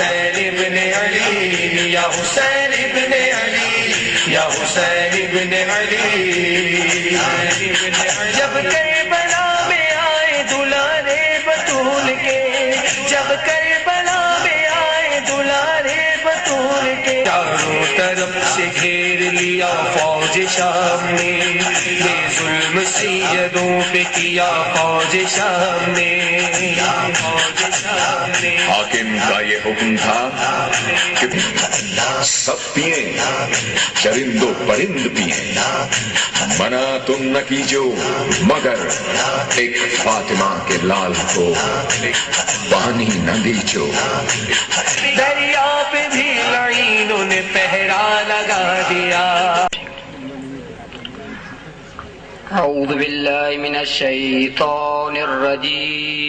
حسین ابن علی یا حسین ابن علی یا حسین ابن علی. جب کربلا میں آئے دلارے بطول کے، جب کربلا میں آئے دلارے بطول کے، چاروں طرف سے گھیر لیا فوج شام نے، بے ظلم سیدوں پہ کیا فوج شام نے. حاکم کا یہ حکم تھا کہ سب پئیں، چرند و پرند پئیں، منع تم نہ کیجو مگر ایک فاطمہ کے لال کو پانی نہ دیجو. دریا پہ بھی لعینوں نے پہرا لگا دیا. اعوذ باللہ من الشیطان الرجیم.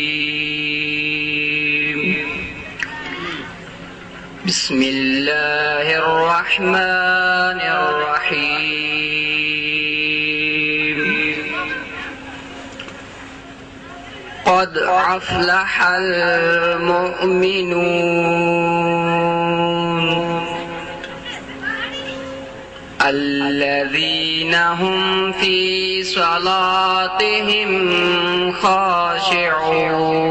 بسم اللہ الرحمن الرحیم. قد افلح المؤمنون الذين هم في صلاتهم خاشعون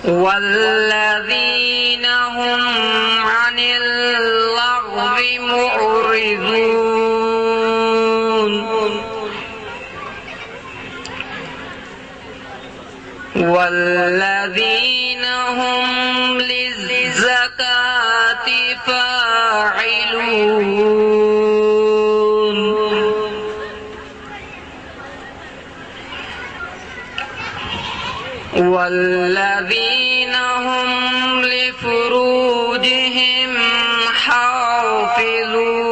والذين هم عن اللغو معرضون والذين هم للزكاة فاعلون والذين هم لفروجهم حافظون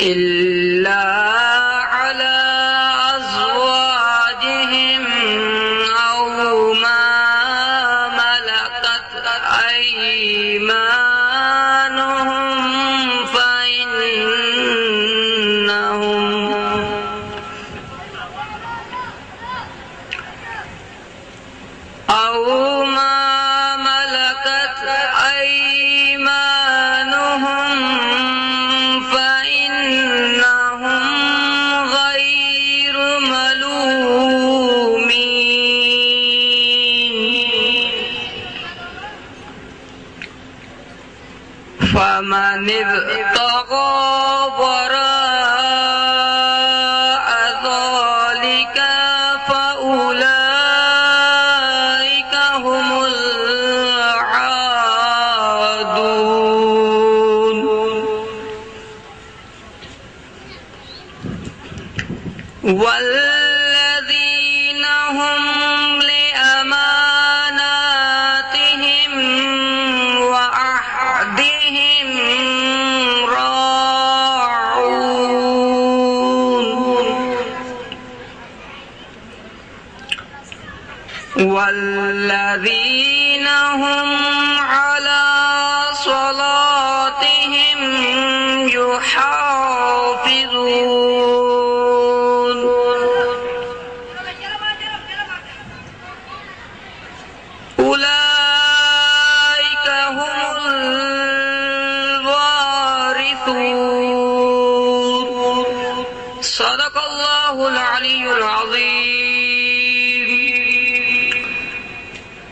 إلا على أزواجهم أو ما ملكت أيمانهم فإنهم غير ملومين. فمن ابتغى وراء ذلك فأولئك هم العادون. والذين هم لأماناتهم وعهدهم راعون والذين هم على صلاتهم يحافظون. أولئك هم الوارثون. صدق اللہ العلی العظیم.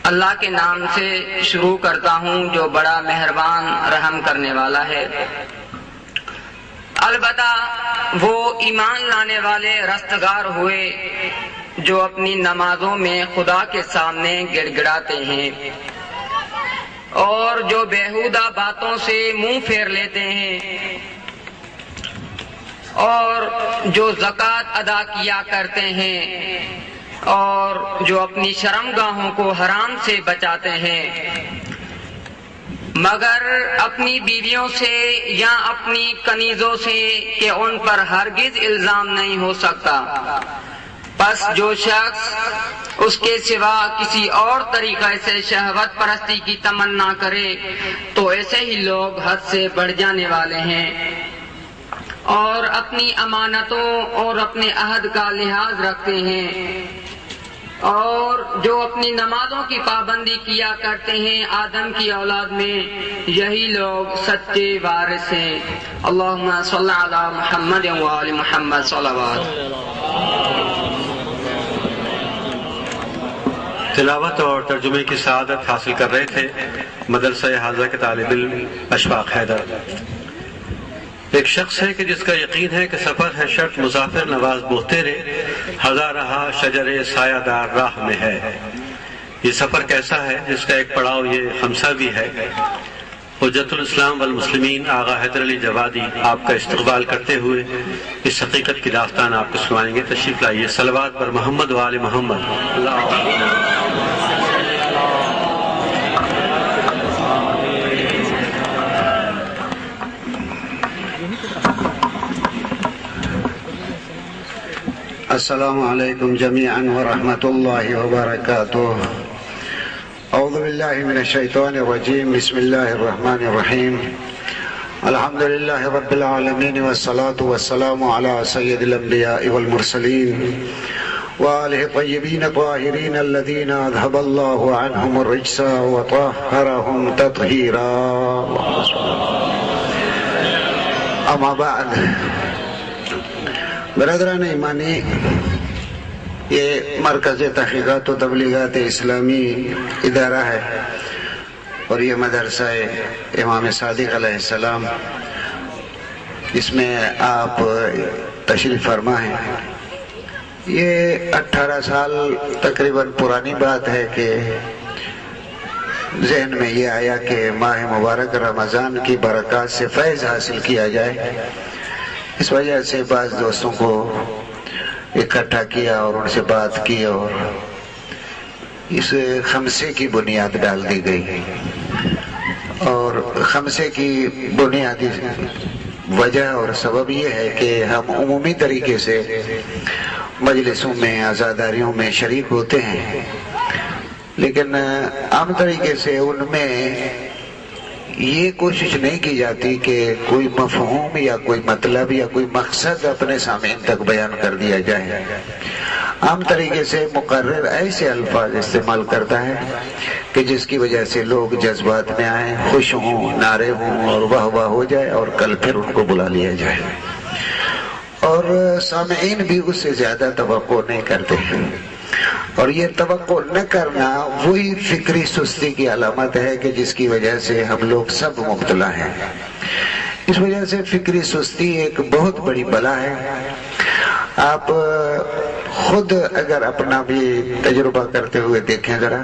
اللہ کے نام سے شروع کرتا ہوں جو بڑا مہربان رحم کرنے والا ہے. البتہ وہ ایمان لانے والے رستگار ہوئے جو اپنی نمازوں میں خدا کے سامنے گڑ گڑاتے ہیں اور جو بیہودہ باتوں سے منہ پھیر لیتے ہیں اور جو زکوٰۃ ادا کیا کرتے ہیں اور جو اپنی شرمگاہوں کو حرام سے بچاتے ہیں مگر اپنی بیویوں سے یا اپنی کنیزوں سے کہ ان پر ہرگز الزام نہیں ہو سکتا. پس جو شخص اس کے سوا کسی اور طریقے سے شہوت پرستی کی تمنا کرے تو ایسے ہی لوگ حد سے بڑھ جانے والے ہیں، اور اپنی امانتوں اور اپنے عہد کا لحاظ رکھتے ہیں، اور جو اپنی نمازوں کی پابندی کیا کرتے ہیں آدم کی اولاد میں، یہی لوگ سچے وارث ہیں۔ اللہم صلی علی محمد و آل محمد صلوات۔ تلاوت اور ترجمے کی سعادت حاصل کر رہے تھے مدرسہ حاضرہ کے طالب علم اشفاق حیدر۔ ایک شخص ہے کہ جس کا یقین ہے کہ سفر ہے شرط مسافر نواز بوتے رے، ہزارہا شجر سایہ دار راہ میں ہے۔ یہ سفر کیسا ہے جس کا ایک پڑاؤ یہ خمسہ بھی ہے۔ حجت الاسلام والمسلمین آغا حیدر علی جوادی آپ کا استقبال کرتے ہوئے اس حقیقت کی داستان آپ کو سنائیں گے۔ تشریف لائیے۔ صلوات پر محمد و آل محمد۔ السلام علیکم جمیعا ورحمۃ اللہ وبرکاتہ۔ اعوذ باللہ من الشیطان الرجیم، بسم اللہ الرحمن الرحیم۔ الحمد للہ رب العالمین والصلاة والسلام علی سید الانبیاء والمرسلین وآلہ طیبین طاہرین الذین اذھب اللہ عنہم الرجس وطہرہم تطہیرا۔ اما بعد، برادران ایمانی، یہ مرکز تحقیقات و تبلیغات اسلامی ادارہ ہے اور یہ مدرسہ امام صادق علیہ السلام، اس میں آپ تشریف فرما ہیں۔ یہ 18 سال تقریباً پرانی بات ہے کہ ذہن میں یہ آیا کہ ماہ مبارک رمضان کی برکات سے فیض حاصل کیا جائے۔ اس وجہ سے بعض دوستوں کو اکٹھا کیا اور ان سے بات کی اور اس خمسے کی بنیاد ڈال دی گئی۔ اور خمسے کی بنیادی وجہ اور سبب یہ ہے کہ ہم عمومی طریقے سے مجلسوں میں عزاداریوں میں شریک ہوتے ہیں، لیکن عام طریقے سے ان میں یہ کوشش نہیں کی جاتی کہ کوئی مفہوم یا کوئی مطلب یا کوئی مقصد اپنے سامعین تک بیان کر دیا جائے۔ عام طریقے سے مقرر ایسے الفاظ استعمال کرتا ہے کہ جس کی وجہ سے لوگ جذبات میں آئیں، خوش ہوں، نعرے ہوں اور واہ واہ ہو جائے اور کل پھر ان کو بلا لیا جائے، اور سامعین بھی اس سے زیادہ توقع نہیں کرتے ہیں۔ اور یہ توقع نہ کرنا وہی فکری سستی کی علامت ہے کہ جس کی وجہ سے ہم لوگ سب مبتلا ہیں۔ اس وجہ سے فکری سستی ایک بہت بڑی بلا ہے۔ آپ خود اگر اپنا بھی تجربہ کرتے ہوئے دیکھیں ذرا،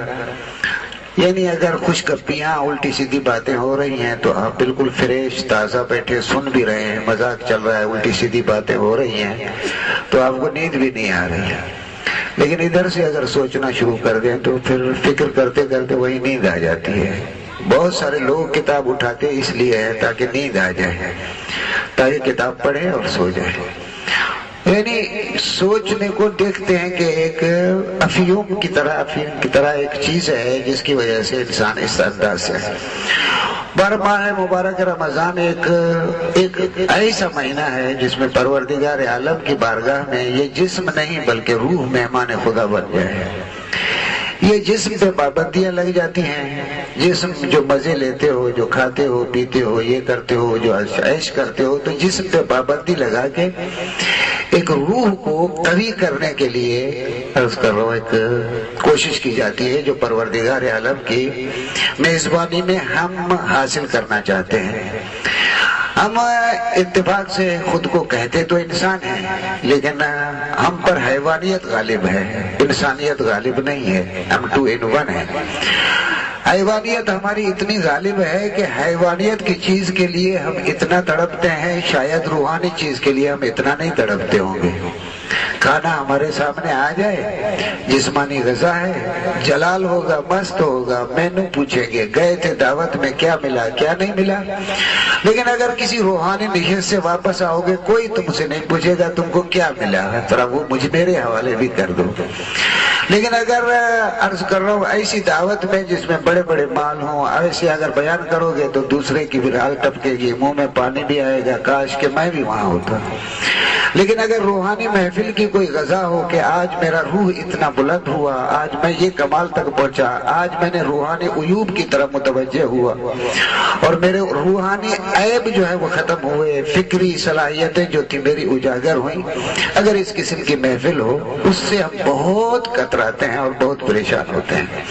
یعنی اگر خوش گپیاں الٹی سیدھی باتیں ہو رہی ہیں تو آپ بالکل فریش تازہ بیٹھے سن بھی رہے ہیں، مذاق چل رہا ہے، الٹی سیدھی باتیں ہو رہی ہیں تو آپ کو نیند بھی نہیں آ رہی ہے، لیکن ادھر سے اگر سوچنا شروع کر دیں تو پھر فکر کرتے کرتے وہی نیند آ جاتی ہے۔ بہت سارے لوگ کتاب اٹھاتے اس لیے ہے تاکہ نیند آ جائے، تاکہ کتاب پڑھے اور سو جائے۔ یعنی سوچنے کو دیکھتے ہیں کہ ایک افیون کی طرح ایک چیز ہے جس کی وجہ سے انسان اس انداز سے ماہ مبارک رمضان ایک ایسا مہینہ ہے جس میں پروردگار عالم کی بارگاہ میں یہ جسم نہیں بلکہ روح مہمان خدا بن جائے۔ یہ جسم پہ پابندیاں لگ جاتی ہیں، جسم جو مزے لیتے ہو، جو کھاتے ہو پیتے ہو، یہ کرتے ہو، جو عیش کرتے ہو، تو جسم پہ پابندی لگا کے ایک روح کو قوی کرنے کے لیے عرض کر رہا ہوں ایک کوشش کی جاتی ہے جو پروردگار عالم کی میزبانی میں ہم حاصل کرنا چاہتے ہیں۔ ہم اتفاق سے خود کو کہتے تو انسان ہیں، لیکن ہم پر حیوانیت غالب ہے، انسانیت غالب نہیں ہے، ہم 2 in 1 ہیں۔ حیوانیت ہماری اتنی غالب ہے کہ حیوانیت کی چیز کے لیے ہم اتنا تڑپتے ہیں، شاید روحانی چیز کے لیے ہم اتنا نہیں تڑپتے ہوں گے۔ کھانا ہمارے سامنے آ جائے، جسمانی غذا ہے، جلال ہوگا، مست ہوگا، مینو پوچھیں گے گئے تھے دعوت میں کیا ملا کیا نہیں ملا، لیکن اگر کسی روحانی نشست سے واپس آؤ گے کوئی تم سے نہیں پوچھے گا تم کو کیا ملا، ذرا وہ میرے حوالے بھی کر دو۔ لیکن اگر عرض کر رہا ہوں ایسی دعوت میں جس میں بڑے بڑے مال ہوں، ایسے اگر بیان کرو گے تو دوسرے کی بھی رال ٹپکے گی، منہ میں پانی بھی آئے گا، کاش کہ میں بھی وہاں ہوتا۔ لیکن اگر روحانی محفل کی کوئی غذا ہو کہ آج میرا روح اتنا بلند ہوا، آج میں یہ کمال تک پہنچا، آج میں نے روحانی عیوب کی طرف متوجہ ہوا اور میرے روحانی عیب جو ہے وہ ختم ہوئے، فکری صلاحیتیں جو تھی میری اجاگر ہوئیں، اگر اس قسم کی محفل ہو، اس سے ہم بہت کتراتے ہیں اور بہت پریشان ہوتے ہیں۔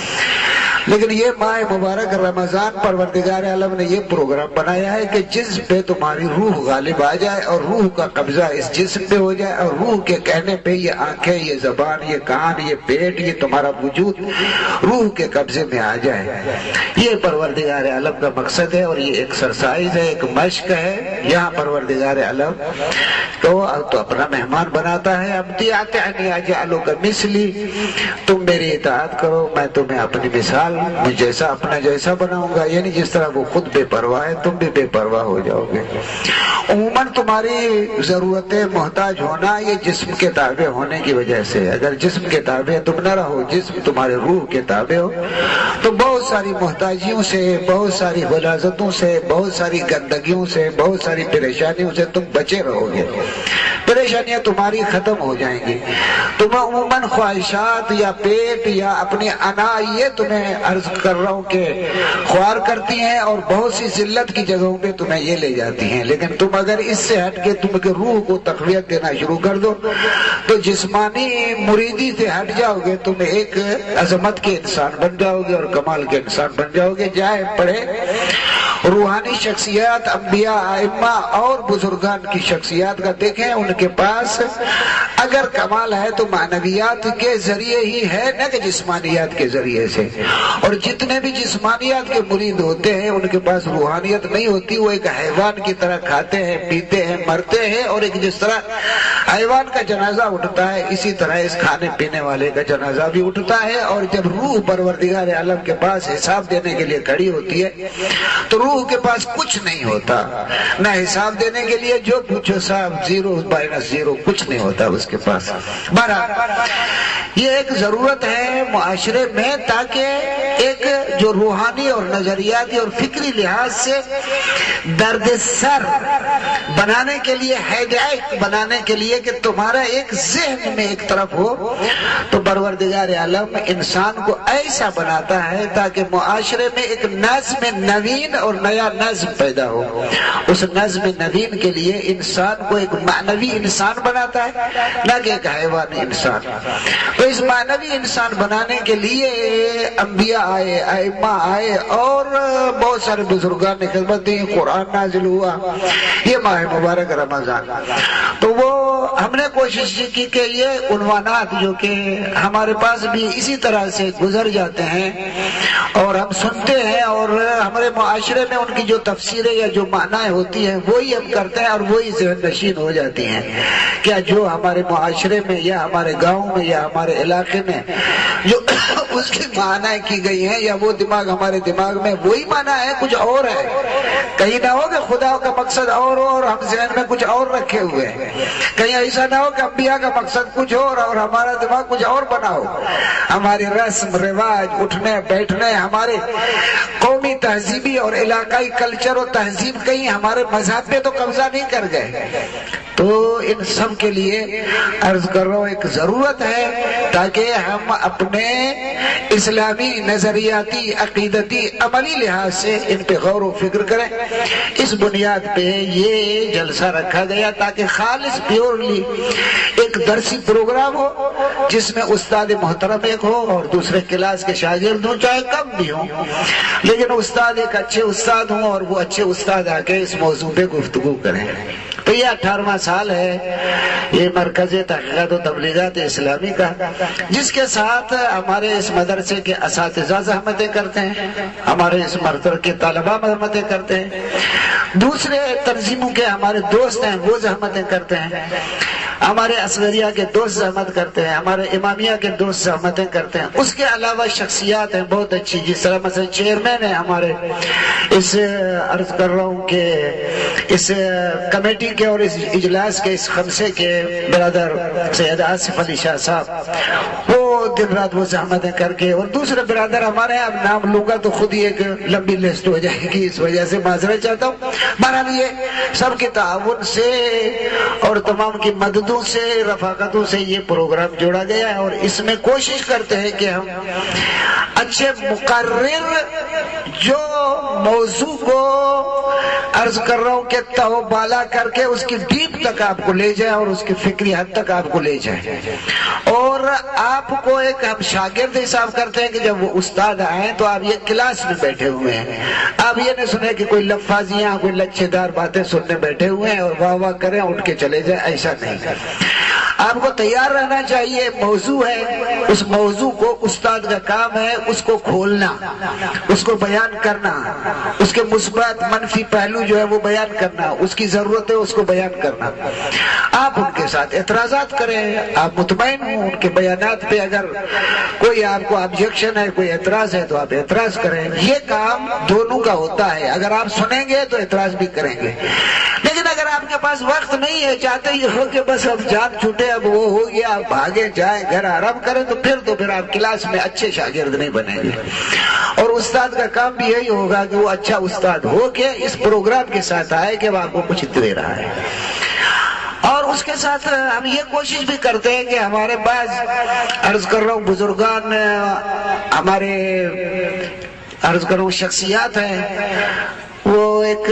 لیکن یہ ماہ مبارک رمضان پروردگار عالم نے یہ پروگرام بنایا ہے کہ جس پہ تمہاری روح غالب آ جائے اور روح کا قبضہ اس جسم پہ ہو جائے، اور روح کے کہنے پہ یہ آنکھیں، یہ زبان، یہ کان، یہ پیٹ، یہ تمہارا وجود روح کے قبضے میں آ جائے۔ یہ پروردگار عالم کا مقصد ہے اور یہ ایکسرسائز ہے، ایک مشق ہے۔ یہاں پروردگار عالم تو اپنا مہمان بناتا ہے، عبدی اطیعنی اجعلک مثلی، تم میری اطاعت کرو، میں تمہیں اپنی مثال مجھ جیسا اپنا جیسا بناؤں گا۔ یعنی جس طرح وہ خود بے پرواہ ہے تم بھی بے پرواہ ہو جاؤ گے۔ عموماً تمہاری ضرورتیں محتاج ہونا یہ جسم کے تابع ہونے کی وجہ سے، اگر جسم کے تابع تم نہ رہو، جسم تمہارے روح کے تابع ہو، تو بہت ساری محتاجیوں سے، بہت ساری غلاظتوں سے، بہت ساری گندگیوں سے، بہت ساری پریشانیوں سے تم بچے رہو گے۔ پریشانیاں تمہاری ختم ہو جائیں گی۔ تمہیں عموماً خواہشات یا پیٹ یا اپنی انا یہ تمہیں عرض کر رہا ہوں کہ خوار کرتی ہیں اور بہت سی ذلت کی جگہوں پہ تمہیں یہ لے جاتی ہیں۔ لیکن تم اگر اس سے ہٹ کے تم کے روح کو تقویت دینا شروع کر دو تو جسمانی مریدی سے ہٹ جاؤ گے، تم ایک عظمت کے انسان بن جاؤ گے اور کمال کے انسان بن جاؤ گے۔ جائے پڑھے روحانی شخصیات، انبیاء، ائمہ اور بزرگان کی شخصیات کا دیکھیں، ان کے پاس اگر کمال ہے تو معنویات کے ذریعے ہی ہے، نہ کہ جسمانیات کے ذریعے سے۔ اور جتنے بھی جسمانیات کے مرید ہوتے ہیں ان کے پاس روحانیت نہیں ہوتی، وہ ایک حیوان کی طرح کھاتے ہیں، پیتے ہیں، مرتے ہیں، اور ایک جس طرح حیوان کا جنازہ اٹھتا ہے اسی طرح اس کھانے پینے والے کا جنازہ بھی اٹھتا ہے۔ اور جب روح پروردگار عالم کے پاس حساب دینے کے لیے کھڑی ہوتی ہے تو روح کے پاس کچھ نہیں ہوتا، نہ حساب دینے کے لیے جو پوچھو صاحب، زیرو مائنس زیرو، کچھ نہیں ہوتا اس کے پاس۔ بہرحال یہ ایک ضرورت ہے معاشرے میں، تاکہ ایک جو روحانی اور نظریاتی اور فکری لحاظ سے درد سر بنانے کے لیے، ہیڈیک بنانے کے لیے کہ تمہارا ایک ذہن میں ایک طرف ہو، تو پروردگار عالم انسان کو ایسا بناتا ہے تاکہ معاشرے میں ایک نظم نوین اور نیا نظم پیدا ہو۔ اس نظم نوین کے لیے انسان کو ایک معنوی انسان بناتا ہے، نہ کہ ایک حیوانی انسان۔ تو اس معنوی انسان بنانے کے لیے انبیاء آئے، ائمہ آئے اور بہت سارے بزرگان نے خدمت دی، قرآن نازل ہوا یہ ماہ مبارک رمضان۔ تو وہ ہم نے کوشش کی کہ یہ عنوانات جو کہ ہمارے پاس بھی اسی طرح سے گزر جاتے ہیں اور ہم سنتے ہیں اور ہمارے معاشرے میں ان کی جو تفسیریں یا جو معنی ہوتی ہیں وہی ہم کرتے ہیں اور وہی ذہن نشین ہو جاتی ہیں۔ کیا جو ہمارے معاشرے میں یا ہمارے گاؤں میں یا ہمارے علاقے میں جو اس کی معنی کی گئی ہیں یا وہ دماغ ہمارے دماغ میں وہی معنی ہے، کچھ اور ہے؟ کہیں نہ ہو کہ خدا کا مقصد اور ہو اور ہم ذہن میں کچھ اور رکھے ہوئے ہیں، کہیں ایسا نہ ہو کہ انبیاء کا مقصد کچھ اور ہمارا دماغ کچھ اور بنا ہو۔ ہماری رسم رواج، اٹھنے بیٹھنے، ہمارے قومی تہذیبی اور علاقائی کلچر و تہذیب کہیں ہمارے مذہب پہ تو قبضہ نہیں کر گئے۔ تو ان سب کے لیے عرض کر رہا ہوں ایک ضرورت ہے تاکہ ہم اپنے اسلامی نظریاتی عقیدتی عملی لحاظ سے ان پہ غور و فکر کریں۔ اس بنیاد پہ یہ جلسہ رکھا گیا تاکہ خالص پیورلی ایک درسی پروگرام ہو جس میں استاد محترم ایک ہو اور دوسرے کلاس کے شاگرد ہوں، چاہے کم بھی ہوں، لیکن استاد ایک اچھے استاد ہوں اور وہ اچھے استاد آ کے اس موضوع پہ گفتگو کریں۔ تو یہ 18واں سال ہے یہ مرکز تحقیقات و تبلیغات اسلامی کا، جس کے ساتھ ہمارے اس مدرسے کے اساتذہ زحمتیں کرتے ہیں، ہمارے اس مرکز کے طلباء زحمتیں کرتے ہیں، دوسرے تنظیموں کے ہمارے دوست ہیں وہ زحمتیں کرتے ہیں۔ ہمارے اصغریہ کے دوست زحمت کرتے ہیں، ہمارے امامیہ کے دوست زحمتیں کرتے ہیں، اس کے علاوہ شخصیات ہیں بہت اچھی، جس طرح مثلا چیئرمین ہے ہمارے اس عرض کر رہا ہوں کہ اس کمیٹی کے اور اس اجلاس کے اس خمسے کے برادر سید آصف علی شاہ صاحب، وہ دن رات وہ زحمتیں کر کے، اور دوسرے برادر ہمارے ہیں، اب نام لوں گا تو خود ہی ایک لمبی لسٹ ہو جائے گی، اس وجہ سے معذرت چاہتا ہوں۔ بہرحال یہ سب کے تعاون سے اور تمام کی مددوں سے، رفاقتوں سے یہ پروگرام جوڑا گیا ہے، اور اس میں کوشش کرتے ہیں کہ ہم اچھے مقرر جو موضوع کو عرض کر رہا ہوں کہ تو بالا کر کے اس کی ڈیپ تک آپ کو لے جائیں اور اس کی فکری حد تک آپ کو لے جائیں، اور آپ کو ایک ہم شاگرد حساب کرتے ہیں کہ جب وہ استاد آئیں تو آپ یہ کلاس میں بیٹھے ہوئے ہیں، آپ یہ نہیں سنیں کہ کوئی لفاظیاں کوئی لچھے دار باتیں سننے بیٹھے ہوئے ہیں اور واہ واہ کریں اٹھ کے چلے جائیں، ایسا نہیں کریں۔ آپ کو تیار رہنا چاہیے، موضوع ہے، اس موضوع کو استاد کا کام ہے اس کو کھولنا، اس کو بیان کرنا، اس کے مثبت منفی پہلو جو ہے وہ بیان کرنا، اس کی ضرورت ہے اس کو بیان کرنا۔ آپ ان کے ساتھ اعتراضات کریں، آپ مطمئن ہوں ان کے بیانات پہ، اگر کوئی آپ کو آبجیکشن ہے، کوئی اعتراض ہے تو آپ اعتراض کریں، یہ کام دونوں کا ہوتا ہے۔ اگر آپ سنیں گے تو اعتراض بھی کریں گے، لیکن اگر آپ کے پاس وقت نہیں ہے، چاہتے ہی ہو کہ بس اب جان چھوٹے، اب وہ ہو گیا، آپ بھاگے جائیں گھر آرام کریں، تو پھر آپ کلاس میں اچھے شاگرد نہیں بنیں گے۔ اور استاد کا کام بھی یہی ہوگا کہ وہ اچھا استاد ہو کے اس پروگرام کے ساتھ آئے کہ وہ آپ کو کچھ دے رہا ہے۔ اور اس کے ساتھ ہم یہ کوشش بھی کرتے ہیں کہ ہمارے بعض عرض کر رہا ہوں بزرگان، ہمارے عرض کر رہا ہوں شخصیات ہیں، وہ ایک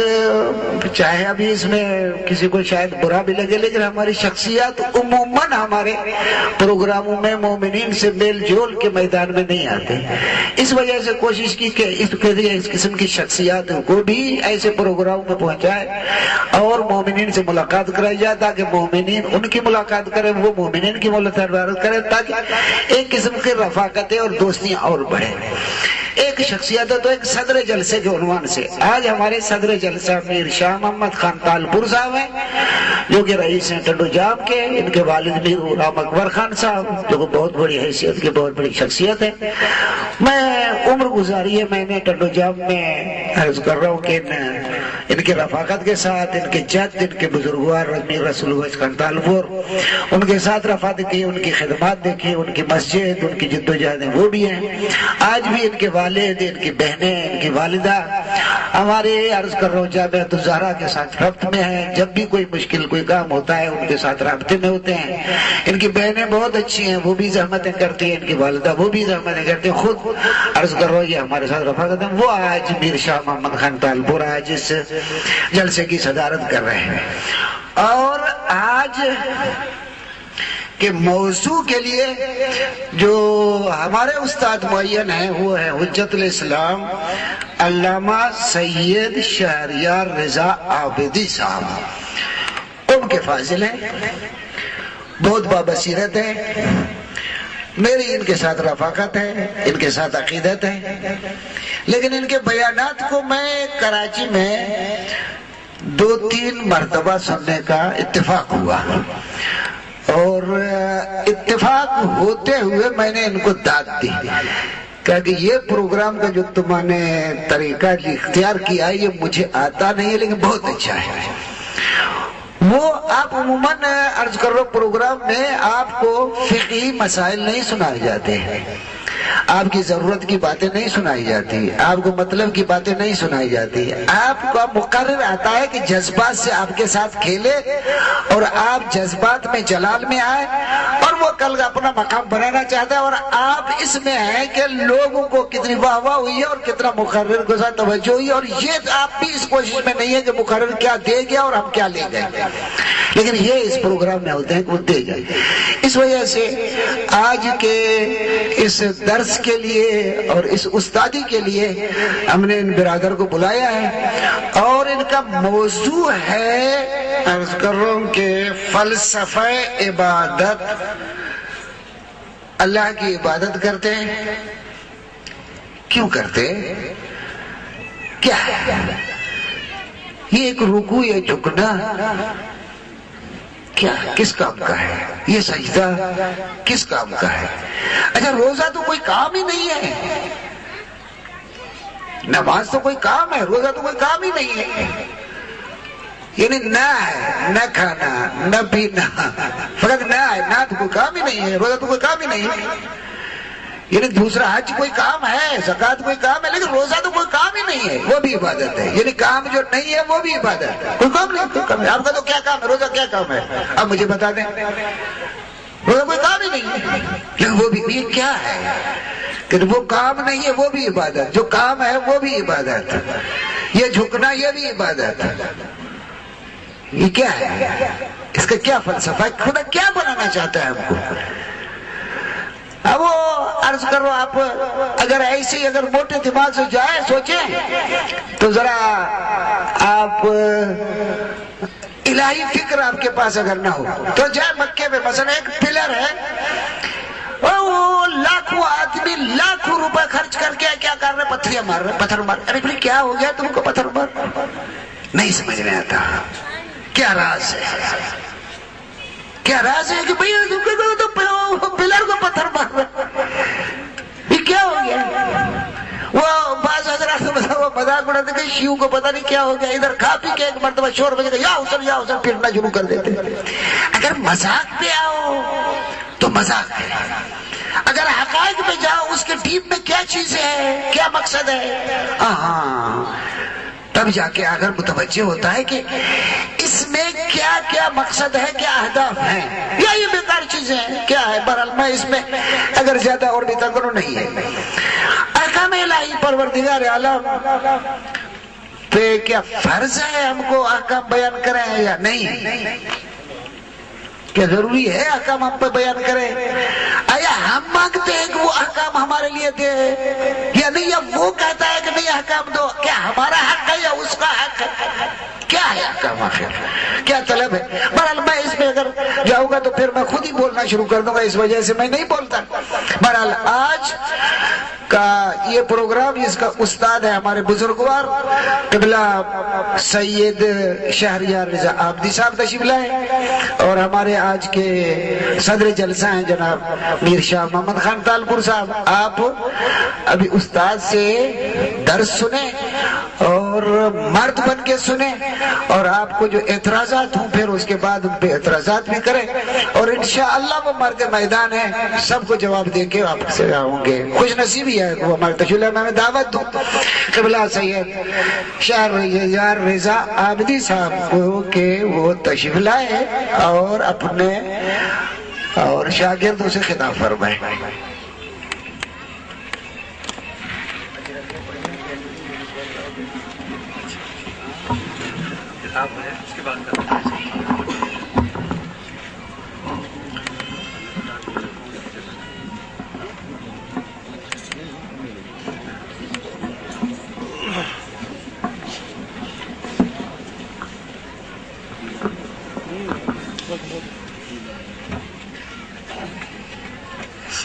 چاہے ابھی اس میں کسی کو شاید برا بھی لگے، لیکن ہماری شخصیات عموماً ہمارے پروگراموں میں مومنین سے میل جول کے میدان میں نہیں آتے، اس وجہ سے کوشش کی کہ اس قسم کی شخصیات کو بھی ایسے پروگراموں میں پہنچائے اور مومنین سے ملاقات کرائی جائے، تاکہ مومنین ان کی ملاقات کریں، وہ مومنین کی ملاقات کریں، تاکہ ایک قسم کی رفاقتیں اور دوستیاں اور بڑھیں۔ ایک شخصیت ہے تو ایک صدر جلسے کے عنوان سے آج ہمارے صدر جلسہ میر شاہ محمد خان تالپور صاحب ہیں، جو کہ رئیس ہیں ٹنڈو جام کے، ان کے والد میر غلام اکبر خان صاحب، جو کہ بہت بڑی حیثیت کی بہت بڑی شخصیت ہے۔ میں عمر گزاری ہے میں نے ٹنڈو جام میں عرض کر رہا ہوں کہ ان کے رفاقت کے ساتھ، ان کے جد، ان کے بزرگوار میر رسول ویس خان تالپور، ان کے ساتھ رفاقت کی، ان کی خدمات دیکھی، ان کی مسجد، ان کی جد و جہدیں وہ بھی ہیں۔ آج بھی ان کے والد، ان کی بہنیں، ان کی والدہ ہمارے عرض کر رہا ہوں جامعۃ الزہرا کے ساتھ رابطے میں ہیں، جب بھی کوئی مشکل کوئی کام ہوتا ہے ان کے ساتھ رابطے میں ہوتے ہیں۔ ان کی بہنیں بہت اچھی ہیں، وہ بھی زحمتیں کرتی ہیں، ان کی والدہ وہ بھی زحمتیں کرتی ہیں، خود عرض کر رہا ہوں یہ ہمارے ساتھ رفاقت ہے۔ وہ آج میر شاہ محمد خان تالپور آج اس جلسے کی صدارت کر رہے ہیں، اور آج کہ موضوع کے لیے جو ہمارے استاد معین ہیں وہ ہے حجت الاسلام علامہ سید شہریار رضا عابدی صاحب۔ ان کے فاضل ہیں، بہت بابصیرت ہیں، میری ان کے ساتھ رفاقت ہے، ان کے ساتھ عقیدت ہے، لیکن ان کے بیانات کو میں کراچی میں 2-3 مرتبہ سننے کا اتفاق ہوا، اور اتفاق ہوتے ہوئے میں نے ان کو داد دی کہ یہ پروگرام کا جو تم نے طریقہ اختیار کیا ہے یہ مجھے آتا نہیں ہے، لیکن بہت اچھا ہے۔ وہ آپ عموماً عرض کر رہا ہوں پروگرام میں آپ کو فقہی مسائل نہیں سنائے جاتے ہیں، آپ کی ضرورت کی باتیں نہیں سنائی جاتی، آپ کو مطلب کی باتیں نہیں سنائی جاتی، آپ کا مقرر آتا ہے کہ جذبات سے آپ کے ساتھ کھیلے اور آپ جذبات میں جلال میں آئے، اور وہ کل اپنا مقام بنانا چاہتا ہے، اور آپ اس میں ہیں کہ لوگوں کو کتنی واہ واہ ہوئی ہے اور کتنا مقرر کے ساتھ توجہ ہوئی ہے، اور یہ آپ بھی اس کوشش میں نہیں ہے کہ مقرر کیا دے گیا اور ہم کیا لے گئے، لیکن یہ اس پروگرام میں ہوتے ہیں کہ وہ دے جائے۔ اس وجہ سے آج کے اس درس کے لیے اور اس استادی کے لیے ہم نے ان برادر کو بلایا ہے، اور ان کا موضوع ہے عرض کر رہا ہوں کہ فلسفہ عبادت۔ اللہ کی عبادت کرتے ہیں، کیوں کرتے ہیں، کیا ہے یہ؟ ایک رکوع، یہ جھکنا، کیا کس کام کا ہے یہ سجدہ؟ کس کام کا ہے؟ اچھا روزہ تو کوئی کام ہی نہیں ہے، نماز تو کوئی کام ہے، روزہ تو کوئی کام ہی نہیں ہے. یعنی نہ ہے، نہ کھانا نہ پینا، فقط نہ ہے، نہ تو کوئی کام ہی نہیں ہے، روزہ تو کوئی کام ہی نہیں ہے. یعنی دوسرا حج کوئی کام ہے، زکوٰۃ کوئی کام ہے، لیکن روزہ تو کوئی کام ہی نہیں ہے، وہ بھی عبادت ہے. یعنی کام جو نہیں ہے وہ بھی عبادت ہے، کوئی کام نہیں، کوئی کام ہے. آپ کا تو کیا کام ہے؟ روزہ کیا کام ہے؟ آپ مجھے بتا دیں. روزہ کوئی کام ہی نہیں ہے، لیکن وہ بھی یہ کیا ہے کہ وہ کام نہیں ہے وہ بھی عبادت، جو کام ہے وہ بھی عبادت، یہ جھکنا یہ بھی عبادت. یہ کیا ہے؟ اس کا کیا فلسفہ ہے؟ خدا کیا بنانا چاہتا ہے ہم کو؟ اب وہ عرض کرو آپ اگر ایسی اگر موٹے دماغ سے جائے سوچیں تو ذرا آپ الہی فکر آپ کے پاس اگر نہ ہو تو جائے مکے میں مثلا ایک پلر ہے، وہ لاکھوں آدمی لاکھوں روپے خرچ کر کے کیا کر رہے؟ پتھریاں مار رہے، پتھر مار. ارے بھائی کیا ہو گیا تم کو پتھر مار؟ نہیں سمجھ میں آتا کیا راز ہے، کیا راز ہے کہ بھئی پلر کو پتھر مار رہا، یہ کیا ہو گیا؟ وہ بعض حضرات وہ مذاق اڑاتے کہ شیو کو پتہ نہیں کیا ہو گیا، ادھر کھا پی کے ایک مرتبہ شور بجے گا یا حسن پھرنا شروع کر دیتے. اگر مذاق پہ آؤ تو مذاق ہے، اگر حقائق پہ جاؤ اس کے ڈیپ میں کیا چیز ہے، کیا مقصد ہے، ہاں تب جا کے اگر متوجہ ہوتا ہے کہ اس میں کیا کیا مقصد ہے، کیا اہداف ہیں، یا یہ بیکار چیزیں ہیں کیا ہے. بہرحال میں اس میں اگر زیادہ اور بھی تکرر نہیں ہے. احکام الہی پروردگار عالم پہ کیا فرض ہے ہم کو احکام بیان کریں یا نہیں؟ کیا ضروری ہے احکام ہم پہ بیان کریں؟ آیا ہم مانگتے ہیں کہ وہ احکام ہمارے لیے دے یا نہیں، یا وہ کہتا ہے کہ نہیں احکام دو؟ کیا ہمارا حق ہے یا اس کا حق ہے؟ کیا ہے احکام آخر؟ کیا طلب ہے؟ بہرحال میں اس میں اگر جاؤں گا تو پھر میں خود ہی بولنا شروع کر دوں گا، اس وجہ سے میں نہیں بولتا. بہرحال آج کا یہ پروگرام اس کا استاد ہے ہمارے بزرگوار قبلہ سید شہریار رضا عابدی صاحب تشریف لائے، اور ہمارے آج کے صدر جلسہ ہیں جناب میر شاہ محمد خان تالپور صاحب. آپ ابھی استاد سے درس سنیں اور مرد بن کے سنیں، اور آپ کو جو اعتراضات ہوں پھر اس کے بعد ان پہ اعتراضات بھی کریں، اور انشاءاللہ وہ مرد میدان ہے، سب کو جواب دے کے آپ سے آؤں گے. خوش نصیبی ہے وہ ہمارے تشریف میں دعوت دوں قبلہ سید شہریار رضا عابدی صاحب کو کہ وہ تشریف لائے اور اپنے اور شاگردوں سے خطاب فرمائے.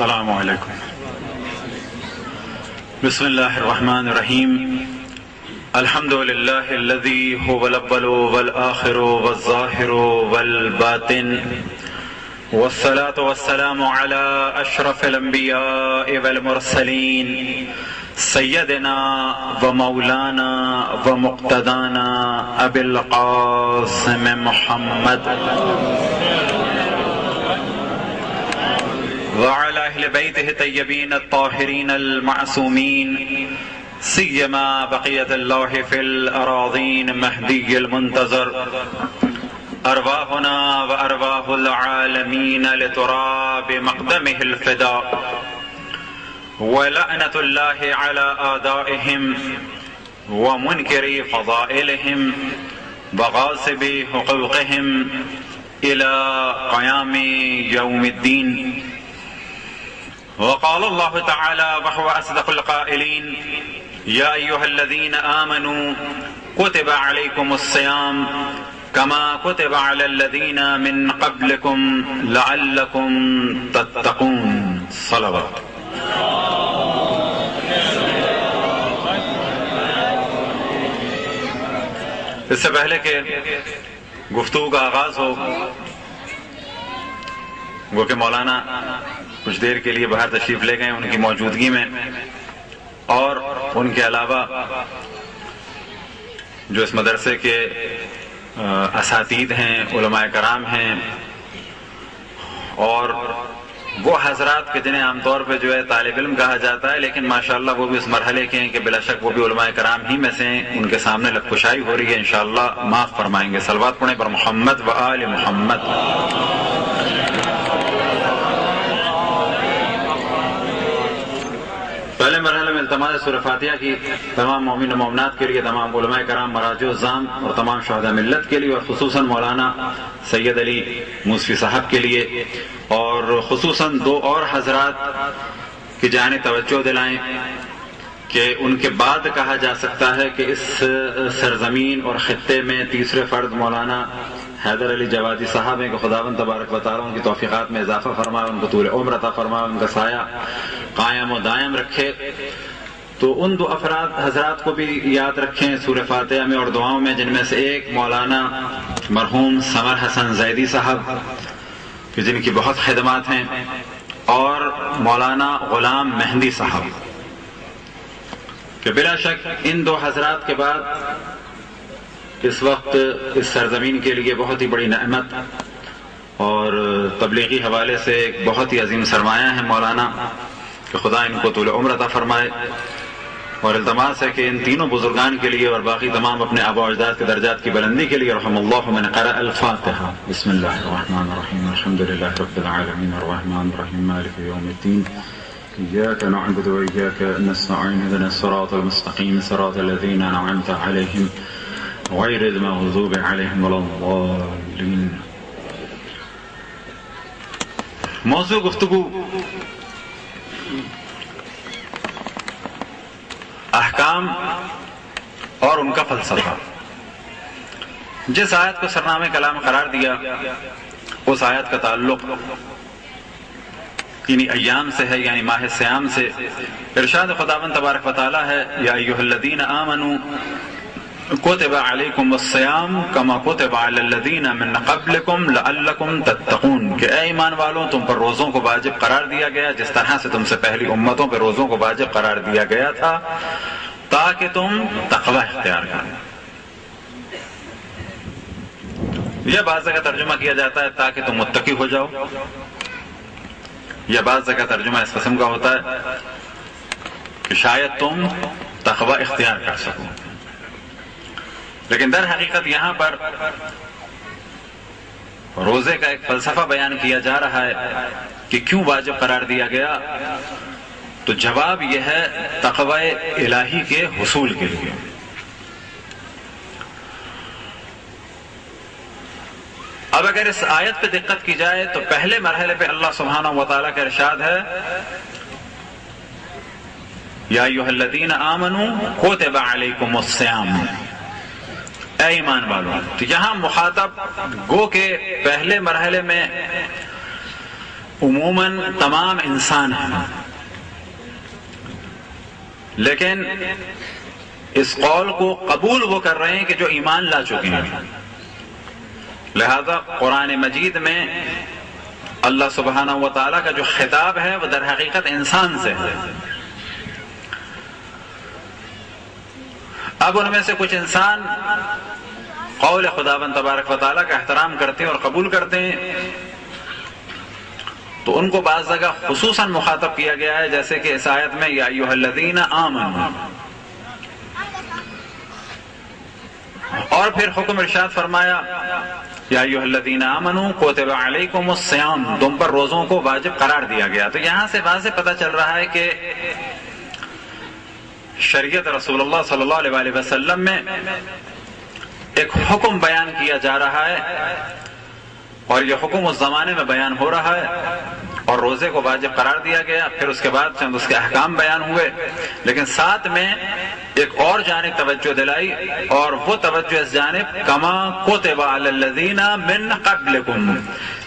السلام علیکم. بسم اللہ الرحمن الرحیم. الحمد للہ الذی هو الاول والآخر والظاہر والباطن، والصلاة والسلام على اشرف الانبیاء والمرسلین سیدنا ومولانا ومقتدانا ابی القاسم محمد وعلى اہل بیتہ الطیبین الطاہرین المعصومین، سیما بقیت اللہ فی الاراضین مہدی المنتظر، ارواحنا وارواح العالمین لتراب مقدمہ الفداء، ولعنۃ اللہ علی اعدائہم ومنکری فضائلہم وغاصب حقوقہم الى قیام یوم الدین. وقال اللہ تعالی وهو اصدق القائلین یا ایها الذین آمنوا کتب علیکم الصیام کما کتب علی الذین من قبلکم لعلکم تتقون. صلوات. اس سے پہلے کہ گفتگو کا آغاز ہو وہ کہ مولانا کچھ دیر کے لیے باہر تشریف لے گئے ان کی موجودگی میں، اور ان کے علاوہ جو اس مدرسے کے اساتید ہیں، علماء کرام ہیں، اور وہ حضرات کے جنہیں عام طور پہ جو ہے طالب علم کہا جاتا ہے، لیکن ماشاءاللہ وہ بھی اس مرحلے کے ہیں کہ بلا شک وہ بھی علماء کرام ہی میں سے ہیں، ان کے سامنے لب کشائی ہو رہی ہے، انشاءاللہ معاف فرمائیں گے۔ صلوات پڑھیں پر محمد و آل محمد۔ پہلے مرحلے میں التماس سورہ فاتحہ کی تمام مومن و مومنات کے لیے، تمام علماء کرام، مراجع الزام اور تمام شہداء ملت کے لیے، اور خصوصاً مولانا سید علی موسوی صاحب کے لیے، اور خصوصاً دو اور حضرات کی جانب توجہ دلائیں کہ ان کے بعد کہا جا سکتا ہے کہ اس سرزمین اور خطے میں تیسرے فرد مولانا حیدر علی جوادی صاحب ہیں کہ خداوند تبارک و تعالیٰ ان کی توفیقات میں اضافہ فرمائے، ان کو طول عمر عطا فرمائے، ان کا سایہ قائم و دائم رکھے۔ تو ان دو افراد حضرات کو بھی یاد رکھیں سورہ فاتحہ میں اور دعاؤں میں، جن میں سے ایک مولانا مرحوم سمر حسن زیدی صاحب کہ جن کی بہت خدمات ہیں، اور مولانا غلام مہندی صاحب کہ بلا شک ان دو حضرات کے بعد اس وقت اس سرزمین کے لیے بہت ہی بڑی نعمت اور تبلیغی حوالے سے ایک بہت ہی عظیم سرمایہ ہے مولانا، کہ خدا ان کو طول عمر عطا فرمائے۔ اور التماس ہے کہ ان تینوں بزرگان کے لیے اور باقی تمام اپنے آباء و اجداد کے درجات کی بلندی کے لیے، رحم اللہ من قرأ الفاتحہ۔ بسم اللہ الرحمن الرحیم، الحمد للہ رب العالمین، الرحمن الرحیم، مالک یوم الدین، إياك نعبد وإياك نستعين، اهدنا الصراط المستقيم، صراط الذين أنعمت عليهم غير المغضوب عليهم ولا الضالين۔ موضوع گفتگو احکام اور ان کا فلسفہ۔ جس آیت کو سرنامہ کلام قرار دیا اس آیت کا تعلق یعنی ایام سے ہے، یعنی ماہ سیام سے۔ ارشاد خداوند تبارک و تعالی ہے، یا ایھا الذین آمنوا کتب علیکم الصیام کما کتب علی الذین من قبلکم لعلکم تتقون، کہ اے ایمان والوں تم پر روزوں کو واجب قرار دیا گیا جس طرح سے تم سے پہلی امتوں پر روزوں کو واجب قرار دیا گیا تھا تاکہ تم تقوی اختیار کریں۔ یہ بعض جگہ ترجمہ کیا جاتا ہے تاکہ تم متقی ہو جاؤ، یا بعض جگہ ترجمہ اس قسم کا ہوتا ہے کہ شاید تم تقوی اختیار کر سکو، لیکن در حقیقت یہاں پر روزے کا ایک فلسفہ بیان کیا جا رہا ہے کہ کیوں واجب قرار دیا گیا، تو جواب یہ ہے تقوی الہی کے حصول کے لیے۔ اب اگر اس آیت پہ دقت کی جائے تو پہلے مرحلے پہ اللہ سبحانہ و تعالیٰ کا ارشاد ہے، یا ایھا الذین آمنوا کتب علیکم الصیام، اے ایمان والوں۔ تو یہاں مخاطب گو کہ پہلے مرحلے میں عموماً تمام انسان ہیں، لیکن اس قول کو قبول وہ کر رہے ہیں کہ جو ایمان لا چکے ہیں۔ لہذا قرآن مجید میں اللہ سبحانہ و تعالیٰ کا جو خطاب ہے وہ در حقیقت انسان سے ہے۔ اب ان میں سے کچھ انسان قول خداوند تبارک و تعالیٰ کا احترام کرتے ہیں اور قبول کرتے ہیں، تو ان کو بعض جگہ خصوصاً مخاطب کیا گیا ہے، جیسے کہ اس آیت میں یا ایھا الذین آمنوا، اور پھر حکم ارشاد فرمایا یا ایھا الذین آمنوا کتب علیکم الصیام، تم پر روزوں کو واجب قرار دیا گیا۔ تو یہاں سے واضح پتہ چل رہا ہے کہ شریعت رسول اللہ صلی اللہ علیہ وسلم میں ایک حکم بیان کیا جا رہا ہے، اور یہ حکم اس زمانے میں بیان ہو رہا ہے، اور روزے کو واجب قرار دیا گیا، پھر اس کے بعد چند اس کے احکام بیان ہوئے، لیکن ساتھ میں ایک اور جانب توجہ دلائی، اور وہ توجہ اس جانب کما کتب علی الذین من قبلکم،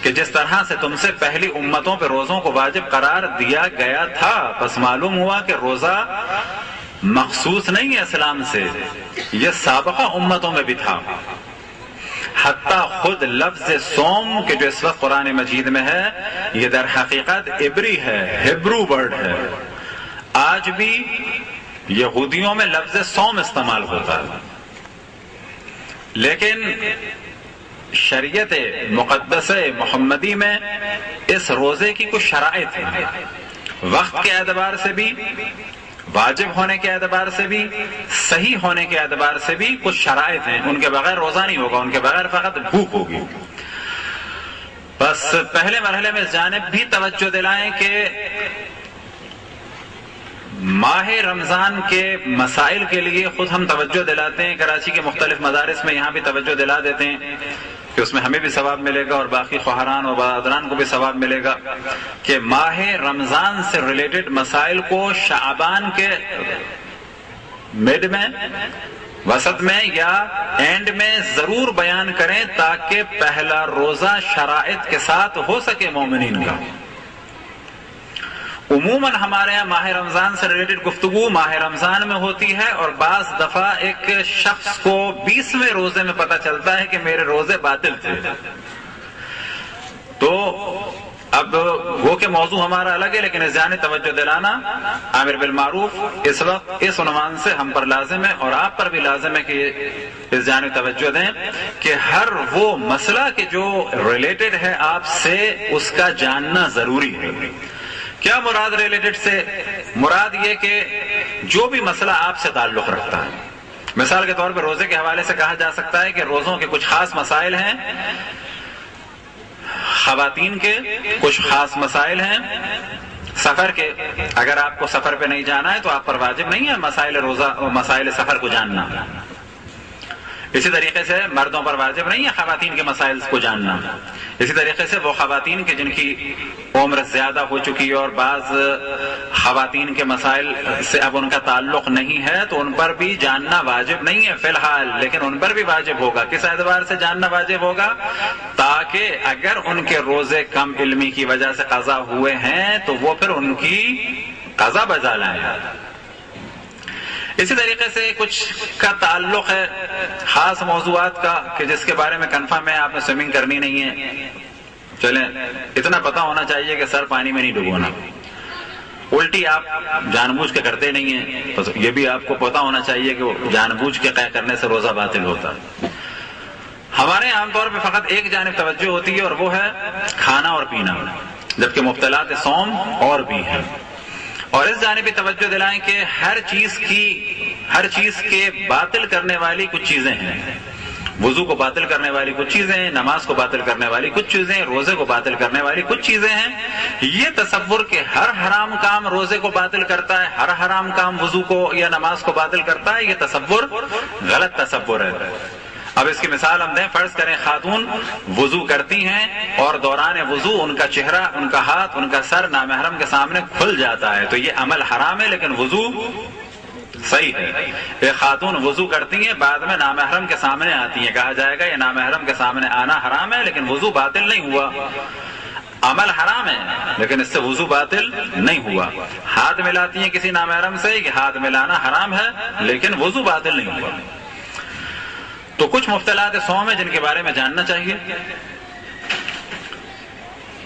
کہ جس طرح سے تم سے پہلی امتوں پہ روزوں کو واجب قرار دیا گیا تھا۔ پس معلوم ہوا کہ روزہ مخصوص نہیں ہے اسلام سے، یہ سابقہ امتوں میں بھی تھا۔ حتیٰ خود لفظ صوم کہ جو اس وقت قرآن مجید میں ہے یہ در حقیقت عبری ہے، ہبرو ورڈ ہے. آج بھی یہودیوں میں لفظ صوم استعمال ہوتا ہے، لیکن شریعت مقدس محمدی میں اس روزے کی کچھ شرائط ہیں، وقت کے اعتبار سے بھی، واجب ہونے کے اعتبار سے بھی، صحیح ہونے کے اعتبار سے بھی کچھ شرائط ہیں. ان کے بغیر روزہ نہیں ہوگا، ان کے بغیر فقط بھوک ہوگی. بس پہلے مرحلے میں اس جانب بھی توجہ دلائیں کہ ماہ رمضان کے مسائل کے لیے خود ہم توجہ دلاتے ہیں، کراچی کے مختلف مدارس میں یہاں بھی توجہ دلا دیتے ہیں کہ اس میں ہمیں بھی ثواب ملے گا اور باقی خواہران اور برادران کو بھی ثواب ملے گا کہ ماہ رمضان سے ریلیٹڈ مسائل کو شعبان کے مڈ میں، وسط میں یا اینڈ میں ضرور بیان کریں تاکہ پہلا روزہ شرائط کے ساتھ ہو سکے مومنین کا. عموماً ہمارے یہاں ماہ رمضان سے ریلیٹڈ گفتگو ماہ رمضان میں ہوتی ہے، اور بعض دفعہ ایک شخص کو 20ویں روزے میں پتہ چلتا ہے کہ میرے روزے باطل تھے. تو اب وہ کہ موضوع ہمارا الگ ہے، لیکن اس جانب توجہ دلانا امر بالمعروف اس وقت اس عنوان سے ہم پر لازم ہے، اور آپ پر بھی لازم ہے کہ اس جانب توجہ دیں کہ ہر وہ مسئلہ کہ جو ریلیٹڈ ہے آپ سے اس کا جاننا ضروری ہے. کیا مراد ریلیٹڈ سے؟ مراد یہ کہ جو بھی مسئلہ آپ سے تعلق رکھتا ہے. مثال کے طور پہ روزے کے حوالے سے کہا جا سکتا ہے کہ روزوں کے کچھ خاص مسائل ہیں، خواتین کے کچھ خاص مسائل ہیں، سفر کے اگر آپ کو سفر پہ نہیں جانا ہے تو آپ پر واجب نہیں ہے مسائل روزہ اور مسائل سفر کو جاننا. اسی طریقے سے مردوں پر واجب نہیں ہے خواتین کے مسائل کو جاننا. اسی طریقے سے وہ خواتین کے جن کی عمر زیادہ ہو چکی ہے اور بعض خواتین کے مسائل سے اب ان کا تعلق نہیں ہے تو ان پر بھی جاننا واجب نہیں ہے فی الحال، لیکن ان پر بھی واجب ہوگا. کس اعتبار سے جاننا واجب ہوگا؟ تاکہ اگر ان کے روزے کم علمی کی وجہ سے قضا ہوئے ہیں تو وہ پھر ان کی قضا بجا لائیں. اسی طریقے سے کچھ کا تعلق ہے خاص موضوعات کا کہ جس کے بارے میں کنفرم ہے آپ نے سوئمنگ کرنی نہیں ہے، چلیں اتنا پتہ ہونا چاہیے کہ سر پانی میں نہیں ڈبونا. الٹی آپ جان بوجھ کے کرتے نہیں ہیں، بس یہ بھی آپ کو پتہ ہونا چاہیے کہ وہ جان بوجھ کے قے کرنے سے روزہ باطل ہوتا ہے. ہمارے عام طور پہ فقط ایک جانب توجہ ہوتی ہے اور وہ ہے کھانا اور پینا، جبکہ مبتلات صوم اور بھی ہیں. اور اس جانب بھی توجہ دلائیں کہ ہر چیز کے باطل کرنے والی کچھ چیزیں ہیں. وضو کو باطل کرنے والی کچھ چیزیں ہیں، نماز کو باطل کرنے والی کچھ چیزیں ہیں، روزے کو باطل کرنے والی کچھ چیزیں ہیں. یہ تصور کہ ہر حرام کام روزے کو باطل کرتا ہے، ہر حرام کام وضو کو یا نماز کو باطل کرتا ہے، یہ تصور غلط تصور ہے. اب اس کی مثال ہم دیں، فرض کریں خاتون وضو کرتی ہیں اور دوران وضو ان کا چہرہ، ان کا ہاتھ، ان کا سر نامحرم کے سامنے کھل جاتا ہے تو یہ عمل حرام ہے لیکن وضو صحیح ہے. ایک خاتون وضو کرتی ہیں بعد میں نامحرم کے سامنے آتی ہیں، کہا جائے گا یہ نامحرم کے سامنے آنا حرام ہے لیکن وضو باطل نہیں ہوا. عمل حرام ہے لیکن اس سے وضو باطل نہیں ہوا. ہاتھ ملاتی ہیں کسی نامحرم سے، یہ ہاتھ ملانا حرام ہے لیکن وضو باطل نہیں ہوا. تو کچھ مبتلات صوم ہیں جن کے بارے میں جاننا چاہیے،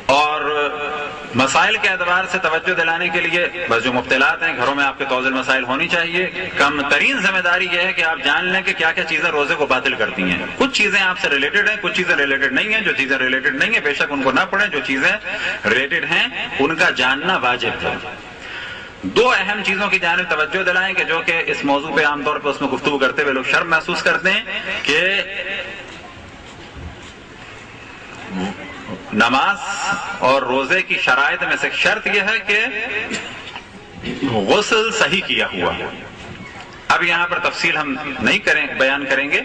اور مسائل کے اعتبار سے توجہ دلانے کے لیے بس جو مبتلات ہیں گھروں میں آپ کے توزیع مسائل ہونی چاہیے. کم ترین ذمہ داری یہ ہے کہ آپ جان لیں کہ کیا کیا چیزیں روزے کو باطل کرتی ہیں. کچھ چیزیں آپ سے ریلیٹڈ ہیں، کچھ چیزیں ریلیٹڈ نہیں ہیں. جو چیزیں ریلیٹڈ نہیں ہیں بے شک ان کو نہ پڑھیں، جو چیزیں ریلیٹڈ ہیں ان کا جاننا واجب ہے. دو اہم چیزوں کی جانب توجہ دلائیں کہ جو کہ اس موضوع پہ عام طور پہ اس میں گفتگو کرتے ہوئے لوگ شرم محسوس کرتے ہیں کہ نماز اور روزے کی شرائط میں سے شرط یہ ہے کہ غسل صحیح کیا ہوا. اب یہاں پر تفصیل ہم نہیں بیان کریں گے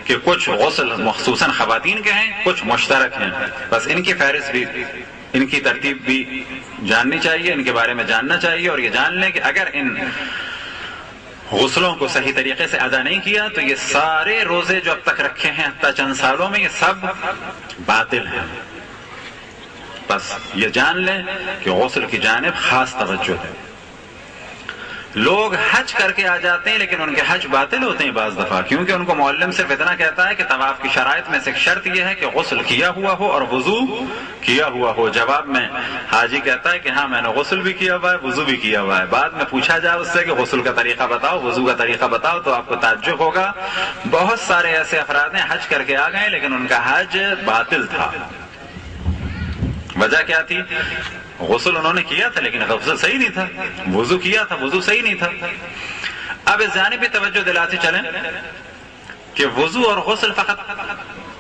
کہ کچھ غسل مخصوصاً خواتین کے ہیں، کچھ مشترک ہیں. بس ان کی فہرست بھی، ان کی ترتیب بھی جاننی چاہیے، ان کے بارے میں جاننا چاہیے اور یہ جان لیں کہ اگر ان غسلوں کو صحیح طریقے سے ادا نہیں کیا تو یہ سارے روزے جو اب تک رکھے ہیں حتیٰ چند سالوں میں یہ سب باطل ہیں. بس یہ جان لیں کہ غسل کی جانب خاص توجہ ہے. لوگ حج کر کے آ جاتے ہیں لیکن ان کے حج باطل ہوتے ہیں بعض دفعہ، کیونکہ ان کو معلم صرف اتنا کہتا ہے کہ طواف کی شرائط میں سے ایک شرط یہ ہے کہ غسل کیا ہوا ہو اور وضو کیا ہوا ہو۔ جواب میں حاجی کہتا ہے کہ ہاں میں نے غسل بھی کیا ہوا ہے، وضو بھی کیا ہوا ہے۔ بعد میں پوچھا جائے اس سے کہ غسل کا طریقہ بتاؤ، وضو کا طریقہ بتاؤ، تو آپ کو تعجب ہوگا۔ بہت سارے ایسے افراد ہیں حج کر کے آ گئے لیکن ان کا حج باطل تھا۔ وجہ کیا تھی؟ غسل انہوں نے کیا تھا لیکن غسل صحیح نہیں تھا، وضو کیا تھا، وضو صحیح نہیں تھا۔ اب اس جانب بھی توجہ دلاتے چلیں کہ وضو اور غسل فقط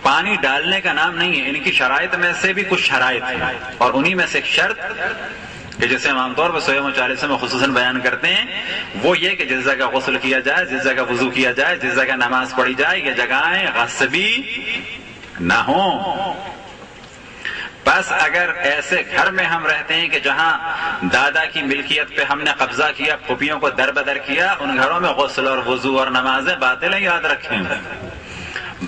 پانی ڈالنے کا نام نہیں ہے، ان کی شرائط میں سے بھی کچھ شرائط ہیں، اور انہی میں سے ایک شرط کہ جسے ہم عام طور پر سوئم و چالیسے میں خصوصاً بیان کرتے ہیں وہ یہ کہ جس جگہ غسل کیا جائے، جس جگہ وضو کیا جائے، جس جگہ نماز پڑھی جائے، یہ جگہیں غصبی نہ ہوں۔ بس اگر ایسے گھر میں ہم رہتے ہیں کہ جہاں دادا کی ملکیت پہ ہم نے قبضہ کیا، پھوپھیوں کو در بدر کیا، ان گھروں میں غسل اور وضو اور نمازیں باطل ہیں، یاد رکھیں۔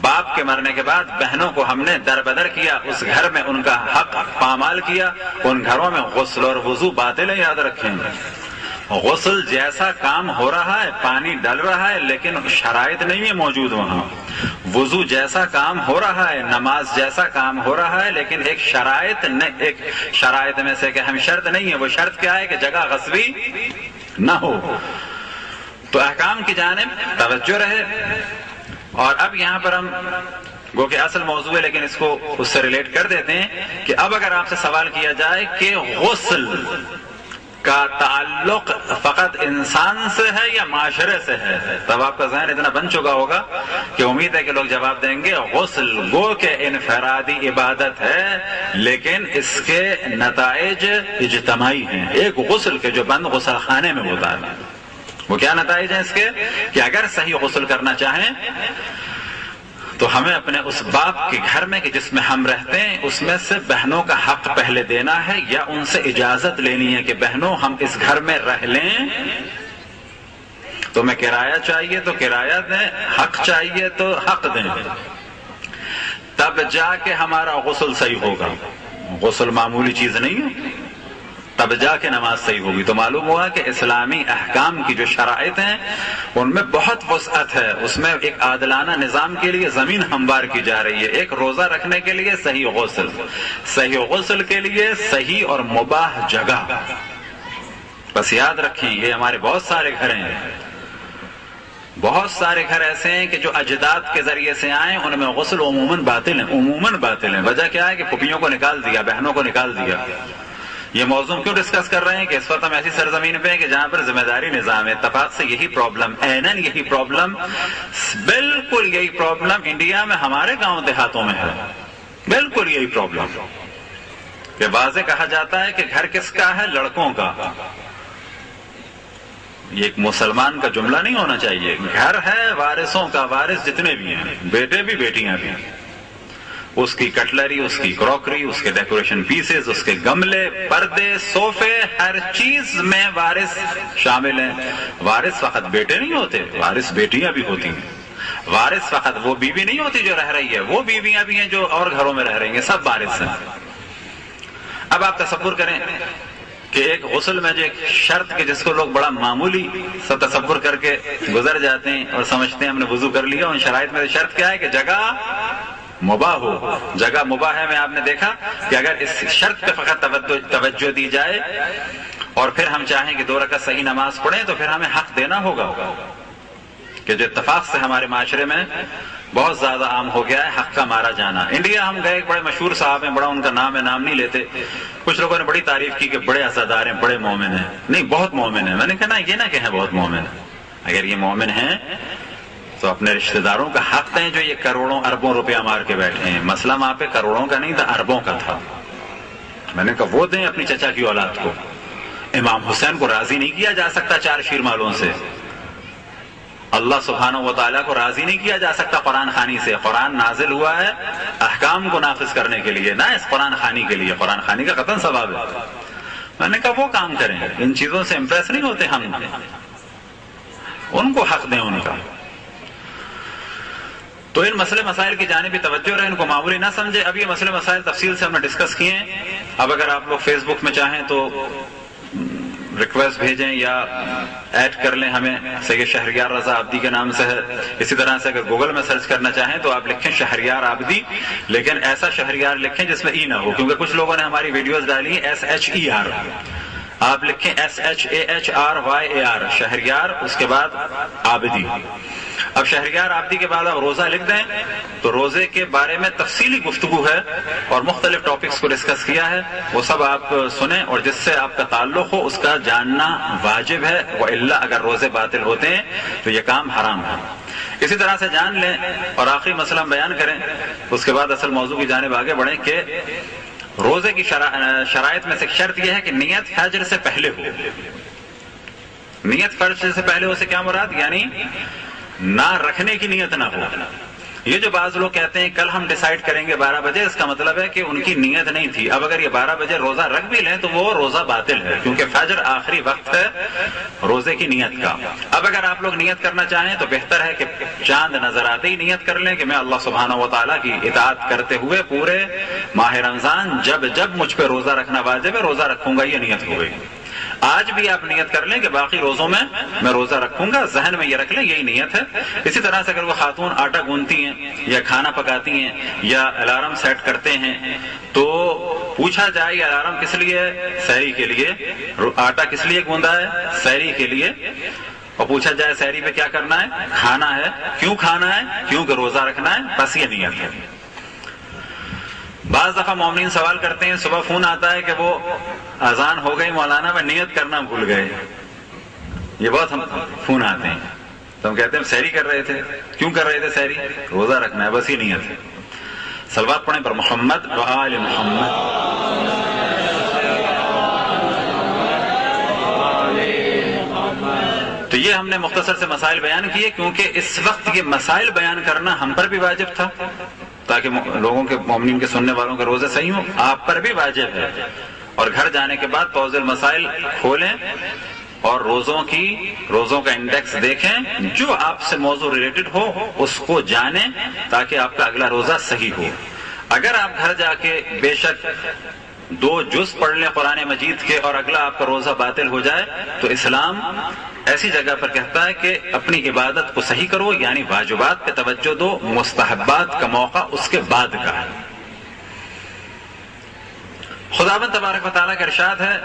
باپ کے مرنے کے بعد بہنوں کو ہم نے در بدر کیا، اس گھر میں ان کا حق پامال کیا، ان گھروں میں غسل اور وضو باطل ہیں، یاد رکھیں۔ غسل جیسا کام ہو رہا ہے، پانی ڈل رہا ہے لیکن شرائط نہیں ہے موجود وہاں۔ وضو جیسا کام ہو رہا ہے، نماز جیسا کام ہو رہا ہے، لیکن ایک شرائط میں سے کہ اہم شرط نہیں ہے۔ وہ شرط کیا ہے کہ جگہ غصبی نہ ہو۔ تو احکام کی جانب توجہ رہے۔ اور اب یہاں پر ہم گو کہ اصل موضوع ہے لیکن اس کو اس سے ریلیٹ کر دیتے ہیں کہ اب اگر آپ سے سوال کیا جائے کہ غسل کا تعلق فقط انسان سے ہے یا معاشرے سے ہے، تب آپ کا ذہن اتنا بن چکا ہوگا کہ امید ہے کہ لوگ جواب دیں گے غسل گو کہ انفرادی عبادت ہے لیکن اس کے نتائج اجتماعی ہیں۔ ایک غسل کے جو بند غسل خانے میں ہوتا ہے، وہ کیا نتائج ہیں اس کے کہ اگر صحیح غسل کرنا چاہیں تو ہمیں اپنے اس باپ کے گھر میں کہ جس میں ہم رہتے ہیں اس میں سے بہنوں کا حق پہلے دینا ہے یا ان سے اجازت لینی ہے کہ بہنوں ہم اس گھر میں رہ لیں، تمہیں کرایہ چاہیے تو کرایہ دیں، حق چاہیے تو حق دیں، تب جا کے ہمارا غسل صحیح ہوگا۔ غسل معمولی چیز نہیں ہے، تب جا کے نماز صحیح ہوگی۔ تو معلوم ہوا کہ اسلامی احکام کی جو شرائط ہیں ان میں بہت وسعت ہے، اس میں ایک عادلانہ نظام کے لیے زمین ہموار کی جا رہی ہے۔ ایک روزہ رکھنے کے لیے صحیح غسل، صحیح غسل کے لیے صحیح اور مباح جگہ۔ بس یاد رکھیں یہ ہمارے بہت سارے گھر ہیں، بہت سارے گھر ایسے ہیں کہ جو اجداد کے ذریعے سے آئیں، ان میں غسل عموماً باطل ہیں، عموماً باطل ہیں۔ وجہ کیا ہے کہ پھوپھیوں کو نکال دیا، بہنوں کو نکال دیا۔ یہ موضوع کیوں ڈسکس کر رہے ہیں کہ اس وقت ہم ایسی سرزمین پہ ہیں کہ جہاں پر ذمہ داری نظام ہے۔ اتفاق سے یہی پرابلم، عیناً یہی پرابلم، بالکل یہی پرابلم انڈیا میں ہمارے گاؤں دیہاتوں میں ہے، بالکل یہی پرابلم کہ واضح کہا جاتا ہے کہ گھر کس کا ہے؟ لڑکوں کا۔ یہ ایک مسلمان کا جملہ نہیں ہونا چاہیے۔ گھر ہے وارثوں کا، وارث جتنے بھی ہیں، بیٹے بھی بیٹیاں بھی، اس کی کٹلری، اس کی کراکری، اس کے ڈیکوریشن پیسز، اس کے گملے، پردے، صوفے، ہر چیز میں وارث شامل ہیں۔ وارث فقط بیٹے نہیں ہوتے، وارث بیٹیاں بھی ہوتی ہیں۔ وارث فقط وہ بیوی نہیں ہوتی جو رہ رہی ہے، وہ بیویاں بھی ہیں جو اور گھروں میں رہ رہی ہیں، سب وارث ہیں۔ اب آپ تصور کریں کہ ایک غسل میں جو ایک شرط کے جس کو لوگ بڑا معمولی سب تصور کر کے گزر جاتے ہیں اور سمجھتے ہیں ہم نے وضو کر لیا، ان شرائط میں شرط کیا ہے کہ جگہ مباح ہو۔ جگہ مباح ہے میں آپ نے دیکھا کہ اگر اس شرط پہ فقط توجہ دی جائے اور پھر ہم چاہیں کہ 2 رکعت صحیح نماز پڑھیں تو پھر ہمیں حق دینا ہوگا کہ جو اتفاق سے ہمارے معاشرے میں بہت زیادہ عام ہو گیا ہے حق کا مارا جانا۔ انڈیا ہم گئے، ایک بڑے مشہور صاحب ہیں، بڑا ان کا نام ہے، نام نہیں لیتے، کچھ لوگوں نے بڑی تعریف کی کہ بڑے عزادار ہیں، بڑے مومن ہیں۔ نہیں، بہت مومن ہیں۔ میں نے کہا نا، یہ نہ کہیں بہت مومن ہیں، اگر یہ مومن ہیں تو اپنے رشتہ داروں کا حق دیں جو یہ کروڑوں اربوں روپیہ مار کے بیٹھے ہیں۔ مسئلہ وہاں پہ کروڑوں کا نہیں تھا، اربوں کا تھا۔ میں نے کہا وہ دیں اپنی چچا کی اولاد کو۔ امام حسین کو راضی نہیں کیا جا سکتا 4 شیر مالوں سے، اللہ سبحانہ و تعالیٰ کو راضی نہیں کیا جا سکتا قرآن خوانی سے۔ قرآن نازل ہوا ہے احکام کو نافذ کرنے کے لیے، نہ اس قرآن خوانی کے لیے۔ قرآن خوانی کا قطعاً ثواب ہے۔ میں نے کہا وہ کام کریں، ان چیزوں سے امپریس نہیں ہوتے ہم، ان کو حق دیں ان کا۔ تو ان مسئلے مسائل کی جانب بھی توجہ رہے، ان کو معمولی نہ سمجھے۔ اب یہ مسئلے مسائل تفصیل سے ہم نے ڈسکس کیے ہیں۔ اب اگر آپ لوگ فیس بک میں چاہیں تو ریکویسٹ بھیجیں یا ایڈ کر لیں ہمیں. سید شہریار رضا عابدی کے نام سے ہے. اسی طرح سے اگر گوگل میں سرچ کرنا چاہیں تو آپ لکھیں شہریار عابدی, لیکن ایسا شہریار لکھیں جس میں ای نہ ہو, کیونکہ کچھ لوگوں نے ہماری ویڈیوز ڈالی ہیں SHER. آپ لکھیں SHAHRYAR شہریار, اس کے بعد عابدی. اب شہریار عابدی کے بعد آپ روزہ لکھ دیں تو روزے کے بارے میں تفصیلی گفتگو ہے اور مختلف ٹاپکس کو ڈسکس کیا ہے, وہ سب آپ سنیں اور جس سے آپ کا تعلق ہو اس کا جاننا واجب ہے, وإلا اگر روزے باطل ہوتے ہیں تو یہ کام حرام ہے. اسی طرح سے جان لیں اور آخری مسئلہ بیان کریں, اس کے بعد اصل موضوع کی جانب آگے بڑھیں کہ روزے کی شرائط میں سے شرط یہ ہے کہ نیت فجر سے پہلے ہو. نیت فجر سے پہلے ہو سے کیا مراد, یعنی نہ رکھنے کی نیت نہ ہو. یہ جو بعض لوگ کہتے ہیں کل ہم ڈیسائیڈ کریں گے 12 بجے, اس کا مطلب ہے کہ ان کی نیت نہیں تھی. اب اگر یہ 12 بجے روزہ رکھ بھی لیں تو وہ روزہ باطل ہے, کیونکہ فجر آخری وقت ہے روزے کی نیت کا. اب اگر آپ لوگ نیت کرنا چاہیں تو بہتر ہے کہ چاند نظر آتے ہی نیت کر لیں کہ میں اللہ سبحانہ و تعالیٰ کی اطاعت کرتے ہوئے پورے ماہ رمضان جب جب مجھ پہ روزہ رکھنا واجب ہے روزہ رکھوں گا, یہ نیت ہو گئی. آج بھی آپ نیت کر لیں کہ باقی روزوں میں روزہ رکھوں گا, ذہن میں یہ رکھ لیں یہی نیت ہے. اسی طرح سے اگر وہ خاتون آٹا گوندتی ہیں یا کھانا پکاتی ہیں یا الارم سیٹ کرتے ہیں تو پوچھا جائے یہ الارم کس لیے ہے, سحری کے لیے. آٹا کس لیے گوندا ہے, سحری کے لیے. اور پوچھا جائے سحری پہ کیا کرنا ہے, کھانا ہے. کیوں کھانا ہے, کیونکہ روزہ رکھنا ہے, بس یہ نیت ہے. بعض دفعہ مومنین سوال کرتے ہیں, صبح فون آتا ہے کہ وہ اذان ہو گئی مولانا میں نیت کرنا بھول گئے. یہ بہت ہم فون آتے ہیں تو ہم کہتے ہیں سحری کر رہے تھے. کیوں کر رہے تھے سحری, روزہ رکھنا ہے, بس یہ نیت ہے. صلوات پڑھیں پر محمد و آل محمد. تو یہ ہم نے مختصر سے مسائل بیان کیے, کیونکہ اس وقت یہ مسائل بیان کرنا ہم پر بھی واجب تھا تاکہ لوگوں کے مومنین کے سننے والوں کے روزے صحیح ہوں. آپ پر بھی واجب ہے. اور گھر جانے کے بعد فوز المسائل کھولیں اور روزوں کا انڈیکس دیکھیں, جو آپ سے موضوع ریلیٹڈ ہو اس کو جانیں تاکہ آپ کا اگلا روزہ صحیح ہو. اگر آپ گھر جا کے بے شک 2 جز پڑھ لیں قرآن مجید کے اور اگلا آپ کا روزہ باطل ہو جائے تو اسلام ایسی جگہ پر کہتا ہے کہ اپنی عبادت کو صحیح کرو, یعنی واجبات پہ توجہ دو, مستحبات کا موقع اس کے بعد کا ہے. خداوند تبارک و تعالیٰ کا ارشاد ہے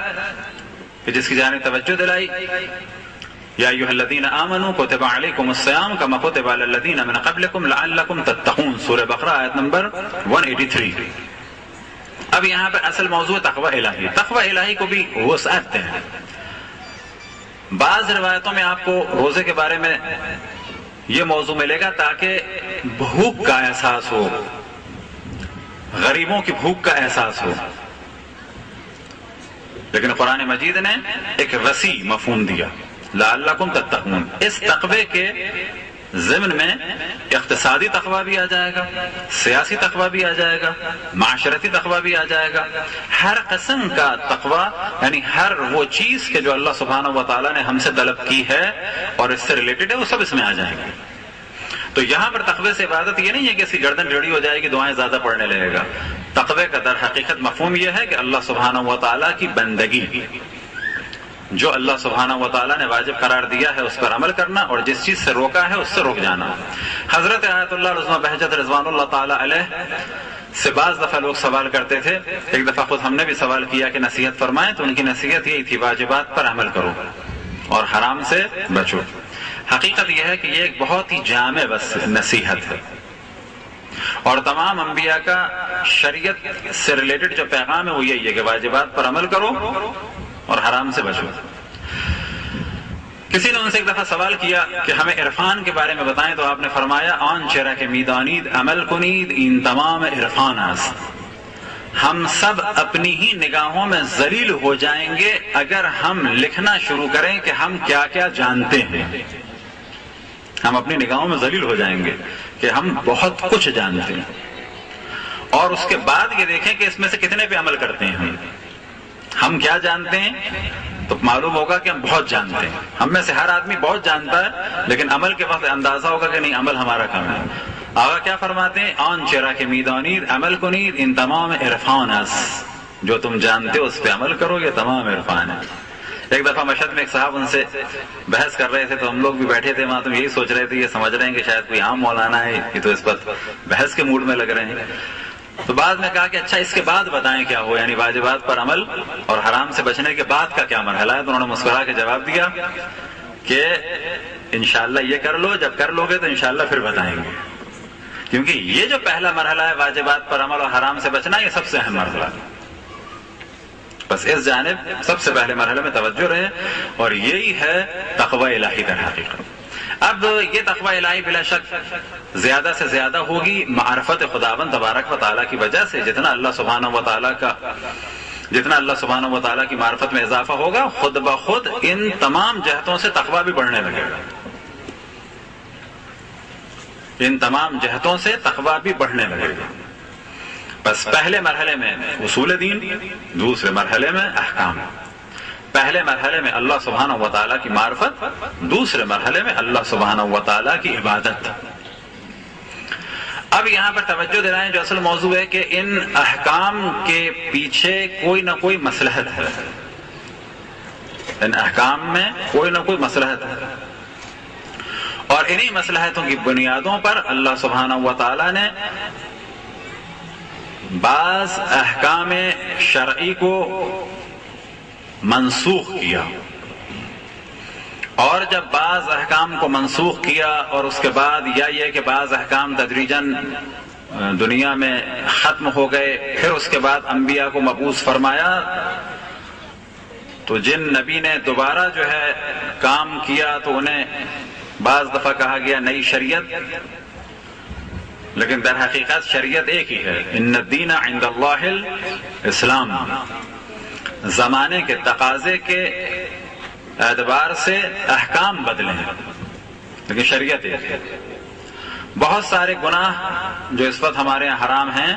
کہ جس کی جانب توجہ دلائی, یا ایھا الذین آمنوا کتب علیکم الصیام کما کتب علی الذین من قبلکم لعلکم تتقون. سورہ بقرہ آیت نمبر 183. اب یہاں پر اصل موضوع تقوی الہی. تقوی الہی کو بھی وسعت دیں. بعض روایتوں میں آپ کو روزے کے بارے میں یہ موضوع ملے گا تاکہ بھوک کا احساس ہو, غریبوں کی بھوک کا احساس ہو. لیکن قرآن مجید نے ایک وسیع مفہوم دیا, لعلکم تتقون. اس تقوی کے ضمن میں اقتصادی تقوی بھی آ جائے گا, سیاسی تقوی بھی آ جائے گا, معاشرتی تقوی بھی آ جائے گا. ہر قسم کا تقوی, یعنی ہر وہ چیز کہ جو اللہ سبحانہ و تعالیٰ نے ہم سے طلب کی ہے اور اس سے ریلیٹڈ ہے, وہ سب اس میں آ جائے گا. تو یہاں پر تقوی سے عبادت یہ نہیں ہے کہ اس کی گردن ٹیڑھی ہو جائے گی, دعائیں زیادہ پڑھنے لگے گا. تقوی کا در حقیقت مفہوم یہ ہے کہ اللہ سبحانہ و تعالیٰ کی بندگی, جو اللہ سبحانہ و تعالیٰ نے واجب قرار دیا ہے اس پر عمل کرنا, اور جس چیز سے روکا ہے اس سے رک جانا. حضرت آیت اللہ عظمہ بہجت رضوان اللہ تعالیٰ علیہ سے بعض دفعہ لوگ سوال کرتے تھے. ایک دفعہ خود ہم نے بھی سوال کیا کہ نصیحت فرمائیں, تو ان کی نصیحت یہی تھی واجبات پر عمل کرو اور حرام سے بچو. حقیقت یہ ہے کہ یہ ایک بہت ہی جامع نصیحت ہے, اور تمام انبیاء کا شریعت سے ریلیٹڈ جو پیغام ہے وہ یہی ہے کہ واجبات پر عمل کرو اور حرام سے بچو. کسی نے ان سے ایک دفعہ سوال کیا کہ ہمیں عرفان کے بارے میں بتائیں, تو آپ نے فرمایا آن چہرہ کے میدانید عمل کنید ان تمام عرفان است. ہم سب اپنی ہی نگاہوں میں ذلیل ہو جائیں گے اگر ہم لکھنا شروع کریں کہ ہم کیا کیا جانتے ہیں. ہم اپنی نگاہوں میں ذلیل ہو جائیں گے کہ ہم بہت کچھ جانتے ہیں, اور اس کے بعد یہ دیکھیں کہ اس میں سے کتنے پہ عمل کرتے ہیں. ہم کیا جانتے ہیں تو معلوم ہوگا کہ ہم بہت جانتے ہیں. ہم میں سے ہر آدمی بہت جانتا ہے, لیکن عمل کے وقت اندازہ ہوگا کہ نہیں, عمل ہمارا کم ہے. آقا کیا فرماتے ہیں, آن چرا کے میدانید عمل کنید ان تمام عرفان است. جو تم جانتے ہو اس پہ عمل کرو, یہ تمام عرفان ہے. ایک دفعہ مشہد میں ایک صاحب ان سے بحث کر رہے تھے تو ہم لوگ بھی بیٹھے تھے وہاں، تو یہی سوچ رہے تھے یہ سمجھ رہے ہیں کہ شاید کوئی عام مولانا ہے، یہ تو اس وقت بحث کے موڈ میں لگ رہے ہیں. تو بعد میں کہا کہ اچھا اس کے بعد بتائیں کیا ہو، یعنی واجبات پر عمل اور حرام سے بچنے کے بعد کا کیا مرحلہ ہے. تو انہوں نے مسکرا کے جواب دیا کہ انشاءاللہ یہ کر لو، جب کر لو گے تو انشاءاللہ پھر بتائیں گے، کیونکہ یہ جو پہلا مرحلہ ہے واجبات پر عمل اور حرام سے بچنا، یہ سب سے اہم مرحلہ ہے. بس اس جانب سب سے پہلے مرحلے میں توجہ رہے، اور یہی ہے تقوی الہی در حقیقت. اب یہ تقوی الہی بلا شک زیادہ سے زیادہ ہوگی معرفت خداوند تبارک و تعالیٰ کی وجہ سے. جتنا اللہ سبحانہ و تعالیٰ کی معرفت میں اضافہ ہوگا، خود بخود ان تمام جہتوں سے تقوی بھی بڑھنے لگے گا. ان تمام جہتوں سے تقوی بھی بڑھنے لگے گا. بس پہلے مرحلے میں اصول دین، دوسرے مرحلے میں احکام. پہلے مرحلے میں اللہ سبحانہ و تعالیٰ کی معرفت، دوسرے مرحلے میں اللہ سبحانہ و تعالیٰ کی عبادت. اب یہاں پر توجہ دلائیں، جو اصل موضوع ہے کہ ان احکام کے پیچھے کوئی نہ کوئی مصلحت ہے. ان احکام میں کوئی نہ کوئی مصلحت ہے، اور انہی مصلحتوں کی بنیادوں پر اللہ سبحانہ و تعالیٰ نے بعض احکام شرعی کو منسوخ کیا. اور جب بعض احکام کو منسوخ کیا اور اس کے بعد یا یہ کہ بعض احکام تدریجاً دنیا میں ختم ہو گئے، پھر اس کے بعد انبیاء کو مبعوث فرمایا، تو جن نبی نے دوبارہ جو ہے کام کیا تو انہیں بعض دفعہ کہا گیا نئی شریعت، لیکن در حقیقت شریعت ایک ہی ہے. ان الدین عند اللہ الاسلام. زمانے کے تقاضے کے اعتبار سے احکام بدلے ہیں لیکن شریعت ایک ہے. بہت سارے گناہ جو اس وقت ہمارے یہاں حرام ہیں،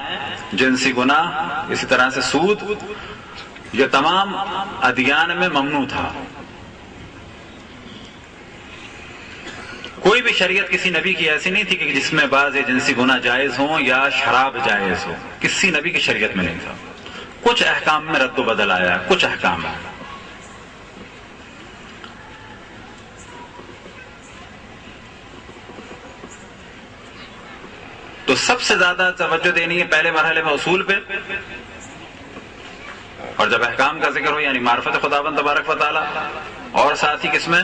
جنسی گناہ، اسی طرح سے سود، یہ تمام ادیان میں ممنوع تھا. کوئی بھی شریعت کسی نبی کی ایسی نہیں تھی کہ جس میں بعض جنسی گناہ جائز ہوں یا شراب جائز ہو. کسی نبی کی شریعت میں نہیں تھا. کچھ احکام میں رد و بدل آیا، کچھ احکام میں. تو سب سے زیادہ توجہ دینی ہے پہلے مرحلے میں اصول پہ، اور جب احکام کا ذکر ہو یعنی معرفت خداوند تبارک و تعالی، اور ساتھ ہی کس میں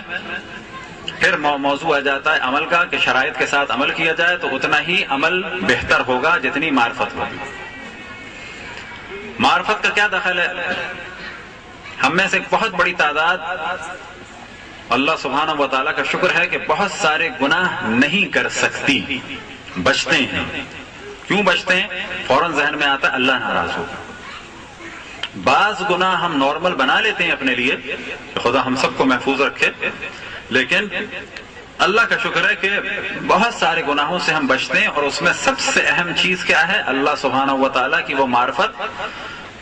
پھر موضوع آ جاتا ہے عمل کا، کہ شرائط کے ساتھ عمل کیا جائے تو اتنا ہی عمل بہتر ہوگا جتنی معرفت ہوگی. معرفت کا کیا دخل ہے؟ ہم میں سے ایک بہت بڑی تعداد، اللہ سبحانہ و تعالیٰ کا شکر ہے کہ بہت سارے گناہ نہیں کر سکتی، بچتے ہیں. کیوں بچتے ہیں؟ فوراً ذہن میں آتا ہے اللہ ناراض ہوگا. بعض گناہ ہم نارمل بنا لیتے ہیں اپنے لیے، خدا ہم سب کو محفوظ رکھے، لیکن اللہ کا شکر ہے کہ بہت سارے گناہوں سے ہم بچتے ہیں. اور اس میں سب سے اہم چیز کیا ہے؟ اللہ سبحانہ و تعالیٰ کی وہ معرفت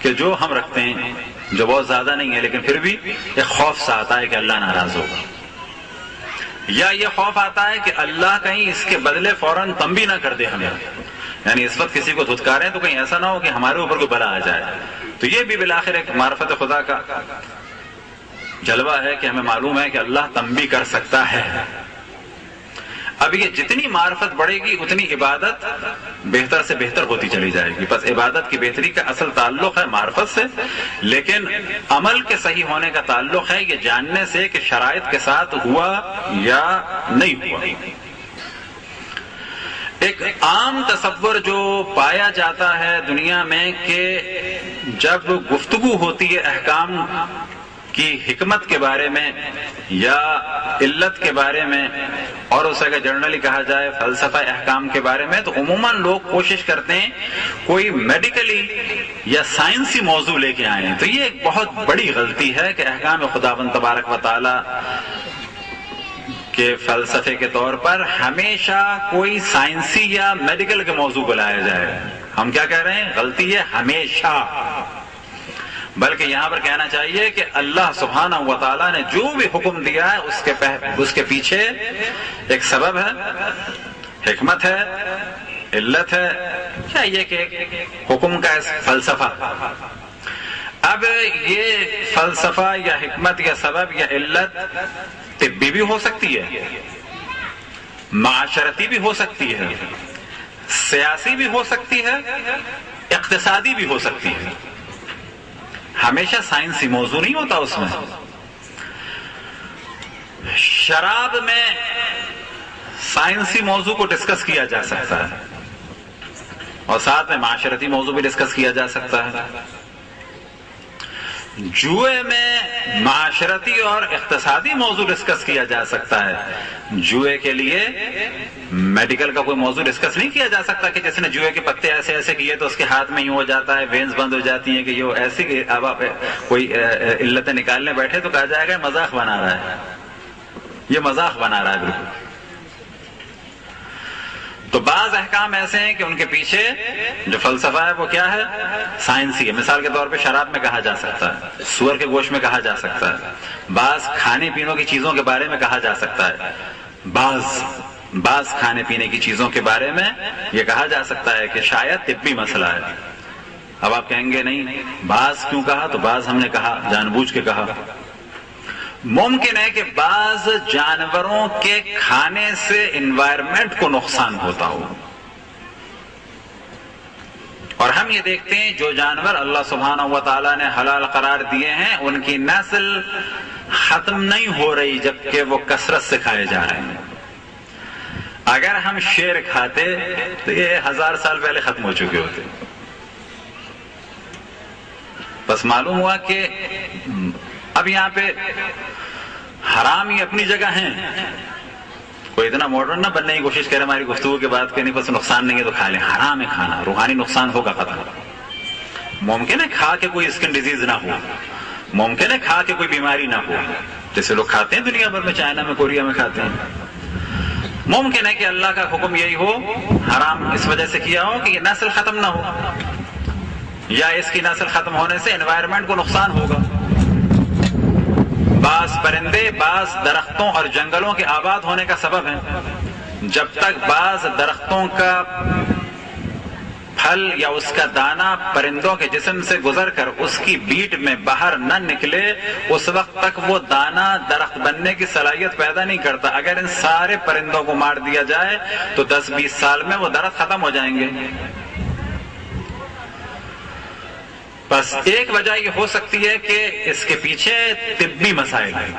کہ جو ہم رکھتے ہیں، جو بہت زیادہ نہیں ہے لیکن پھر بھی ایک خوف سا آتا ہے کہ اللہ ناراض ہوگا، یا یہ خوف آتا ہے کہ اللہ کہیں اس کے بدلے فوراً تنبیہ نہ کر دے ہمیں. یعنی اس وقت کسی کو دھتکاریں تو کہیں ایسا نہ ہو کہ ہمارے اوپر کوئی بلا آ جائے. تو یہ بھی بالآخر ایک معرفت خدا کا جلوہ ہے کہ ہمیں معلوم ہے کہ اللہ تنبیہ کر سکتا ہے. اب یہ جتنی معرفت بڑھے گی اتنی عبادت بہتر سے بہتر ہوتی چلی جائے گی. بس عبادت کی بہتری کا اصل تعلق ہے معرفت سے، لیکن عمل کے صحیح ہونے کا تعلق ہے یہ جاننے سے کہ شرائط کے ساتھ ہوا یا نہیں ہوا. ایک عام تصور جو پایا جاتا ہے دنیا میں کہ جب گفتگو ہوتی ہے احکام کی حکمت کے بارے میں یا علت کے بارے میں، اور اسے اگر جنرلی کہا جائے فلسفہ احکام کے بارے میں، تو عموماً لوگ کوشش کرتے ہیں کوئی میڈیکلی یا سائنسی موضوع لے کے آئیں. تو یہ ایک بہت بڑی غلطی ہے کہ احکام خداوند تبارک و تعالی کے فلسفے کے طور پر ہمیشہ کوئی سائنسی یا میڈیکل کے موضوع کو لایا جائے. ہم کیا کہہ رہے ہیں؟ غلطی ہے ہمیشہ. بلکہ یہاں پر کہنا چاہیے کہ اللہ سبحانہ و تعالیٰ نے جو بھی حکم دیا ہے اس کے پیچھے ایک سبب ہے، حکمت ہے، علت ہے، کیا یہ کہ حکم کا فلسفہ. اب یہ فلسفہ یا حکمت یا سبب یا علت طبی بھی ہو سکتی ہے، معاشرتی بھی ہو سکتی ہے، سیاسی بھی ہو سکتی ہے، اقتصادی بھی ہو سکتی ہے. ہمیشہ سائنسی موضوع نہیں ہوتا اس میں. شراب میں سائنسی موضوع کو ڈسکس کیا جا سکتا ہے اور ساتھ میں معاشرتی موضوع بھی ڈسکس کیا جا سکتا ہے. جوئے میں معاشرتی اور اقتصادی موضوع ڈسکس کیا جا سکتا ہے. جوئے کے لیے میڈیکل کا کوئی موضوع ڈسکس نہیں کیا جا سکتا کہ جس نے جوئے کے پتے ایسے ایسے کیے تو اس کے ہاتھ میں یوں ہو جاتا ہے، وینز بند ہو جاتی ہیں کہ یہ ایسی کہ اب آپ کوئی علتیں نکالنے بیٹھے تو کہا جائے گا مذاق بنا رہا ہے، یہ مذاق بنا رہا ہے بالکل. تو بعض احکام ایسے ہیں کہ ان کے پیچھے جو فلسفہ ہے وہ کیا ہے؟ سائنسی ہے. مثال کے طور پہ شراب میں کہا جا سکتا ہے، سور کے گوشت میں کہا جا سکتا ہے، بعض کھانے پینے کی چیزوں کے بارے میں کہا جا سکتا ہے، بعض کھانے پینے کی چیزوں کے بارے میں یہ کہا جا سکتا ہے کہ شاید طبی مسئلہ ہے. اب آپ کہیں گے نہیں بعض کیوں کہا؟ تو بعض ہم نے کہا جان بوجھ کے کہا. ممکن ہے کہ بعض جانوروں کے کھانے سے انوائرمنٹ کو نقصان ہوتا ہو، اور ہم یہ دیکھتے ہیں جو جانور اللہ سبحانہ و تعالیٰ نے حلال قرار دیے ہیں ان کی نسل ختم نہیں ہو رہی جبکہ وہ کثرت سے کھائے جا رہے ہیں. اگر ہم شیر کھاتے تو یہ 1000 سال پہلے ختم ہو چکے ہوتے. بس معلوم ہوا کہ اب یہاں پہ حرام ہی اپنی جگہ ہیں. کوئی اتنا ماڈرن نہ بننے کی کوشش کرے ہماری گفتگو کے بعد کہ نہیں بس نقصان نہیں ہے تو کھا لیں. حرام ہے کھانا، روحانی نقصان ہوگا ختم. ممکن ہے کھا کے کوئی اسکن ڈیزیز نہ ہو، ممکن ہے کھا کے کوئی بیماری نہ ہو جیسے لوگ کھاتے ہیں دنیا بھر میں، چائنا میں، کوریا میں کھاتے ہیں. ممکن ہے کہ اللہ کا حکم یہی ہو حرام اس وجہ سے کیا ہو کہ یہ نسل ختم نہ ہو، یا اس کی نسل ختم ہونے سے انوائرمنٹ کو نقصان ہوگا. بعض پرندے بعض درختوں اور جنگلوں کے آباد ہونے کا سبب ہیں. جب تک بعض درختوں کا پھل یا اس کا دانہ پرندوں کے جسم سے گزر کر اس کی بیٹ میں باہر نہ نکلے اس وقت تک وہ دانہ درخت بننے کی صلاحیت پیدا نہیں کرتا. اگر ان سارے پرندوں کو مار دیا جائے تو 10-20 سال میں وہ درخت ختم ہو جائیں گے. بس ایک وجہ یہ ہو سکتی ہے کہ اس کے پیچھے طبی مسائل ہیں.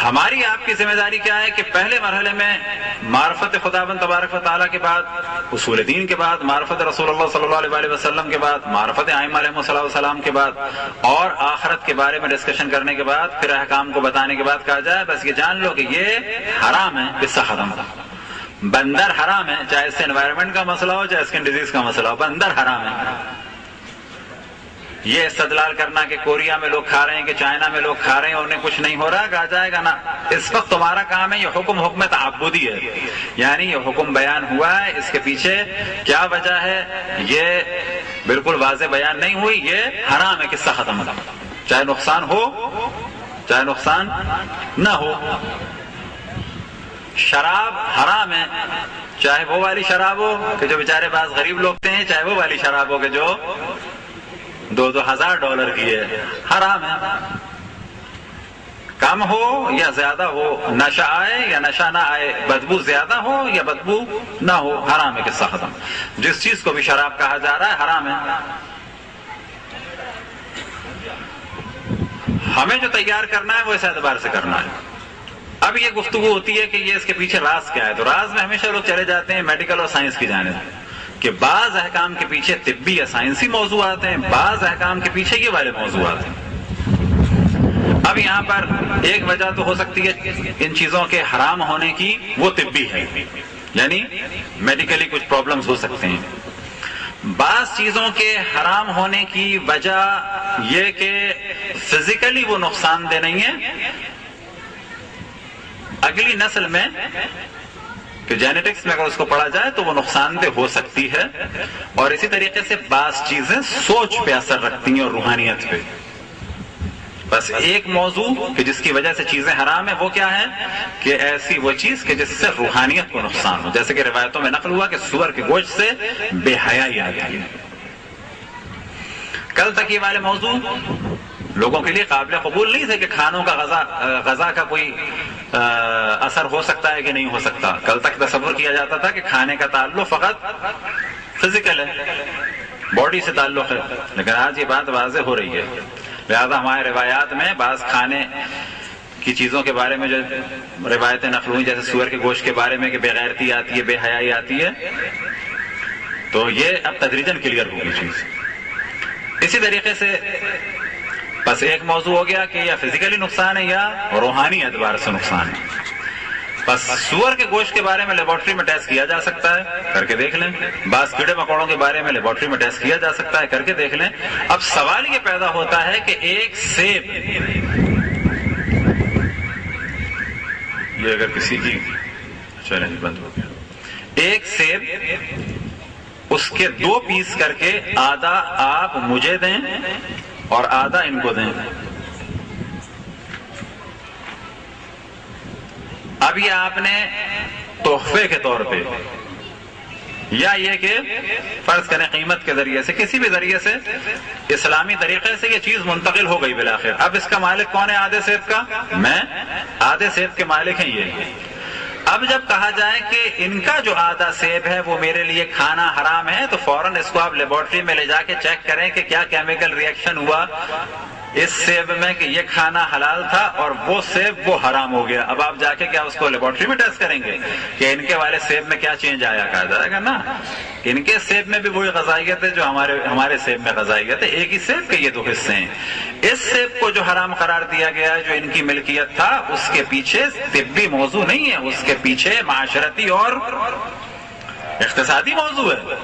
ہماری آپ کی ذمہ داری کیا ہے کہ پہلے مرحلے میں معرفت خداوند تبارک و تعالیٰ کے بعد، اصول دین کے بعد، معرفت رسول اللہ صلی اللہ علیہ وسلم کے بعد، معرفت ائمہ علیہ السلام کے بعد اور آخرت کے بارے میں ڈسکشن کرنے کے بعد پھر احکام کو بتانے کے بعد کہا جائے بس یہ جان لو کہ یہ حرام ہے، قصہ ختم. بندر حرام ہے، چاہے اس سے انوائرمنٹ کا مسئلہ ہو چاہے اسکن ڈیزیز کا مسئلہ ہو، بندر حرام ہے. یہ استدلال کرنا کہ کوریا میں لوگ کھا رہے ہیں کہ چائنا میں لوگ کھا رہے ہیں انہیں کچھ نہیں ہو رہا، کہا جائے گا نا اس وقت تمہارا کام ہے یہ حکم تعبدی ہے، یعنی یہ حکم بیان ہوا ہے، اس کے پیچھے کیا وجہ ہے یہ بالکل واضح بیان نہیں ہوئی، یہ حرام ہے، قصہ ختم. چاہے نقصان ہو چاہے نقصان نہ ہو. شراب حرام ہے، چاہے وہ والی شراب ہو کہ جو بیچارے بعض غریب لوگ ہیں، چاہے وہ والی شراب ہو کہ جو $2,000 کی ہے، حرام ہے. کم ہو یا زیادہ ہو، نشہ آئے یا نشہ نہ آئے، بدبو زیادہ ہو یا بدبو نہ ہو، حرام ہے، قصہ ختم. جس چیز کو بھی شراب کہا جا رہا ہے حرام ہے. ہمیں جو تیار کرنا ہے وہ اس اعتبار سے کرنا ہے. اب یہ گفتگو ہوتی ہے کہ یہ اس کے پیچھے راز کیا ہے، تو راز میں ہمیشہ لوگ چلے جاتے ہیں میڈیکل اور سائنس کی جانب کہ بعض احکام کے پیچھے طبی یا سائنسی موضوعات ہیں، بعض احکام کے پیچھے یہ والے موضوعات ہیں. اب یہاں پر ایک وجہ تو ہو سکتی ہے ان چیزوں کے حرام ہونے کی، وہ طبی ہے، یعنی میڈیکلی کچھ پرابلمز ہو سکتے ہیں. بعض چیزوں کے حرام ہونے کی وجہ یہ کہ فزیکلی وہ نقصان دہ نہیں ہے، اگلی نسل میں کہ جینیٹکس میں اگر اس کو پڑھا جائے تو وہ نقصان دہ ہو سکتی ہے. اور اسی طریقے سے بعض چیزیں سوچ پہ اثر رکھتی ہیں اور روحانیت پہ. بس ایک موضوع کہ جس کی وجہ سے چیزیں حرام ہیں وہ کیا ہے کہ ایسی وہ چیز کہ جس سے روحانیت کو نقصان ہو، جیسے کہ روایتوں میں نقل ہوا کہ سور کے گوشت سے بے حیائی آتی ہے۔ کل تک یہ والے موضوع لوگوں کے لیے قابل قبول نہیں تھے کہ کھانوں کا غذا کا کوئی اثر ہو سکتا ہے کہ نہیں ہو سکتا۔ کل تک تصور کیا جاتا تھا کہ کھانے کا تعلق فقط فزیکل ہے، باڈی سے تعلق ہے، لیکن آج یہ بات واضح ہو رہی ہے۔ لہذا ہمارے روایات میں بعض کھانے کی چیزوں کے بارے میں جو روایتیں نقل ہوئی، جیسے سور کے گوشت کے بارے میں کہ بے غیرتی آتی ہے، بے حیائی آتی ہے، تو یہ اب تدریجاً کلیئر ہوگی چیز۔ اسی طریقے سے بس ایک موضوع ہو گیا کہ یا فزیکلی نقصان ہے یا روحانی اعتبار سے نقصان ہے۔ بس سور کے گوشت کے بارے میں لیبارٹری میں ٹیسٹ کیا جا سکتا ہے، کر کے دیکھ لیں۔ بعض کیڑے مکوڑوں کے بارے میں لیبارٹری میں ٹیسٹ کیا جا سکتا ہے، کر کے دیکھ لیں۔ اب سوال یہ پیدا ہوتا ہے کہ ایک سیب، یہ اگر کسی کی چلیں بند ہو گیا، ایک سیب اس کے 2 پیس کر کے آدھا آپ مجھے دیں اور آدھا ان کو دیں۔ اب یہ آپ نے تحفے کے طور پہ یا یہ کہ فرض کریں قیمت کے ذریعے سے، کسی بھی ذریعے سے اسلامی طریقے سے یہ چیز منتقل ہو گئی بالآخر۔ اب اس کا مالک کون ہے آدھے سیب کا؟ میں، آدھے سیب کے مالک ہیں یہ۔ اب جب کہا جائے کہ ان کا جو آدھا سیب ہے وہ میرے لیے کھانا حرام ہے، تو فوراً اس کو آپ لیبارٹری میں لے جا کے چیک کریں کہ کیا کیمیکل ری ایکشن ہوا اس سیب میں کہ یہ کھانا حلال تھا اور وہ سیب وہ حرام ہو گیا۔ اب آپ جا کے کیا اس کو لیبارٹری میں ٹیسٹ کریں گے کہ ان کے والے سیب میں کیا چینج آیا؟ کہا جائے گا نا ان کے سیب میں بھی وہی غذائیت ہے جو ہمارے سیب میں غذائیت ہے، ایک ہی سیب کے یہ 2 حصے ہیں۔ اس سیب کو جو حرام قرار دیا گیا ہے، جو ان کی ملکیت تھا، اس کے پیچھے طبی موضوع نہیں ہے، اس کے پیچھے معاشرتی اور اقتصادی موضوع ہے۔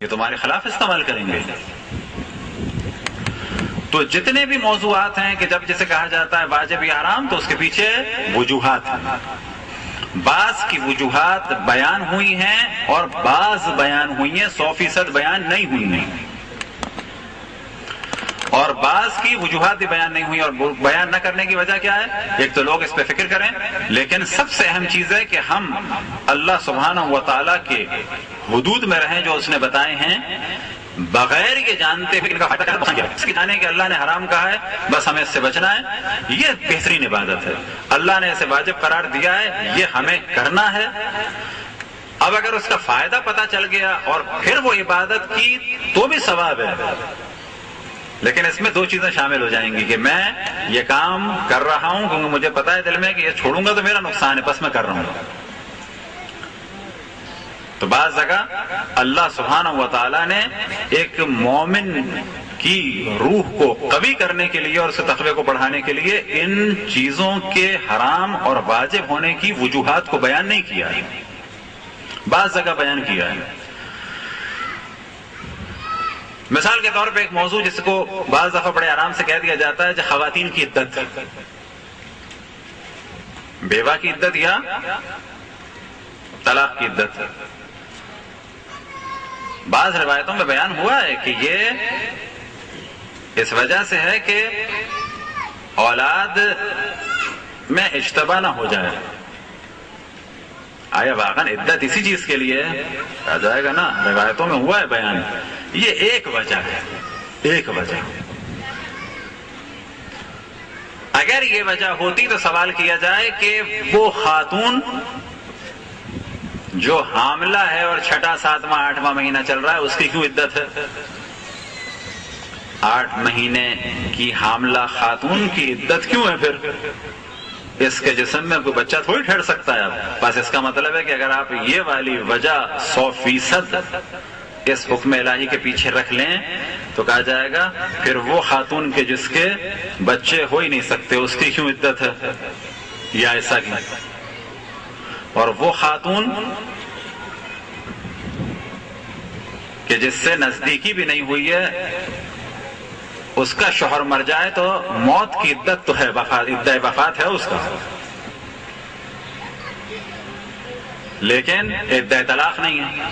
یہ تمہارے خلاف استعمال کریں گے. تو جتنے بھی موضوعات ہیں کہ جب جسے کہا جاتا ہے واجب یا حرام تو اس کے پیچھے وجوہات ہیں. بعض کی وجوہات بیان ہوئی ہیں اور بعض بیان ہوئی ہیں، 100% بیان نہیں ہوئی ہیں، اور بعض کی وجوہات بھی بیان نہیں ہوئی. اور بیان نہ کرنے کی وجہ کیا ہے؟ ایک تو لوگ اس پہ فکر کریں، لیکن سب سے اہم چیز ہے کہ ہم اللہ سبحانہ و تعالیٰ کے حدود میں رہیں جو اس نے بتائے ہیں، بغیر یہ جانتے ہوئے ان کا فائدہ جانے کہ اللہ نے حرام کہا ہے بس ہمیں اس سے بچنا ہے. یہ بہترین عبادت ہے. اللہ نے اسے واجب قرار دیا ہے، یہ ہمیں کرنا ہے. اب اگر اس کا فائدہ پتہ چل گیا اور پھر وہ عبادت کی تو بھی ثواب ہے، لیکن اس میں 2 چیزیں شامل ہو جائیں گی کہ میں یہ کام کر رہا ہوں کیونکہ مجھے پتا ہے دل میں کہ یہ چھوڑوں گا تو میرا نقصان ہے، بس میں کر رہا ہوں. تو بعض جگہ اللہ سبحانہ و تعالیٰ نے ایک مومن کی روح کو قوی کرنے کے لیے اور اس کے تقوی کو بڑھانے کے لیے ان چیزوں کے حرام اور واجب ہونے کی وجوہات کو بیان نہیں کیا ہے، بعض جگہ بیان کیا ہے. مثال کے طور پہ ایک موضوع جس کو بعض دفعہ بڑے آرام سے کہہ دیا جاتا ہے جو خواتین کی عدت، بیوہ کی عدت یا طلاق کی عدت. بعض روایتوں میں بیان ہوا ہے کہ یہ اس وجہ سے ہے کہ اولاد میں اجتبا نہ ہو جائے. آیا واقعا عدت اسی چیز کے لیے آ جائے گا نا، روایتوں میں ہوا ہے بیان. یہ ایک وجہ ہے، ایک وجہ. اگر یہ وجہ ہوتی تو سوال کیا جائے کہ وہ خاتون جو حاملہ ہے اور 6واں 7واں 8واں مہینہ چل رہا ہے اس کی کیوں عدت ہے؟ 8 مہینے کی حاملہ خاتون کی عدت کیوں ہے؟ پھر اس کے جسم میں کوئی بچہ تھوڑی ٹھہر سکتا ہے. بس اس کا مطلب ہے کہ اگر آپ یہ والی وجہ 100% اس حکم الہی کے پیچھے رکھ لیں تو کہا جائے گا پھر وہ خاتون کے جس کے بچے ہو ہی نہیں سکتے اس کی کیوں عدت ہے یا ایسا کی. اور وہ خاتون کہ جس سے نزدیکی بھی نہیں ہوئی ہے اس کا شوہر مر جائے تو موت کی عدت تو ہے، عدہ وفات ہے اس کا، لیکن عدہ طلاق نہیں ہے.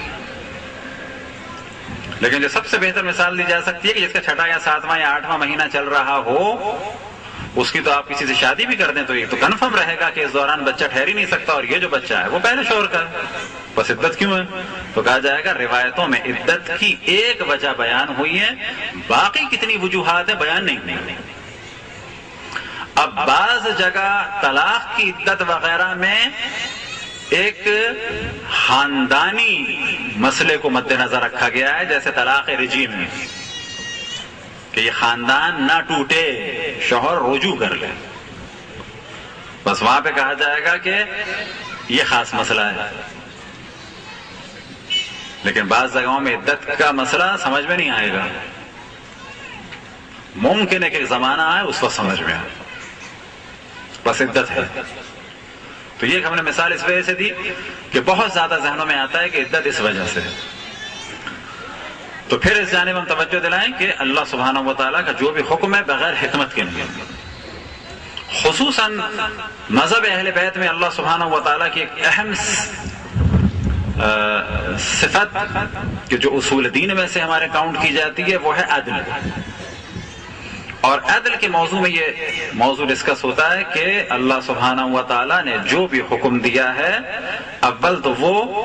لیکن جو سب سے بہتر مثال دی جا سکتی ہے کہ جس کا 6واں یا 7واں یا 8واں مہینہ چل رہا ہو اس کی تو آپ کسی سے شادی بھی کر دیں تو یہ تو کنفرم رہے گا کہ اس دوران بچہ ٹھہر ہی نہیں سکتا، اور یہ جو بچہ ہے وہ پہلے شوہر کا ہے، بس عدت کیوں ہے؟ تو کہا جائے گا روایتوں میں عدت کی ایک وجہ بیان ہوئی ہے، باقی کتنی وجوہات ہیں بیان نہیں ہوئی. اب بعض جگہ طلاق کی عدت وغیرہ میں ایک خاندانی مسئلے کو مد نظر رکھا گیا ہے، جیسے طلاق رجعی میں کہ یہ خاندان نہ ٹوٹے، شوہر رجوع کر لے. بس وہاں پہ کہا جائے گا کہ یہ خاص مسئلہ ہے. لیکن بعض جگہوں میں عدت کا مسئلہ سمجھ میں نہیں آئے گا، ممکن ہے کہ ایک زمانہ آئے اس وقت سمجھ میں آئے، بس عدت ہے. تو یہ ہم نے مثال اس وجہ سے دی کہ بہت زیادہ ذہنوں میں آتا ہے کہ عدت اس وجہ سے. تو پھر اس جانب ہم توجہ دلائیں کہ اللہ سبحانہ و تعالیٰ کا جو بھی حکم ہے بغیر حکمت کے نہیں. خصوصاً مذہب اہل بیت میں اللہ سبحانہ و تعالیٰ کی ایک اہم صفت کہ جو اصول دین میں سے ہمارے کاؤنٹ کی جاتی ہے وہ ہے عدل. اور عدل کے موضوع میں یہ موضوع ڈسکس ہوتا ہے کہ اللہ سبحانہ و تعالیٰ نے جو بھی حکم دیا ہے اول تو وہ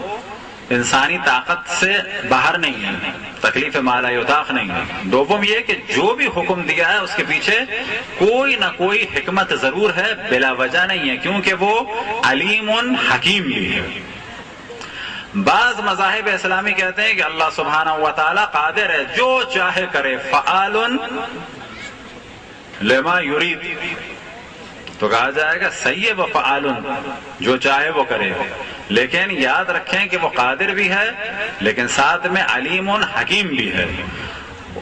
انسانی طاقت سے باہر نہیں ہے، تکلیف ما لا یطاق نہیں ہے. دوم یہ کہ جو بھی حکم دیا ہے اس کے پیچھے کوئی نہ کوئی حکمت ضرور ہے، بلا وجہ نہیں ہے، کیونکہ وہ علیم حکیم بھی ہے. بعض مذاہب اسلامی کہتے ہیں کہ اللہ سبحانہ و تعالیٰ قادر ہے، جو چاہے کرے، فعال لما یرید. تو کہا جائے گا صحیح ہے وہ فعال، جو چاہے وہ کرے، لیکن یاد رکھیں کہ وہ قادر بھی ہے لیکن ساتھ میں علیم حکیم بھی ہے.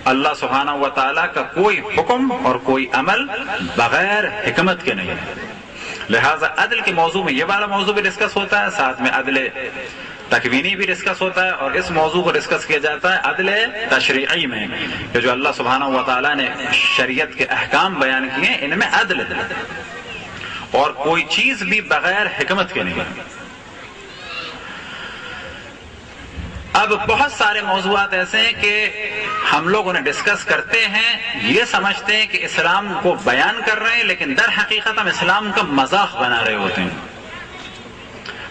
اللہ سبحانہ و تعالیٰ کا کوئی حکم اور کوئی عمل بغیر حکمت کے نہیں ہے. لہذا عدل کے موضوع میں یہ والا موضوع بھی ڈسکس ہوتا ہے، ساتھ میں عدل تکوینی بھی ڈسکس ہوتا ہے اور اس موضوع کو ڈسکس کیا جاتا ہے عدل تشریعی میں، کہ جو اللہ سبحانہ و تعالیٰ نے شریعت کے احکام بیان کیے ہیں ان میں عدل ہے، اور کوئی چیز بھی بغیر حکمت کے نہیں۔ اب بہت سارے موضوعات ایسے ہیں کہ ہم لوگ انہیں ڈسکس کرتے ہیں، یہ سمجھتے ہیں کہ اسلام کو بیان کر رہے ہیں، لیکن در حقیقت ہم اسلام کا مذاق بنا رہے ہوتے ہیں۔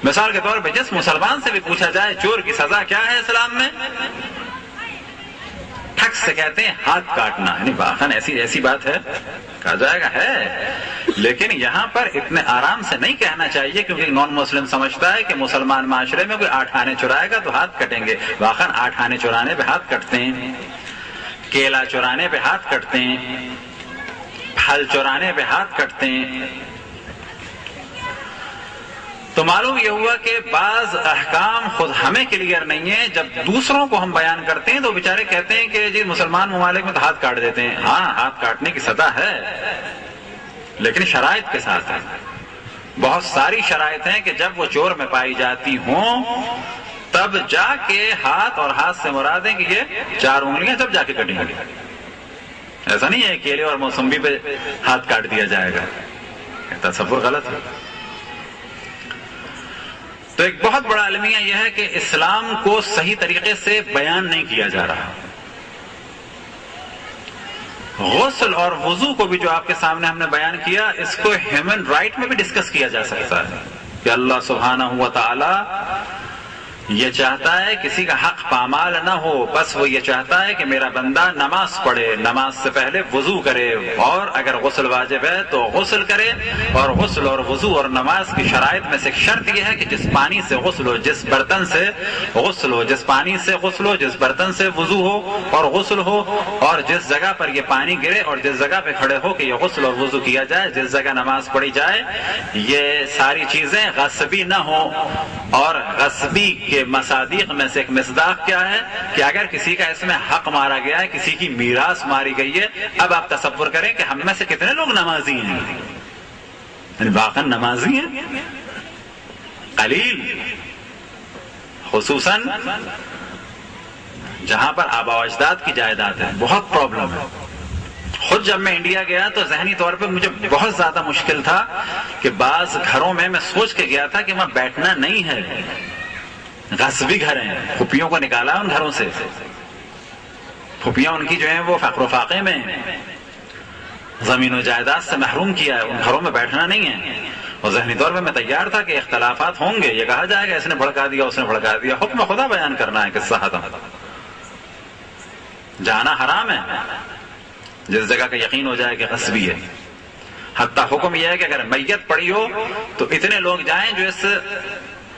مثال کے طور پہ جس مسلمان سے بھی پوچھا جائے چور کی سزا کیا ہے اسلام میں، ٹھک سے کہتے ہیں ہاتھ کاٹنا، یعنی واقعاً ایسی بات ہے، کہا جائے گا ہے، لیکن یہاں پر اتنے آرام سے نہیں کہنا چاہیے، کیونکہ نان مسلم سمجھتا ہے کہ مسلمان معاشرے میں کوئی 8 آنے چرائے گا تو ہاتھ کٹیں گے۔ واقعاً 8 آنے چرانے پہ ہاتھ کٹتے ہیں، کیلا چرانے پہ ہاتھ کٹتے ہیں، پھل چرانے پہ ہاتھ کٹتے ہیں۔ تو معلوم یہ ہوا کہ بعض احکام خود ہمیں کلیئر نہیں ہے، جب دوسروں کو ہم بیان کرتے ہیں تو بیچارے کہتے ہیں کہ جی مسلمان ممالک میں تو ہاتھ کاٹ دیتے ہیں۔ ہاں، ہاتھ کاٹنے کی سزا ہے، لیکن شرائط کے ساتھ ہے۔ بہت ساری شرائط ہیں کہ جب وہ چور میں پائی جاتی ہوں تب جا کے ہاتھ، اور ہاتھ سے مراد ہے کہ یہ 4 انگلیاں جب جا کے کٹیں گی، ایسا نہیں ہے کیلے اور موسمبی پہ ہاتھ کاٹ دیا جائے گا، تصور غلط ہے۔ تو ایک بہت بڑا المیہ یہ ہے کہ اسلام کو صحیح طریقے سے بیان نہیں کیا جا رہا۔ غسل اور وضو کو بھی جو آپ کے سامنے ہم نے بیان کیا، اس کو ہیومن رائٹ میں بھی ڈسکس کیا جا سکتا ہے کہ اللہ سبحانہ و تعالی یہ چاہتا ہے کسی کا حق پامال نہ ہو، بس وہ یہ چاہتا ہے کہ میرا بندہ نماز پڑھے، نماز سے پہلے وضو کرے، اور اگر غسل واجب ہے تو غسل کرے، اور غسل اور وضو اور نماز کی شرائط میں سے ایک شرط یہ ہے کہ جس پانی سے غسل ہو، جس برتن سے غسل ہو، جس پانی سے غسل ہو، جس برتن سے وضو ہو اور غسل ہو، اور جس جگہ پر یہ پانی گرے اور جس جگہ پہ کھڑے ہو کہ یہ غسل اور وضو کیا جائے، جس جگہ نماز پڑھی جائے، یہ ساری چیزیں غصبی نہ ہوں۔ اور غصبی کے مصادیق میں سے ایک مصداق کیا ہے کہ اگر کسی کا اس میں حق مارا گیا ہے، کسی کی میراث ماری گئی ہے، اب آپ تصور کریں کہ ہم میں سے کتنے لوگ نمازی ہیں، یعنی واقعا نمازی ہیں، قلیل، خصوصاً جہاں پر آبا و اجداد کی جائیداد ہے، بہت پرابلم ہے۔ خود جب میں انڈیا گیا تو ذہنی طور پہ مجھے بہت زیادہ مشکل تھا کہ بعض گھروں میں سوچ کے گیا تھا کہ وہاں بیٹھنا نہیں ہے، غصبی گھر ہیں، پھوپھیوں کو نکالا ان گھروں سے، پھوپھیاں ان کی جو ہیں وہ فقر و فاقے میں ہیں، زمین و جائیداد سے محروم کیا ہے، ان گھروں میں بیٹھنا نہیں ہے۔ اور ذہنی طور پہ میں تیار تھا کہ اختلافات ہوں گے، یہ کہا جائے گا اس نے بھڑکا دیا، اس نے بھڑکا دیا، حکم خدا بیان کرنا ہے، قصہ ختم، جانا حرام ہے جس جگہ کا یقین ہو جائے کہ غصبی ہے۔ حتیٰ حکم یہ ہے کہ اگر میت پڑی ہو تو اتنے لوگ جائیں جو اس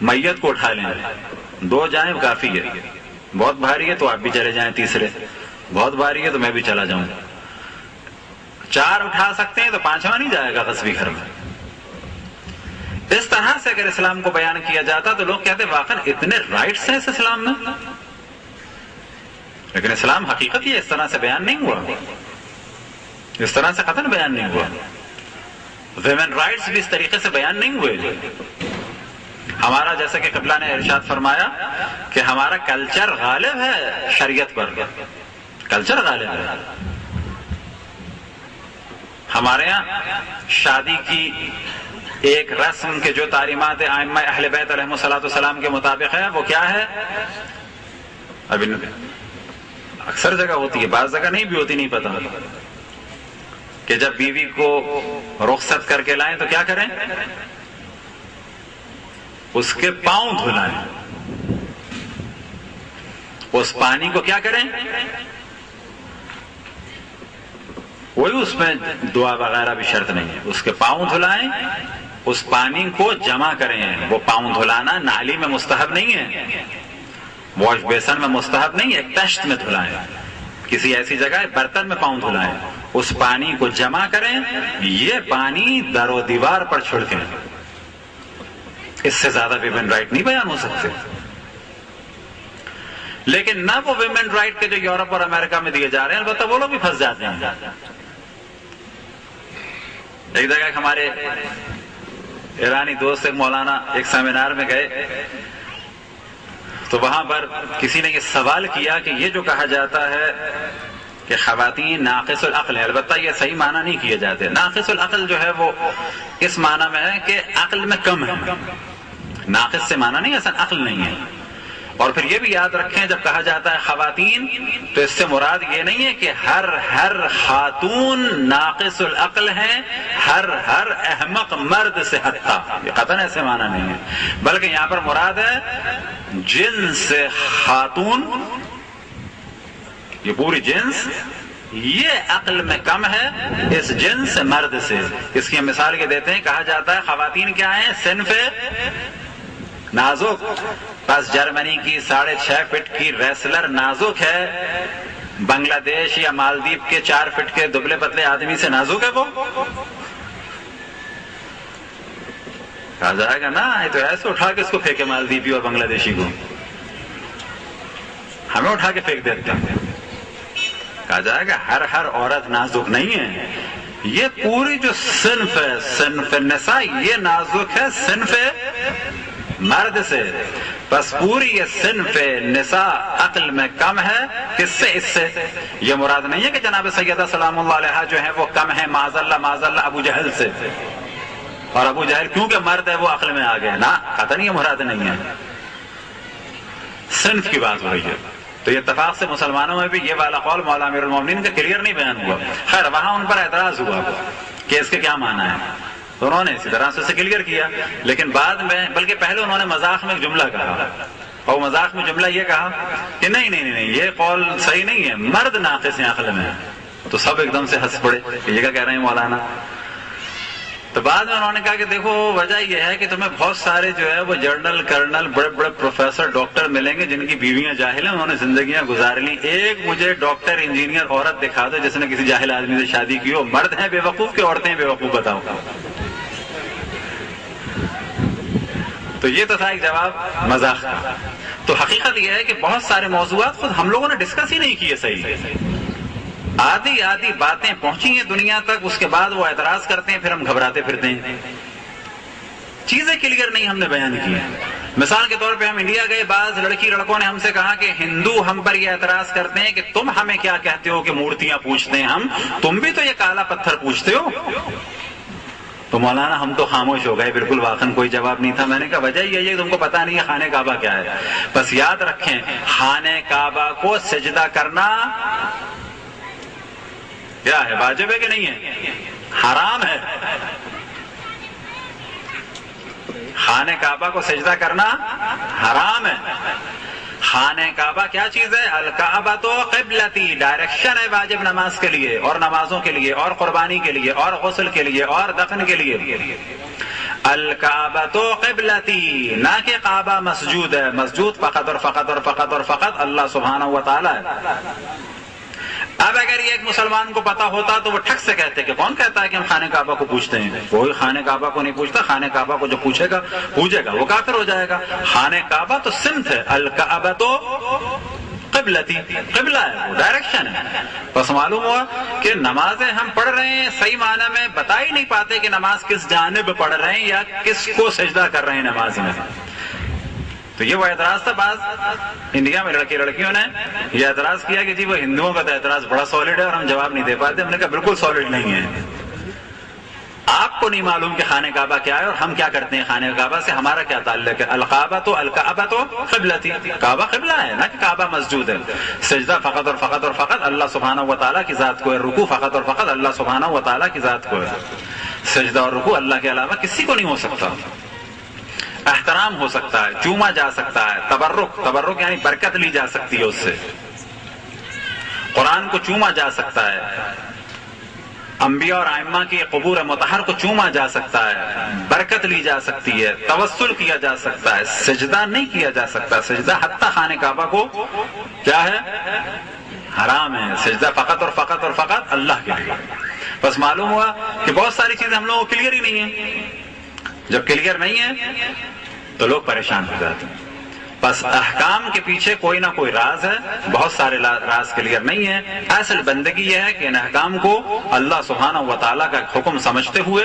میت کو اٹھا لیں، 2 جائیں کافی ہے، بہت بھاری ہے تو آپ بھی چلے جائیں، تیسرے بہت بھاری ہے تو میں بھی چلا جاؤں، 4 اٹھا سکتے ہیں تو 5واں نہیں جائے گا غصبی گھر میں۔ اس طرح سے اگر اسلام کو بیان کیا جاتا تو لوگ کہتے واقعا اتنے رائٹس ہیں اس اسلام میں، لیکن اسلام حقیقت یہ اس طرح سے بیان نہیں ہوا، اس طرح سے قطعاً بیان نہیں ہوا۔ ویمن رائٹس بھی اس طریقے سے بیان نہیں ہوئے۔ ہمارا جیسا کہ قبلہ نے ارشاد فرمایا کہ ہمارا کلچر غالب ہے شریعت پر، کلچر غالب ہے۔ ہمارے ہاں شادی کی ایک رسم کے جو تعلیمات ائمہ اہل بیت علیہم السلام کے مطابق ہے، وہ کیا ہے؟ ابھی اکثر جگہ ہوتی ہے، بعض جگہ نہیں بھی ہوتی، نہیں پتا، کہ جب بیوی کو رخصت کر کے لائیں تو کیا کریں؟ اس کے پاؤں دھلائیں، اس پانی کو کیا کریں؟ وہی اس میں دعا وغیرہ بھی شرط نہیں ہے، اس کے پاؤں دھلائیں، اس پانی کو جمع کریں۔ وہ پاؤں دھلانا نالی میں مستحب نہیں ہے، واش بیسن میں مستحب نہیں ہے، ایک تشت میں دھلائیں، کسی ایسی جگہ برتن میں پاؤں دھلائیں، اس پانی کو جمع کریں، یہ پانی در و دیوار پر چھڑکیں۔ اس سے زیادہ ویمن رائٹ نہیں بیان ہو سکتے۔ لیکن نہ وہ ویمن رائٹ کے جو یورپ اور امریکہ میں دیے جا رہے ہیں، البتہ وہ لوگ بھی پھنس جاتے ہیں۔ ایک جگہ ہمارے ایرانی دوست ایک مولانا ایک سیمینار میں گئے تو وہاں پر کسی نے یہ سوال کیا کہ یہ جو کہا جاتا ہے کہ خواتین ناقص العقل ہے، البتہ یہ صحیح معنی نہیں کیے جاتے. ناقص العقل جو ہے وہ اس معنی میں ہے کہ عقل میں کم ہے. ناقص سے معنی نہیں اصلا عقل نہیں ہے. اور پھر یہ بھی یاد رکھیں جب کہا جاتا ہے خواتین تو اس سے مراد یہ نہیں ہے کہ ہر خاتون ناقص العقل ہیں، ہر احمق مرد سے حتی، یہ قطعاً ایسے معنی نہیں ہے، بلکہ یہاں پر مراد ہے جنس خاتون، یہ پوری جنس یہ عقل میں کم ہے اس جنس مرد سے. اس کی ہم مثال کے دیتے ہیں، کہا جاتا ہے خواتین کیا ہیں؟ صنف نازک. بس جرمنی کی 6.5 فٹ کی ریسلر نازک ہے، بنگلہ دیش یا مالدیپ کے 4 فٹ کے دبلے پتلے آدمی سے نازک ہے وہ؟ کہا جائے گا نا یہ تو ایسے اٹھا کے اس کو پھینکے مالدیپی اور بنگلہ دیشی کو، ہمیں اٹھا کے پھینک دیتے ہیں. کہا جائے گا ہر عورت نازک نہیں ہے، یہ پوری جو صنف ہے صنف نساء یہ نازک ہے صنف مرد سے. بس پوری یہ صنف نساء عقل میں کم ہے کس سے؟ اس سے. یہ مراد نہیں ہے کہ جناب سیدہ سلام اللہ علیہا جو ہے وہ کم ہے معاذ اللہ ابو جہل سے، اور ابو جہل کیونکہ مرد ہے وہ عقل میں آ گئے، نہ قطعاً یہ مراد نہیں ہے. صنف کی بات ہو رہی ہے. تو یہ اتفاق سے مسلمانوں میں بھی یہ والا قول مولا امیر المومنین کا کلیئر نہیں بیان ہوا. خیر وہاں ان پر اعتراض ہوا کہ اس کے کیا معنی ہے، تو انہوں نے اسی طرح سے اسے کلیئر کیا. لیکن بعد میں بلکہ پہلے انہوں نے مذاق میں ایک جملہ کہا، اور مذاق میں جملہ یہ کہا کہ نہیں یہ قول صحیح نہیں ہے، مرد ناقص ہیں عقل میں. تو سب ایک دم سے ہنس پڑے کہ یہ کیا کہہ رہے ہیں مولانا. تو بعد میں انہوں نے کہا کہ دیکھو وجہ یہ ہے کہ تمہیں بہت سارے جو ہے وہ جنرل کرنل بڑے پروفیسر ڈاکٹر ملیں گے جن کی بیویاں جاہل ہیں، انہوں نے زندگیاں گزار لی. ایک مجھے ڈاکٹر انجینئر عورت دکھا دو جس نے کسی جاہل آدمی سے شادی کی ہو. مرد ہیں بے وقوف کہ عورتیں بے وقوف؟ بتاؤ. تو یہ تو تھا ایک جواب مذاق کا. تو حقیقت یہ ہے کہ بہت سارے موضوعات خود ہم لوگوں نے ڈسکس ہی نہیں کیے صحیح. آدھی باتیں پہنچی ہیں دنیا تک، اس کے بعد وہ اعتراض کرتے ہیں، پھر ہم گھبراتے پھرتے ہیں. چیزیں کلیئر نہیں ہم نے بیان کی. مثال کے طور پہ ہم انڈیا گئے، بعض لڑکوں نے ہم سے کہا کہ ہندو ہم پر یہ اعتراض کرتے ہیں کہ تم ہمیں کیا کہتے ہو کہ مورتیاں پوجتے ہیں ہم، تم بھی تو یہ کالا پتھر پوجتے ہو. تو مولانا ہم تو خاموش ہو گئے، بالکل واقعاً کوئی جواب نہیں تھا. میں نے کہا وجہ یہ ہے تم کو پتا نہیں ہے خانہ کعبہ کیا ہے. بس یاد رکھیں خانہ کعبہ کو سجدہ کرنا کیا ہے؟ واجب ہے کہ نہیں ہے؟ حرام ہے. خانہ کعبہ کو سجدہ کرنا حرام ہے. خانہ کعبہ کیا چیز ہے؟ الکعبہ تو قبلتی، ڈائریکشن ہے واجب نماز کے لیے اور نمازوں کے لیے اور قربانی کے لیے اور غسل کے لیے اور دفن کے لیے. الکعبہ تو قبلتی، نہ کہ کعبہ مسجود ہے. مسجود فقط اور فقط اور فقط اور فقط اللہ سبحانہ و تعالی ہے. اب اگر یہ ایک مسلمان کو پتا ہوتا تو وہ ٹھک سے کہتے کہ کون کہتا ہے کہ ہم خانہ کعبہ کو پوچھتے ہیں؟ کوئی خانہ کعبہ کو نہیں پوچھتا. خانہ کعبہ کو جو پوجے گا وہ کافر ہو جائے گا. خانہ کعبہ تو سمت ہے، الکعبہ تو قبلتی، قبلہ ہے، وہ ڈائریکشن ہے. بس معلوم ہوا کہ نمازیں ہم پڑھ رہے ہیں صحیح معنی میں بتا ہی نہیں پاتے کہ نماز کس جانب پڑھ رہے ہیں یا کس کو سجدہ کر رہے ہیں نماز میں. تو یہ وہ اعتراض تھا. بعض انڈیا میں لڑکیوں نے یہ اعتراض کیا کہ جی وہ ہندوؤں کا تو اعتراض بڑا سالڈ ہے اور ہم جواب نہیں دے پاتے. ہم نے کہا بالکل سالڈ نہیں ہے. آپ کو نہیں معلوم کہ خانہ کعبہ کیا ہے اور ہم کیا کرتے ہیں خانہ کعبہ سے، ہمارا کیا تعلق ہے. الکعبہ تو قبلتی، کعبہ قبلہ ہے نہ کہ کعبہ مسجود ہے. سجدہ فقط اور فقط اور فقط اللہ سبحانہ و تعالیٰ کی ذات کو ہے. رکوع فقط اور فقط اللہ سبحانہ و تعالیٰ کی ذات کو ہے. سجدہ اور رکوع اللہ کے علاوہ کسی کو نہیں ہو سکتا. احترام ہو سکتا ہے، چوما جا سکتا ہے، تبرک یعنی برکت لی جا سکتی ہے اس سے. قرآن کو چوما جا سکتا ہے، انبیاء اور ائمہ کی قبور مطہر کو چوما جا سکتا ہے، برکت لی جا سکتی ہے، توسل کیا جا سکتا ہے. سجدہ نہیں کیا جا سکتا. سجدہ حتی خانہ کعبہ کو کیا ہے؟ حرام ہے. سجدہ فقط اور فقط اور فقط اللہ کے لیے. بس معلوم ہوا کہ بہت ساری چیزیں ہم لوگوں کو کلیئر ہی نہیں ہیں. جب کلیئر نہیں ہے تو لوگ پریشان ہو جاتے ہیں. بس احکام کے پیچھے کوئی نہ کوئی راز ہے، بہت سارے راز کلیئر نہیں ہے۔ اصل بندگی یہ ہے کہ ان احکام کو اللہ سبحانہ و تعالیٰ کا حکم سمجھتے ہوئے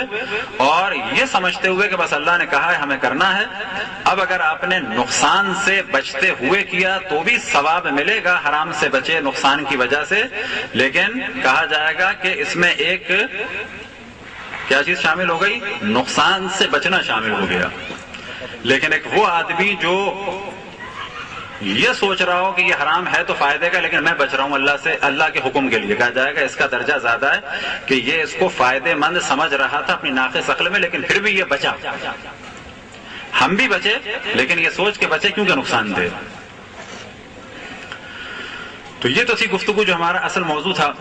اور یہ سمجھتے ہوئے کہ بس اللہ نے کہا ہے ہمیں کرنا ہے۔ اب اگر آپ نے نقصان سے بچتے ہوئے کیا تو بھی ثواب ملے گا، حرام سے بچے نقصان کی وجہ سے، لیکن کہا جائے گا کہ اس میں ایک کیا چیز شامل ہو گئی؟ نقصان سے بچنا شامل ہو گیا۔ لیکن ایک وہ آدمی جو یہ سوچ رہا ہو کہ یہ حرام ہے تو فائدے کا، لیکن میں بچ رہا ہوں اللہ سے، اللہ کے حکم کے لیے، کہا جائے گا اس کا درجہ زیادہ ہے کہ یہ اس کو فائدے مند سمجھ رہا تھا اپنی ناقص عقل میں، لیکن پھر بھی یہ بچا۔ ہم بھی بچے لیکن یہ سوچ کے بچے کیونکہ نقصان دہ۔ تو یہ تو تھی گفتگو جو ہمارا اصل موضوع تھا۔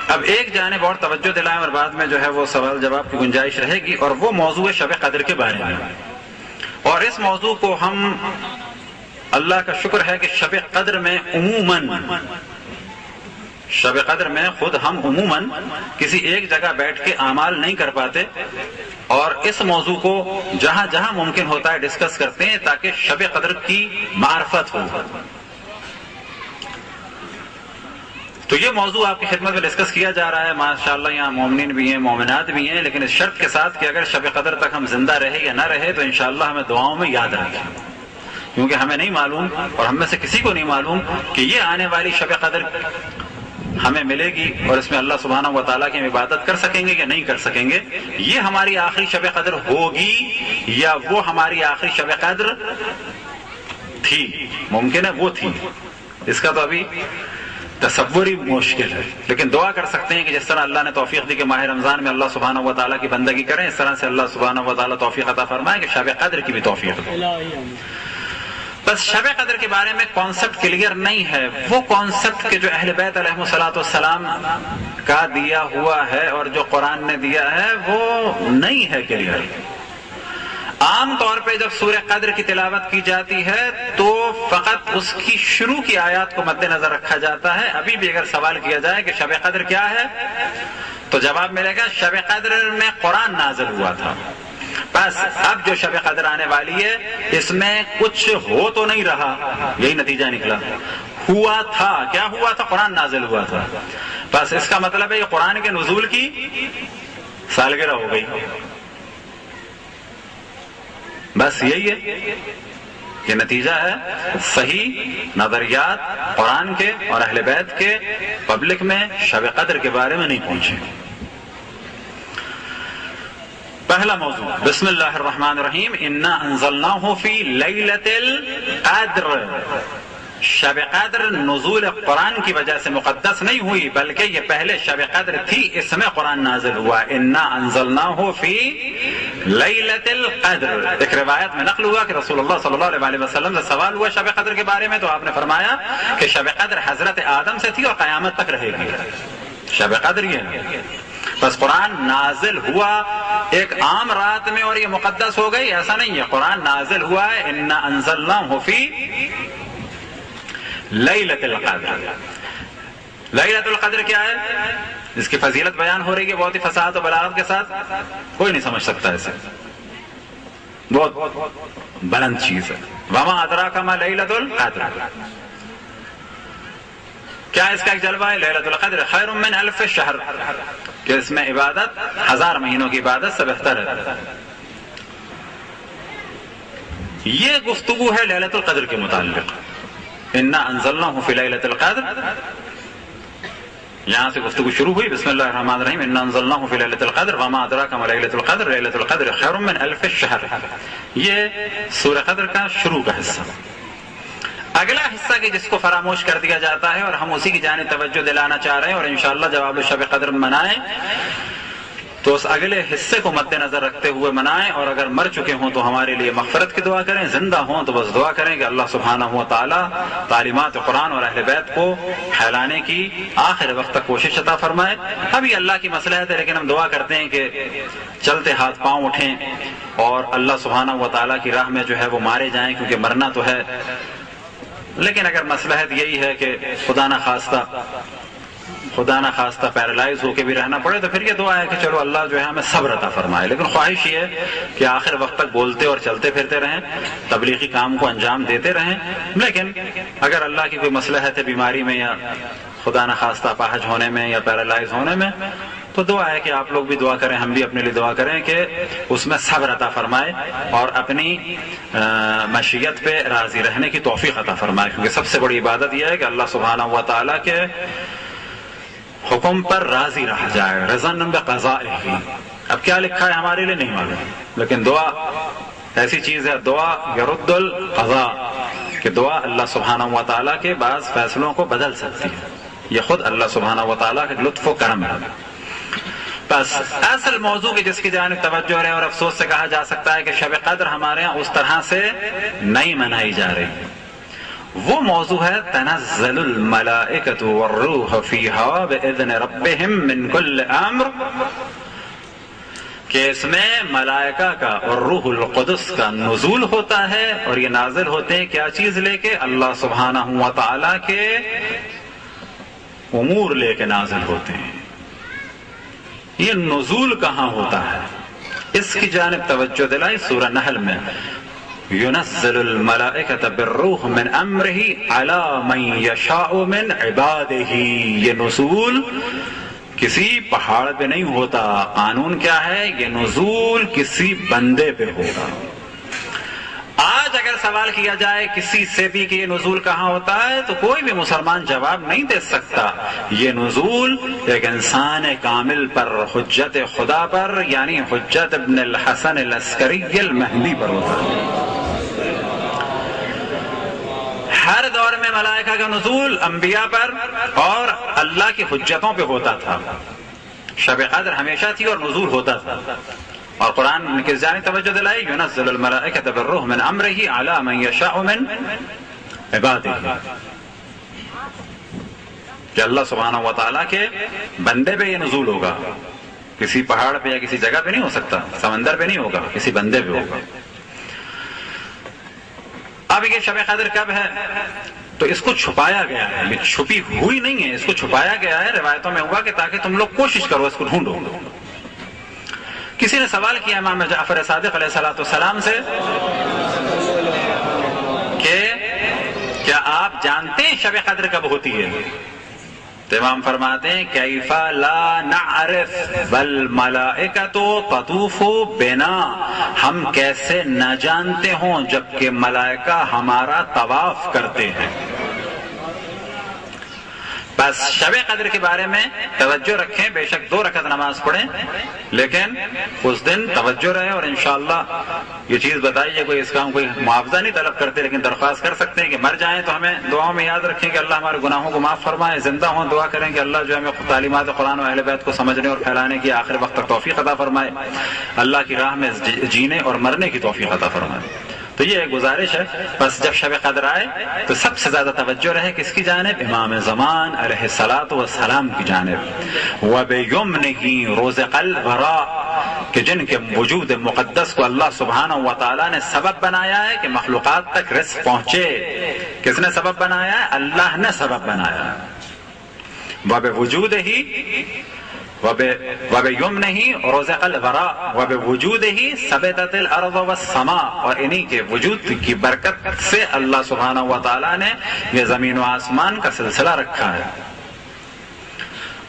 اب ایک جانب اور توجہ دلائیں اور بعد میں جو ہے وہ سوال جواب کی گنجائش رہے گی، اور وہ موضوع ہے شب قدر کے بارے میں۔ اور اس موضوع کو ہم اللہ کا شکر ہے کہ شب قدر میں عموماً خود ہم عموماً کسی ایک جگہ بیٹھ کے اعمال نہیں کر پاتے، اور اس موضوع کو جہاں جہاں ممکن ہوتا ہے ڈسکس کرتے ہیں تاکہ شب قدر کی معرفت ہو۔ تو یہ موضوع آپ کی خدمت میں ڈسکس کیا جا رہا ہے، ماشاءاللہ یہاں مومنین بھی ہیں، مومنات بھی ہیں، لیکن اس شرط کے ساتھ کہ اگر شب قدر تک ہم زندہ رہے یا نہ رہے تو انشاءاللہ ہمیں دعاؤں میں یاد رکھیں، کیونکہ ہمیں نہیں معلوم اور ہم میں سے کسی کو نہیں معلوم کہ یہ آنے والی شب قدر ہمیں ملے گی اور اس میں اللہ سبحانہ و تعالیٰ کی ہم عبادت کر سکیں گے یا نہیں کر سکیں گے، یہ ہماری آخری شب قدر ہوگی یا وہ ہماری آخری شب قدر تھی، ممکن ہے وہ تھی، اس کا تو ابھی تصور ہی مشکل ہے، لیکن دعا کر سکتے ہیں کہ جس طرح اللہ نے توفیق دی کہ ماہ رمضان میں اللہ سبحانہ و تعالیٰ کی بندگی کریں، اس طرح سے اللہ سبحانہ و تعالیٰ توفیق عطا فرمائے کہ شب قدر کی بھی توفیق دے۔ بس شب قدر کے بارے میں کانسیپٹ کلیئر نہیں ہے، وہ کانسیپٹ کہ جو اہل بیت علیہ الصلوۃ والسلام کا دیا ہوا ہے اور جو قرآن نے دیا ہے وہ نہیں ہے کلیئر۔ عام طور پہ جب سورہ قدر کی تلاوت کی جاتی ہے تو فقط اس کی شروع کی آیات کو مد نظر رکھا جاتا ہے۔ ابھی بھی اگر سوال کیا جائے کہ شب قدر کیا ہے تو جواب ملے گا شب قدر میں قرآن نازل ہوا تھا۔ بس اب جو شب قدر آنے والی ہے اس میں کچھ ہو تو نہیں رہا، یہی نتیجہ نکلا، ہوا تھا، کیا ہوا تھا؟ قرآن نازل ہوا تھا۔ بس اس کا مطلب ہے یہ قرآن کے نزول کی سالگرہ ہو گئی، بس یہی ہے، یہ نتیجہ ہے۔ صحیح نظریات قرآن کے اور اہل بیت کے پبلک میں شب قدر کے بارے میں نہیں پہنچے۔ پہلا موضوع، بسم اللہ الرحمن الرحیم، انا انزلناہ فی لیلۃ القدر۔ شب قدر نزول قرآن کی وجہ سے مقدس نہیں ہوئی بلکہ یہ پہلے شب قدر تھی، اس میں قرآن نازل ہوا۔ انا انزلناہ فی لیلۃ القدر۔ ایک روایت میں نقل ہوا کہ رسول اللہ صلی اللہ علیہ وسلم سے سوال ہوا شب قدر کے بارے میں تو آپ نے فرمایا کہ شب قدر حضرت آدم سے تھی اور قیامت تک رہے گی۔ شب قدر یہ ہے، بس قرآن نازل ہوا ایک عام رات میں اور یہ مقدس ہو گئی، ایسا نہیں ہے۔ قرآن نازل ہوا ہے انا انزلناہ فی لیلۃ القدر۔ لیلۃ القدر کیا ہے؟ اس کی فضیلت بیان ہو رہی ہے بہت ہی فصاحت و بلاغت کے ساتھ، کوئی نہیں سمجھ سکتا اسے، بہت بلند چیز ہے۔ وما ادراک ما لیلۃ القدر، کیا اس کا ایک جلوہ ہے؟ لیلۃ القدر خیر من الف شہر، کہ اس میں عبادت 1000 مہینوں کی عبادت سے بہتر ہے۔ یہ گفتگو ہے لیلۃ القدر کے متعلق، انا انزلناہ فی لیلۃ القدر، یہاں سے گفتگو شروع ہوئی۔ بسم اللہ الرحمن الرحیم، انا انزلناہ فی لیلۃ القدر وما ادراک ما لیلۃ القدر، لیلۃ القدر خیر من الف شہر۔ یہ سورہ قدر کا شروع کا حصہ۔ اگلا حصہ کہ جس کو فراموش کر دیا جاتا ہے اور ہم اسی کی جانب توجہ دلانا چاہ رہے ہیں اور انشاءاللہ جب آپ شب قدر منائیں تو اس اگلے حصے کو مد نظر رکھتے ہوئے منائیں، اور اگر مر چکے ہوں تو ہمارے لیے مغفرت کی دعا کریں، زندہ ہوں تو بس دعا کریں کہ اللہ سبحانہ و تعالی تعلیمات قرآن اور اہل بیت کو پھیلانے کی آخر وقت تک کوشش عطا فرمائے۔ ابھی اللہ کی مصلحت ہے لیکن ہم دعا کرتے ہیں کہ چلتے ہاتھ پاؤں اٹھیں اور اللہ سبحانہ و تعالی کی راہ میں جو ہے وہ مارے جائیں، کیونکہ مرنا تو ہے، لیکن اگر مصلحت یہی ہے کہ خدا نہ خواستہ خدا نہ خواستہ پیرالائز ہو کے بھی رہنا پڑے تو پھر یہ دعا ہے کہ چلو اللہ جو ہے ہمیں صبر عطا فرمائے. لیکن خواہش یہ ہے کہ آخر وقت تک بولتے اور چلتے پھرتے رہیں, تبلیغی کام کو انجام دیتے رہیں. لیکن اگر اللہ کی کوئی مصلحت ہے بیماری میں یا خدا نہ خواستہ اپاہج ہونے میں یا پیرالائز ہونے میں, تو دعا ہے کہ آپ لوگ بھی دعا کریں, ہم بھی اپنے لیے دعا کریں کہ اس میں صبر عطا فرمائے اور اپنی مشیت پہ راضی رہنے کی توفیق عطا فرمائے. کیونکہ سب سے بڑی عبادت یہ ہے کہ اللہ سبحانہ و تعالیٰ کے حکم پر راضی رہا جائے, رضاً بقضائہ. اب کیا لکھا ہے ہمارے لیے نہیں معلوم, لیکن دعا ایسی چیز ہے, دعا یرد القضاء, کہ دعا اللہ سبحانہ و تعالیٰ کے بعض فیصلوں کو بدل سکتی ہے. یہ خود اللہ سبحانہ و تعالیٰ کے لطف و کرم ہے. بس اصل موضوع کی جس کی جانب توجہ ہے, اور افسوس سے کہا جا سکتا ہے کہ شب قدر ہمارے ہاں اس طرح سے نہیں منائی جا رہی, وہ موضوع ہے تنزل الملائکۃ والروح فیہا باذن ربہم من کل امر, کہ اس میں ملائکہ کا اور روح القدس کا نزول ہوتا ہے. اور یہ نازل ہوتے ہیں کیا چیز لے کے؟ اللہ سبحانہ و تعالیٰ کے امور لے کے نازل ہوتے ہیں. یہ نزول کہاں ہوتا ہے اس کی جانب توجہ دلائی. سورہ نحل میں ينزل الملائکۃ بالروح من امرہ علی من یشاء من عبادہ, یہ نزول کسی پہاڑ پہ نہیں ہوتا. قانون کیا ہے؟ یہ نزول کسی بندے پہ ہوگا. آج اگر سوال کیا جائے کسی سے بھی کہ یہ نزول کہاں ہوتا ہے, تو کوئی بھی مسلمان جواب نہیں دے سکتا. یہ نزول ایک انسان کامل پر, حجت خدا پر, یعنی حجت ابن الحسن العسکری المہدی پر ہوتا ہے. ہر دور میں ملائکہ کا نزول انبیاء پر اور اللہ کی حجتوں پہ ہوتا تھا. شب قدر ہمیشہ تھی اور نزول ہوتا تھا. اور قرآن نے کس جانب توجہ دلائی؟ ينزل الملائکۃ بالروح من امرہ علی من یشاء من عبادہ, کہ اللہ سبحانہ و تعالیٰ کے بندے پہ یہ نزول ہوگا. کسی پہاڑ پہ یا کسی جگہ پہ نہیں ہو سکتا, سمندر پہ نہیں ہوگا, کسی بندے پہ ہوگا. اب یہ شب قدر کب ہے؟ تو اس کو چھپایا گیا ہے, یہ چھپی ہوئی نہیں ہے, اس کو چھپایا گیا ہے. روایتوں میں ہوا کہ تاکہ تم لوگ کوشش کرو اس کو ڈھونڈو. کسی نے سوال کیا امام جعفر صادق علیہ السلام سے کہ کیا آپ جانتے ہیں شب قدر کب ہوتی ہے؟ تو امام فرماتے ہیں کیف لا نعرف والملائکۃ تطوف بنا, ہم کیسے نہ جانتے ہوں جبکہ ملائکہ ہمارا طواف کرتے ہیں. بس شب قدر کے بارے میں توجہ رکھیں, بے شک 2 رکعت نماز پڑھیں, لیکن اس دن توجہ رہے. اور انشاءاللہ یہ چیز بتائیے, کوئی اس کا ہم کوئی معاوضہ نہیں طلب کرتے, لیکن درخواست کر سکتے ہیں کہ مر جائیں تو ہمیں دعاؤں میں یاد رکھیں کہ اللہ ہمارے گناہوں کو معاف فرمائے. زندہ ہوں دعا کریں کہ اللہ جو ہے ہمیں تعلیمات قرآن و اہل بیت کو سمجھنے اور پھیلانے کی آخر وقت تک توفیق عطا فرمائے, اللہ کی راہ میں جینے اور مرنے کی توفیق عطا فرمائے. تو یہ ایک گزارش ہے. بس جب شب قدر آئے تو سب سے زیادہ توجہ رہے کس کی جانب؟ امام زمان علیہ الصلوۃ والسلام کی جانب. وَبِيُمْنِهِ رُزِقَ الْوَرَاء, کہ جن کے وجود مقدس کو اللہ سبحانہ و تعالیٰ نے سبب بنایا ہے کہ مخلوقات تک رزق پہنچے. کس نے سبب بنایا ہے؟ اللہ نے سبب بنایا. وَبِوُجُودِهِ وَبِيُمْنِهِ رُزِقَ الْوَرَاء وَبِوُجُودِهِ ثَبَتَتِ الْأَرْضُ وَالسَّمَاء, اور انہی کے وجود کی برکت سے اللہ سبحانہ و تعالیٰ نے یہ زمین و آسمان کا سلسلہ رکھا ہے.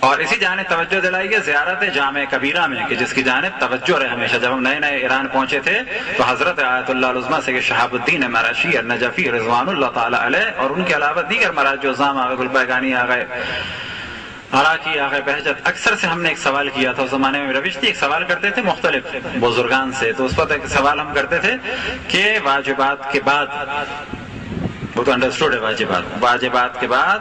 اور اسی جانب توجہ دلائیے زیارت جامع کبیرہ میں, کہ جس کی جانب توجہ رہے ہمیشہ. جب ہم نئے نئے ایران پہنچے تھے تو حضرت آیت اللہ العظمیٰ سے شہاب الدین مراشی النجفی رضوان اللہ تعالیٰ علیہ, اور ان کے علاوہ دیگر مراجع عظام آ گئے, گلبیگانی آ گئے, عراقی آ گئے, بہجت. اکثر سے ہم نے ایک سوال کیا تھا, اس زمانے میں روش تھی, ایک سوال کرتے تھے مختلف بزرگان سے. تو اس وقت ایک سوال ہم کرتے تھے کہ واجبات کے بعد, وہ تو انڈرسٹوڈ ہے, واجبات کے بعد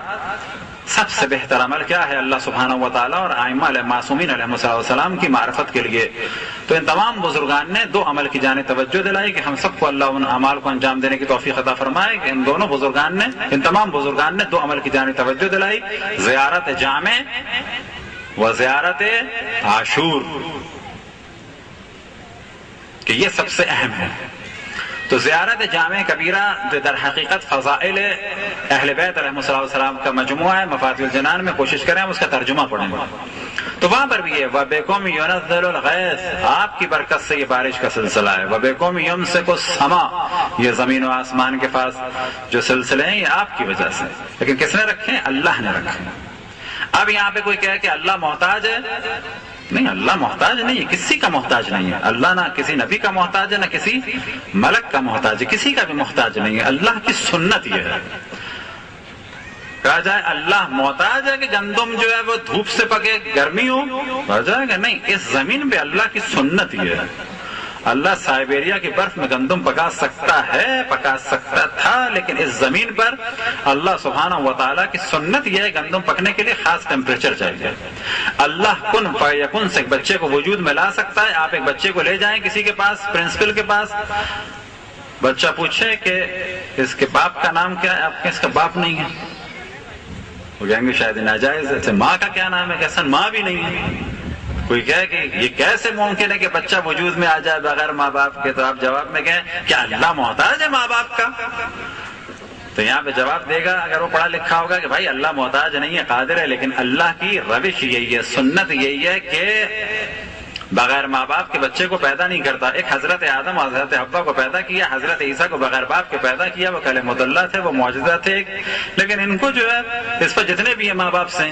سب سے بہتر عمل کیا ہے اللہ سبحانہ و تعالیٰ اور ائمہ علیہ معصومین علیہ السلام کی معرفت کے لیے. تو ان تمام بزرگان نے 2 عمل کی جانب توجہ دلائی کہ ہم سب کو اللہ ان اعمال کو انجام دینے کی توفیق عطا فرمائے. کہ ان تمام بزرگان نے 2 عمل کی جانب توجہ دلائی, زیارت جامع و زیارت عاشور, کہ یہ سب سے اہم ہے. تو زیارت جامع کبیرہ جو در حقیقت فضائل اہل بیت علیہ السلام کا مجموعہ ہے، مفاتیح الجنان میں کوشش کریں ہم اس کا ترجمہ پڑھیں، تو وہاں پر بھی ہے وَبِكُمْ يُنَزِّلُ الْغَيْثَ، آپ کی برکت سے یہ بارش کا سلسلہ ہے، وَبِكُمْ يُمْسِكُ السَّمَاءَ، یہ زمین و آسمان کے پاس جو سلسلے ہیں یہ آپ کی وجہ سے، لیکن کس نے رکھے؟ اللہ نے رکھے۔ اب یہاں پہ کوئی کہے کہ اللہ محتاج ہے، نہیں، اللہ محتاج نہیں ہے، کسی کا محتاج نہیں ہے، اللہ نہ کسی نبی کا محتاج ہے، نہ کسی ملک کا محتاج ہے، کسی کا بھی محتاج نہیں ہے، اللہ کی سنت یہ ہے۔ کہا جائے اللہ محتاج ہے کہ گندم جو ہے وہ دھوپ سے پکے گرمی ہو، کہا جائے گا نہیں، اس زمین پہ اللہ کی سنت یہ ہے۔ اللہ سائبیریا کی برف میں گندم پکا سکتا ہے، پکا سکتا تھا، لیکن اس زمین پر اللہ سبحانہ و تعالیٰ کی سنت یہ ہے گندم پکنے کے لیے خاص ٹیمپریچر چاہیے۔ اللہ کن فیکن سے ایک بچے کو وجود میں لا سکتا ہے۔ آپ ایک بچے کو لے جائیں کسی کے پاس، پرنسپل کے پاس، بچہ پوچھے کہ اس کے باپ کا نام کیا ہے، آپ کے اس کا باپ نہیں ہے، وہ کہیں گے شاید ناجائز ہے۔ ماں کا کیا نام ہے، کہ اصل ماں بھی نہیں ہے۔ کوئی کہے کہ یہ کیسے ممکن ہے کہ بچہ وجود میں آ جائے بغیر ماں باپ کے، تو آپ جواب میں کہیں کیا اللہ محتاج ہے ماں باپ کا؟ تو یہاں پہ جواب دے گا اگر وہ پڑھا لکھا ہوگا کہ بھائی اللہ محتاج نہیں ہے، قادر ہے، لیکن اللہ کی روش یہی ہے، سنت یہی ہے کہ بغیر ماں باپ کے بچے کو پیدا نہیں کرتا۔ ایک حضرت آدم اور حضرت حوا کو پیدا کیا، حضرت عیسیٰ کو بغیر باپ کے پیدا کیا، وہ کلمۃ اللہ تھے، وہ معجزہ تھے، لیکن ان کو جو ہے اس پر جتنے بھی ہیں ماں باپ سے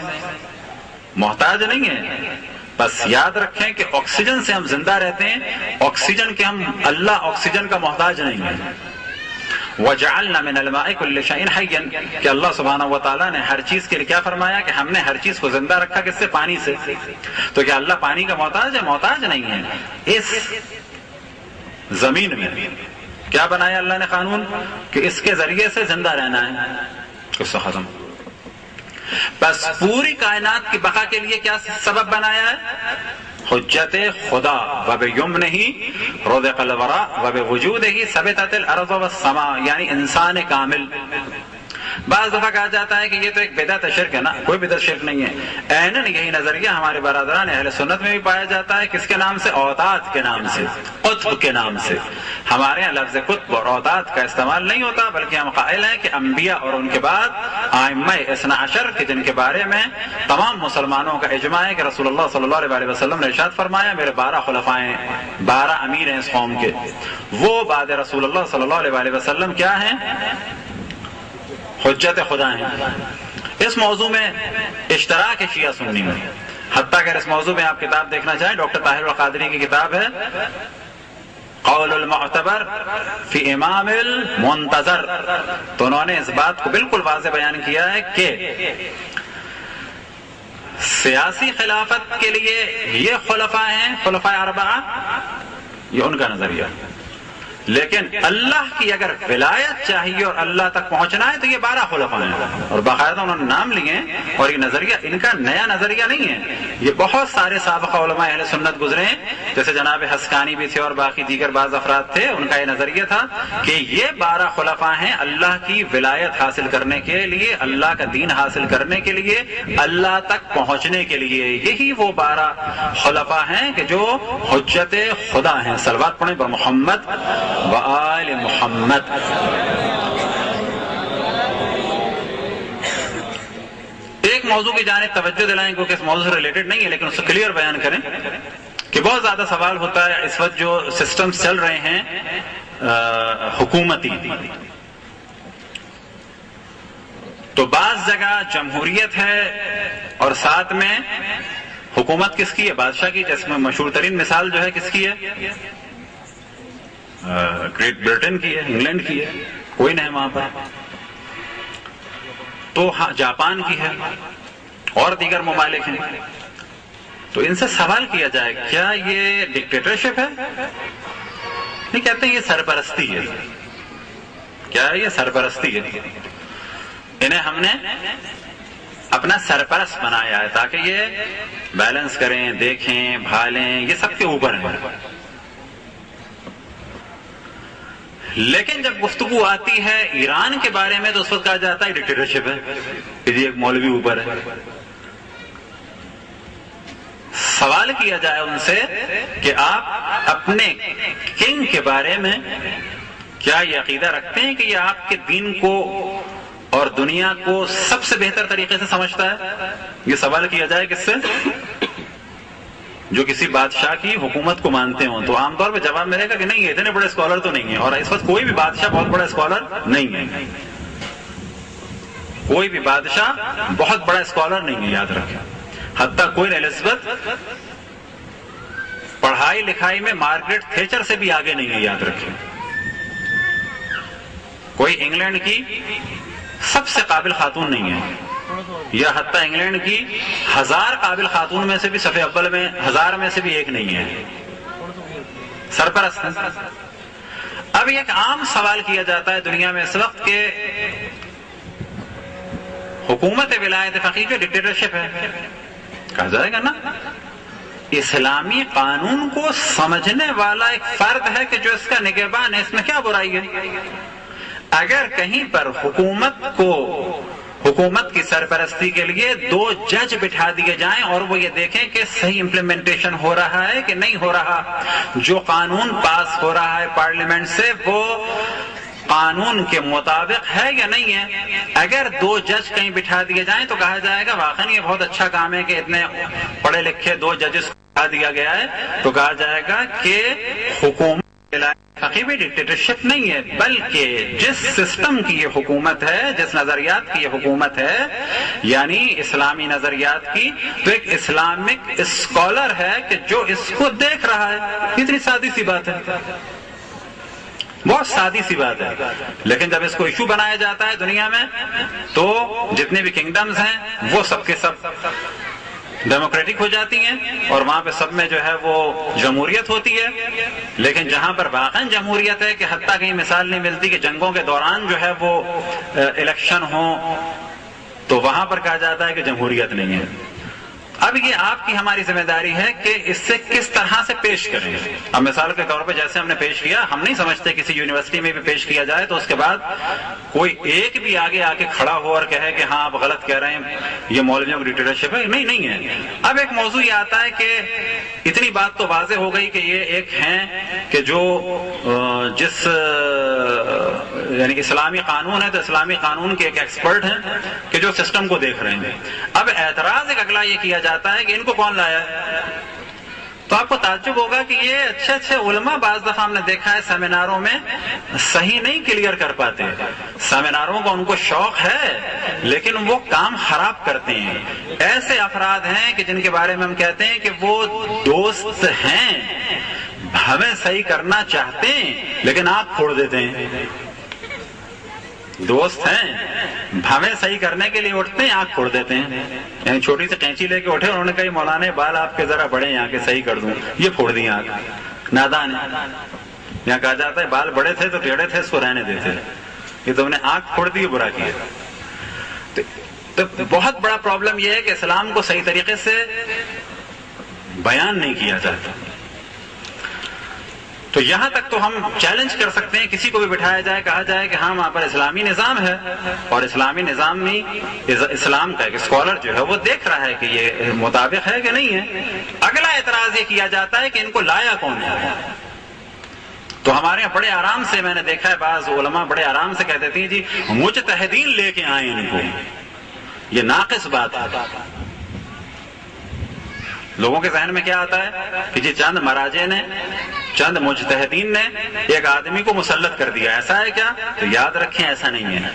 محتاج نہیں ہیں۔ بس یاد رکھیں کہ آکسیجن سے ہم زندہ رہتے ہیں، آکسیجن کے ہم اللہ آکسیجن کا محتاج نہیں ہے۔ وَجَعَلْنَا مِنَ الْمَاءِ كُلِّ شَيْءٍ حَيٍّ، کہ اللہ سبحانہ و تعالیٰ نے ہر چیز کے لیے کیا فرمایا کہ ہم نے ہر چیز کو زندہ رکھا، کس سے؟ پانی سے۔ تو کیا اللہ پانی کا محتاج ہے؟ محتاج نہیں ہے۔ اس زمین میں کیا بنایا اللہ نے قانون کہ اس کے ذریعے سے زندہ رہنا ہے، اس سے ختم۔ بس پوری کائنات کی بقا کے لیے کیا سبب بنایا ہے؟ حجت خدا، وَبِيُمْنِهِ رُزِقَ الْوَرَاء وَبِوُجُودِهِ ثَبَتَتِ الْأَرْضُ وَالسَّمَاءُ، یعنی انسان کامل۔ بعض دفعہ کہا جاتا ہے کہ یہ تو ایک بدعت شرک ہے، نا، کوئی بدعت شرک نہیں ہے۔ عیناً یہی نظریہ ہمارے برادران اہل سنت میں بھی پایا جاتا ہے۔ کس کے نام سے؟ اوتاد کے نام سے، قطب کے نام سے۔ ہمارے یہاں لفظ قطب اور اوتاد کا استعمال نہیں ہوتا، بلکہ ہم قائل ہیں کہ انبیاء اور ان کے بعد ائمہ اثنا عشر کے، جن کے بارے میں تمام مسلمانوں کا اجماع ہے کہ رسول اللہ صلی اللہ علیہ وسلم نے ارشاد فرمایا میرے 12 خلفاء ہیں، 12 امیر ہیں اس قوم کے، وہ بعد رسول اللہ صلی اللہ علیہ وسلم کیا ہیں؟ حجت خدا ہیں۔ اس موضوع میں اشتراک ہے شیعہ سنی میں، حتیٰ کہ اس موضوع میں آپ کتاب دیکھنا چاہیں، ڈاکٹر طاہر القادری کی کتاب ہے قول المعتبر فی امام المنتظر، تو انہوں نے اس بات کو بالکل واضح بیان کیا ہے کہ سیاسی خلافت کے لیے یہ خلفاء ہیں، خلفاء اربعہ، یہ ان کا نظریہ، لیکن اللہ کی اگر ولایت چاہیے اور اللہ تک پہنچنا ہے تو یہ 12 خلفاء ہیں، اور باقاعدہ انہوں نے نام لیے ہیں، اور یہ نظریہ ان کا نیا نظریہ نہیں ہے، یہ بہت سارے سابقہ علماء اہل سنت گزرے ہیں، جیسے جناب حسکانی بھی تھے اور باقی دیگر بعض افراد تھے، ان کا یہ نظریہ تھا کہ یہ 12 خلفاء ہیں اللہ کی ولایت حاصل کرنے کے لیے، اللہ کا دین حاصل کرنے کے لیے، اللہ تک پہنچنے کے لیے، یہی وہ 12 خلفاء ہیں کہ جو حجت خدا ہیں۔ صلوات پڑھیں پر محمد وآل محمد۔ ایک موضوع کی جانب توجہ دلائیں کیونکہ اس موضوع سے ریلیٹڈ نہیں ہے، لیکن اس کو کلیئر بیان کریں کہ بہت زیادہ سوال ہوتا ہے اس وقت جو سسٹمز چل رہے ہیں حکومتی، تو بعض جگہ جمہوریت ہے اور ساتھ میں حکومت کس کی ہے؟ بادشاہ کی، جس میں مشہور ترین مثال جو ہے کس کی ہے؟ گریٹ برٹن کی ہے، انگلینڈ کی ہے، کوئی نہیں وہاں پر، تو ہاں جاپان کی ہے اور دیگر ممالک ہیں۔ تو ان سے سوال کیا جائے کیا یہ ڈکٹیٹرشپ ہے؟ نہیں، کہتے ہیں یہ سرپرستی ہے۔ کیا ہے یہ؟ سرپرستی ہے۔ انہیں ہم نے اپنا سرپرست بنایا ہے تاکہ یہ بیلنس کریں، دیکھیں، بھالیں، یہ سب کے اوپر ہے۔ لیکن جب گفتگو آتی ہے ایران کے بارے میں تو اس وقت کہا جاتا ہے ڈکٹیٹرشپ ہے، کہ ایک مولوی اوپر ہے۔ سوال کیا جائے ان سے کہ آپ اپنے کنگ کے بارے میں کیا یہ عقیدہ رکھتے ہیں کہ یہ آپ کے دین کو اور دنیا کو سب سے بہتر طریقے سے سمجھتا ہے؟ یہ سوال کیا جائے کس سے؟ جو کسی بادشاہ کی حکومت کو مانتے ہوں تو عام طور پہ جواب ملے گا کہ نہیں، اتنے بڑے اسکالر تو نہیں ہیں، اور اس وقت کوئی بھی بادشاہ بہت بڑا اسکالر نہیں ہے، کوئی بھی بادشاہ بہت بڑا اسکالر نہیں ہے، یاد رکھیں۔ حتیٰ کوئین الزبتھ پڑھائی لکھائی میں مارگریٹ تھیچر سے بھی آگے نہیں ہے، یاد رکھیں۔ کوئی انگلینڈ کی سب سے قابل خاتون نہیں ہے، یا حتیٰ انگلینڈ کی 1000 قابل خاتون میں سے بھی صف اول میں 1000 میں سے بھی ایک نہیں ہے، سرپرست ہے۔ اب ایک عام سوال کیا جاتا ہے دنیا میں اس وقت کہ حکومت ولایت فقیہ جو ڈکٹیٹرشپ ہے، کہا جائے گا نا اسلامی قانون کو سمجھنے والا ایک فرد ہے کہ جو اس کا نگہبان ہے، اس میں کیا برائی ہے؟ اگر کہیں پر حکومت کی سرپرستی کے لیے 2 جج بٹھا دیے جائیں اور وہ یہ دیکھیں کہ صحیح امپلیمنٹیشن ہو رہا ہے کہ نہیں ہو رہا، جو قانون پاس ہو رہا ہے پارلیمنٹ سے وہ قانون کے مطابق ہے یا نہیں ہے، اگر 2 جج کہیں بٹھا دیے جائیں تو کہا جائے گا واقعی یہ بہت اچھا کام ہے کہ اتنے پڑھے لکھے 2 ججز بٹھا دیا گیا ہے، تو کہا جائے گا کہ حکومت فقیہ بھی ڈکٹیٹرشپ نہیں ہے، بلکہ جس سسٹم کی یہ حکومت ہے، جس نظریات کی یہ حکومت ہے، یعنی اسلامی نظریات کی، تو ایک اسلامک اسکالر ہے کہ جو اس کو دیکھ رہا ہے۔ اتنی سادی سی بات ہے، بہت سادی سی بات ہے، لیکن جب اس کو ایشو بنایا جاتا ہے دنیا میں تو جتنے بھی کنگڈمز ہیں وہ سب کے سب ڈیموکریٹک ہو جاتی ہیں، اور وہاں پہ سب میں جو ہے وہ جمہوریت ہوتی ہے۔ لیکن جہاں پر واقعی جمہوریت ہے کہ حتیٰ کہیں مثال نہیں ملتی کہ جنگوں کے دوران جو ہے وہ الیکشن ہوں، تو وہاں پر کہا جاتا ہے کہ جمہوریت نہیں ہے۔ اب یہ آپ کی ہماری ذمہ داری ہے کہ اس سے کس طرح سے پیش کریں۔ اب مثال کے طور پہ جیسے ہم نے پیش کیا، ہم نہیں سمجھتے کسی یونیورسٹی میں بھی پیش کیا جائے تو اس کے بعد کوئی ایک بھی آگے آ کے کھڑا ہو اور کہے کہ ہاں آپ غلط کہہ رہے ہیں، یہ مولویوں کی ڈکٹیٹرشپ ہے، نہیں ہے۔ اب ایک موضوع یہ آتا ہے کہ اتنی بات تو واضح ہو گئی کہ یہ ایک ہیں کہ جو جس یعنی اسلامی قانون ہے تو اسلامی قانون کے ایک ایکسپرٹ ہیں کہ جو سسٹم کو دیکھ رہے ہیں۔ اب اعتراض ایک اگلا یہ کیا جاتا ہے کہ ان کو کون لایا ہے؟ تو آپ کو تعجب ہوگا کہ یہ اچھے علماء بعض دفعہ ہم نے دیکھا ہے سیمیناروں میں صحیح نہیں کلیئر کر پاتے، سیمیناروں کا ان کو شوق ہے لیکن وہ کام خراب کرتے ہیں۔ ایسے افراد ہیں کہ جن کے بارے میں ہم کہتے ہیں کہ وہ دوست ہیں، ہمیں صحیح کرنا چاہتے ہیں لیکن آپ پھوڑ دیتے ہیں۔ دوست ہیں، ہمیں صحیح کرنے کے لیے اٹھتے ہیں، آنکھ پھوڑ دیتے ہیں۔ یعنی چھوٹی سی قینچی لے کے اٹھے، انہوں نے کہا مولانا بال آپ کے ذرا بڑے یہاں کے صحیح کر دوں، یہ پھوڑ دی آنکھ، نادان ہے۔ یہاں کہا جاتا ہے بال بڑے تھے تو ٹیڑھے تھے، اس کو رہنے دیتے، یہ تم نے آنکھ پھوڑ دی، برا کیا۔ تو بہت بڑا پرابلم یہ ہے کہ اسلام کو صحیح طریقے سے بیان نہیں کیا جاتا۔ تو یہاں تک تو ہم چیلنج کر سکتے ہیں، کسی کو بھی بٹھایا جائے، کہا جائے کہ ہاں وہاں پر اسلامی نظام ہے اور اسلامی نظام میں اسلام کا ایک اسکالر جو ہے وہ دیکھ رہا ہے کہ یہ مطابق ہے کہ نہیں ہے۔ اگلا اعتراض یہ کیا جاتا ہے کہ ان کو لایا کون ہے؟ تو ہمارے یہاں بڑے آرام سے میں نے دیکھا ہے بعض علماء بڑے آرام سے کہتے تھے جی مجتہدین لے کے آئے ان کو، یہ ناقص بات ہے۔ لوگوں کے ذہن میں کیا آتا ہے کہ جی چند مراجع نے، چند مجتہدین نے ایک آدمی کو مسلط کر دیا، ایسا ہے کیا؟ تو یاد رکھیں ایسا نہیں ہے۔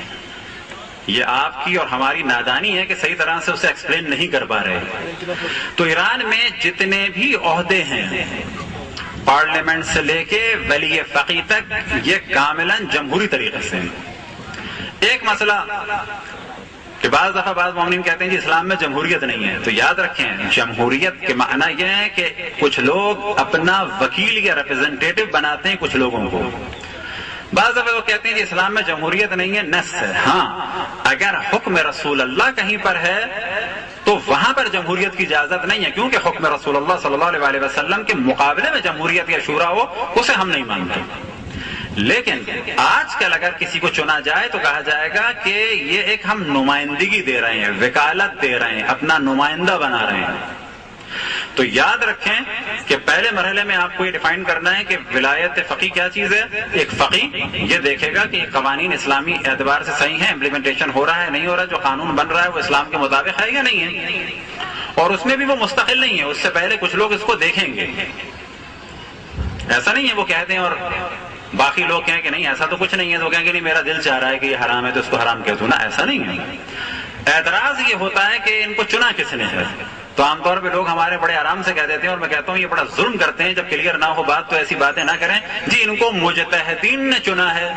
یہ آپ کی اور ہماری نادانی ہے کہ صحیح طرح سے اسے ایکسپلین نہیں کر پا رہے۔ تو ایران میں جتنے بھی عہدے ہیں پارلیمنٹ سے لے کے ولی فقیہ تک، یہ کاملاً جمہوری طریقے سے۔ ایک مسئلہ کہ بعض دفعہ بعض مومنین کہتے ہیں جی اسلام میں جمہوریت نہیں ہے، تو یاد رکھیں جمہوریت کے معنی یہ ہے کہ کچھ لوگ اپنا وکیل یا ریپرزینٹیٹو بناتے ہیں کچھ لوگوں کو۔ بعض دفعہ وہ کہتے ہیں جی اسلام میں جمہوریت نہیں ہے، نص ہے۔ ہاں اگر حکم رسول اللہ کہیں پر ہے تو وہاں پر جمہوریت کی اجازت نہیں ہے، کیونکہ حکم رسول اللہ صلی اللہ علیہ وسلم کے مقابلے میں جمہوریت یا شورا ہو اسے ہم نہیں مانتے۔ لیکن آج کل اگر کسی کو چنا جائے تو کہا جائے گا کہ یہ ایک ہم نمائندگی دے رہے ہیں، وکالت دے رہے ہیں، اپنا نمائندہ بنا رہے ہیں۔ تو یاد رکھیں کہ پہلے مرحلے میں آپ کو یہ ڈیفائن کرنا ہے کہ ولایت فقی کیا چیز ہے. ایک فقی یہ دیکھے گا کہ قوانین اسلامی اعتبار سے صحیح ہیں, امپلیمنٹیشن ہو رہا ہے نہیں ہو رہا, جو قانون بن رہا ہے وہ اسلام کے مطابق ہے یا نہیں ہے, اور اس میں بھی وہ مستقل نہیں ہے, اس سے پہلے کچھ لوگ اس کو دیکھیں گے. ایسا نہیں ہے وہ کہتے ہیں اور باقی لوگ کہیں کہ نہیں ایسا تو کچھ نہیں ہے, تو وہ کہیں گے نہیں میرا دل چاہ رہا ہے کہ یہ حرام ہے تو اس کو حرام کہہ دوں نا. ایسا نہیں ہے. اعتراض یہ ہوتا ہے کہ ان کو چنا کس نے ہے. تو عام طور پہ لوگ ہمارے بڑے آرام سے کہہ دیتے ہیں, اور میں کہتا ہوں یہ بڑا ظلم کرتے ہیں, جب کلیئر نہ ہو بات تو ایسی باتیں نہ کریں. جی ان کو مجتہدین نے چنا ہے,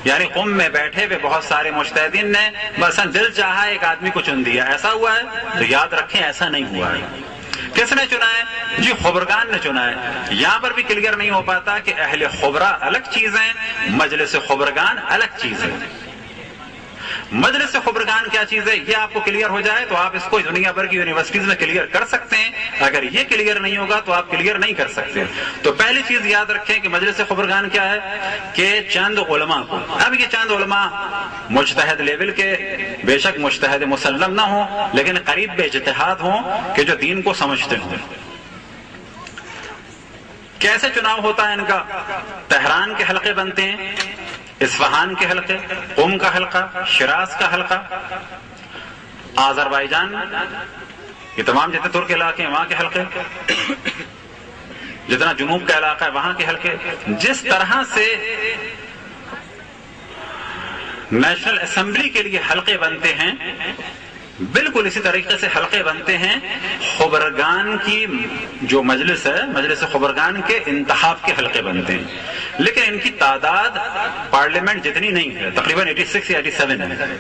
یعنی قوم میں بیٹھے ہوئے بہت سارے مجتہدین نے بس دل چاہا ایک آدمی کو چن دیا, ایسا ہوا ہے. تو یاد رکھیں ایسا نہیں ہوا ہے. کس نے چنا ہے؟ جی خبرگان نے چنا ہے. یہاں پر بھی کلیئر نہیں ہو پاتا کہ اہل خبرہ الگ چیز ہے, مجلس خبرگان الگ چیز ہے. مجلس خبرگان کیا چیز ہے یہ آپ کو کلیئر ہو جائے تو آپ اس کو دنیا بھر کی یونیورسٹیز میں کلیئر کر سکتے ہیں. اگر یہ کلیئر نہیں ہوگا تو آپ کلیئر نہیں کر سکتے. تو پہلی چیز یاد رکھیں کہ مجلس خبرگان کیا ہے کہ چند علماء کو, اب یہ چند علماء مجتہد لیول کے, بے شک مجتہد مسلم نہ ہوں لیکن قریب بے اجتہاد ہوں کہ جو دین کو سمجھتے ہوں. کیسے چناؤ ہوتا ہے ان کا؟ تہران کے حلقے بنتے ہیں, اصفہان کے حلقے, قم کا حلقہ, شیراز کا حلقہ, آذربائیجان یہ تمام جتنے ترک علاقے ہیں وہاں کے حلقے, جتنا جنوب کا علاقہ ہے وہاں کے حلقے. جس طرح سے نیشنل اسمبلی کے لیے حلقے بنتے ہیں بالکل اسی طریقے سے حلقے بنتے ہیں خبرگان کی جو مجلس ہے, مجلس خبرگان کے انتخاب کے حلقے بنتے ہیں. لیکن ان کی تعداد پارلیمنٹ جتنی نہیں ہے, تقریباً 86 یا 87 ہے,